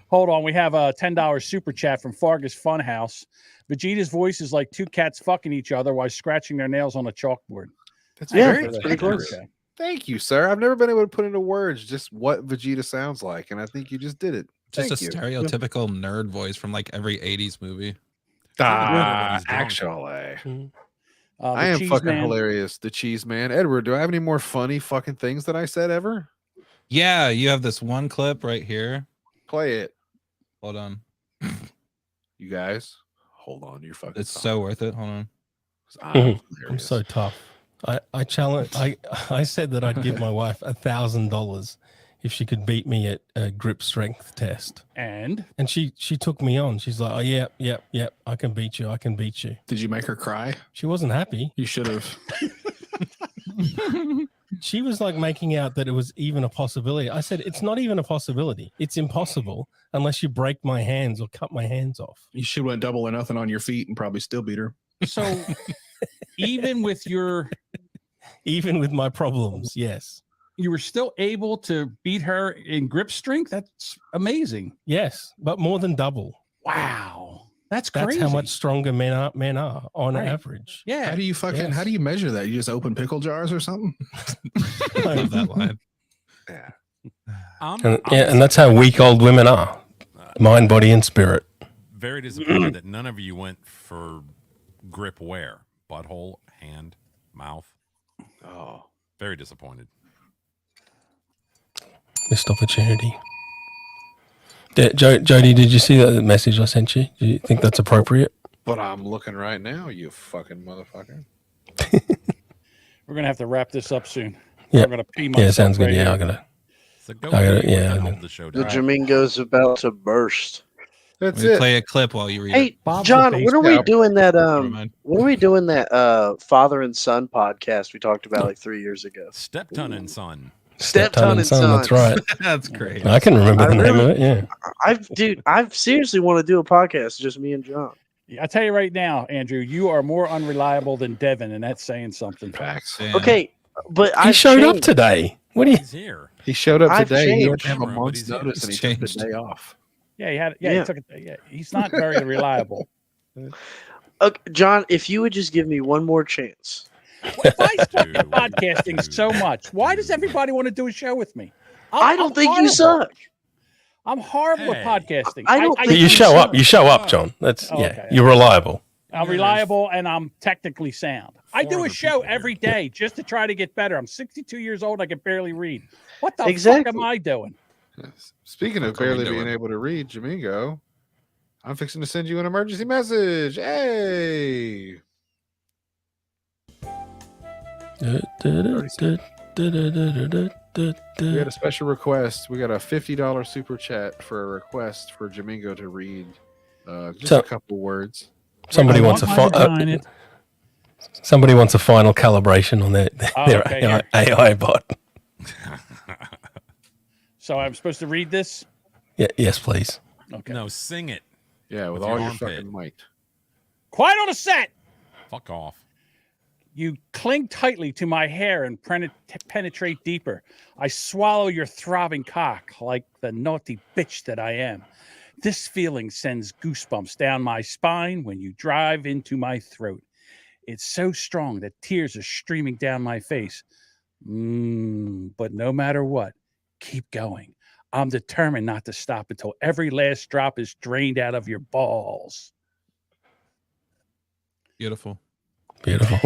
Hold on. We have a $10 super chat from Fargus Funhouse. Vegeta's voice is like two cats fucking each other while scratching their nails on a chalkboard. That's That's pretty close. Okay. Thank you, sir. I've never been able to put into words just what Vegeta sounds like, and I think you just did it. Just Thank a you. stereotypical nerd voice from like every 80s movie. Actually. I am Cheese fucking Man. hilarious. The cheese man. Edward, do I have any more funny fucking things that I said ever? Yeah, you have this one clip right here. Play it. Hold on. You guys, hold on. You're fucking It's so worth it. Hold on. I'm so tough. I challenge. I said that I'd give my wife $1,000 if she could beat me at a grip strength test. And she took me on. She's like, oh yeah, I can beat you. I can beat you. Did you make her cry? She wasn't happy. You should have. She was like making out that it was even a possibility. I said, it's not even a possibility. It's impossible unless you break my hands or cut my hands off. You should went double or nothing on your feet and probably still beat her. So even with my problems, yes. You were still able to beat her in grip strength? That's amazing. Yes, but more than double. Wow. That's That's crazy. how much stronger men are on Right. average. Yeah. How do you fucking? How do you measure that? You just open pickle jars or something? I love that line. And that's how weak old women are. Mind, body, and spirit. Very disappointed that none of you went for grip where? Butthole, hand, mouth. Oh. Very disappointed. Missed opportunity. Jody, did you see that message I sent you? Do you think that's appropriate? But I'm looking right now, you fucking motherfucker. We're gonna have to wrap this up soon. Yeah. I'm gonna pee myself. Yeah, sounds good. right Yeah, here. I gotta. The Jamingo's about to burst. That's We play a clip while you read Hey, it. John, when are we doing that? mind. When are we doing that? Father and son podcast we talked about like 3 years ago. Stepton and Son. Stepton and Son. That's right. That's great. I can remember the name of it. Yeah. I seriously want to do a podcast, just me and John. I tell you right now, Andrew, you are more unreliable than Devin, and that's saying something. Facts. Okay, but He I've showed up changed. today. What do you? He's here. He showed up I've today. He had changed. to have a But month's he's notice, and he took the day off. Yeah, he had. Yeah, Yeah. he took it. Yeah, he's not very reliable. Okay, John, if you would just give me one more chance. If I suck at podcasting so much, why does everybody want to do a show with me? I don't think you horrible. suck. I'm horrible at podcasting. I don't But think you show up. You show up, John. That's Oh, yeah. okay. You're reliable. I'm reliable and I'm technically sound. I do a show every day just to try to get better. I'm 62 years old. I can barely read. What the fuck am I doing? Speaking of barely being able to read, Jamingo, I'm fixing to send you an emergency message. Hey. We had a special request. We got a $50 super chat for a request for Jamingo to read just a couple words. Somebody wants a final calibration on their AI bot. So I'm supposed to read this? Yeah, yes, please. Okay. No, sing it. Yeah, with all your fucking might. Quiet on a set. Fuck off. You cling tightly to my hair and penetrate deeper. I swallow your throbbing cock like the naughty bitch that I am. This feeling sends goosebumps down my spine when you drive into my throat. It's so strong that tears are streaming down my face. But no matter what, keep going. I'm determined not to stop until every last drop is drained out of your balls. Beautiful. Beautiful.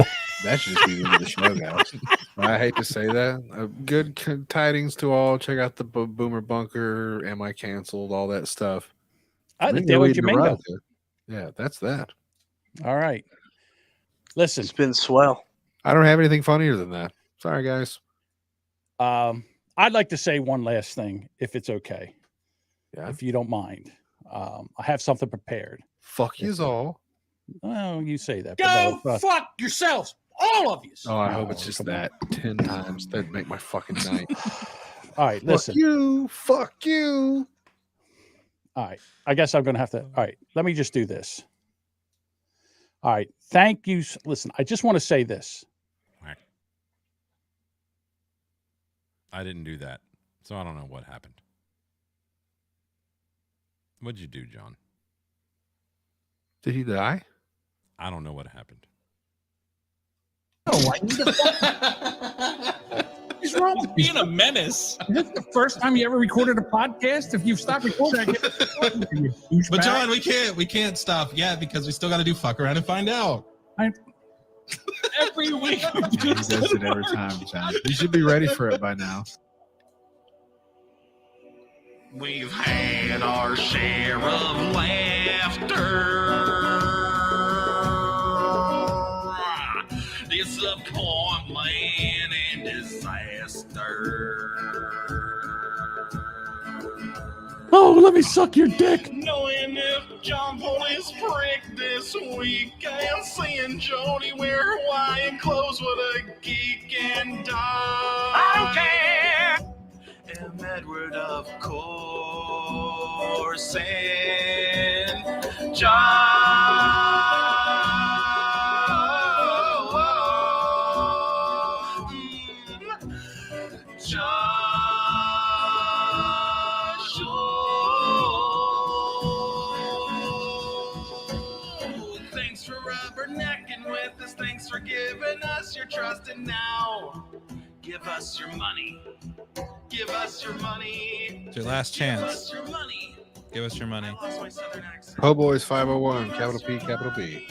That should just be the end of the show, guys. I hate to say that. Good tidings to all. Check out the Boomer Bunker. Am I canceled? All that stuff. The Daily Jamingo. Yeah, that's that. All right. Listen. It's been swell. I don't have anything funnier than that. Sorry, guys. I'd like to say one last thing, if it's okay. Yeah. If you don't mind. I have something prepared. Fuck yous all. Well, you say that. Go fuck yourselves. All of you. Oh, I hope it's just that 10 times. That'd make my fucking night. All right, listen. Fuck you. All right. I guess I'm going to have to. All right. Let me just do this. All right. Thank you. Listen, I just want to say this. All right. I didn't do that, so I don't know what happened. What'd you do, John? Did he die? I don't know what happened. Oh, I need to. What's wrong with being a menace? Is this the first time you ever recorded a podcast? If you've stopped recording, I get But John, we can't stop yet because we still got to do fuck around and find out. Every week. He does it every time, John. You should be ready for it by now. We've had our share of laughter, disappointment, and disaster. Oh, let me suck your dick. Knowing if John pulled his prick this week, and seeing Jody wear Hawaiian clothes with a geek and die. I don't care. And Edward, of course, and thanks for rubbernecking with us. Thanks for giving us your trust. And now, give us your money. Give us your money. It's your last chance. Give us your money. Give us your money. Po Boys 501, capital P, capital B.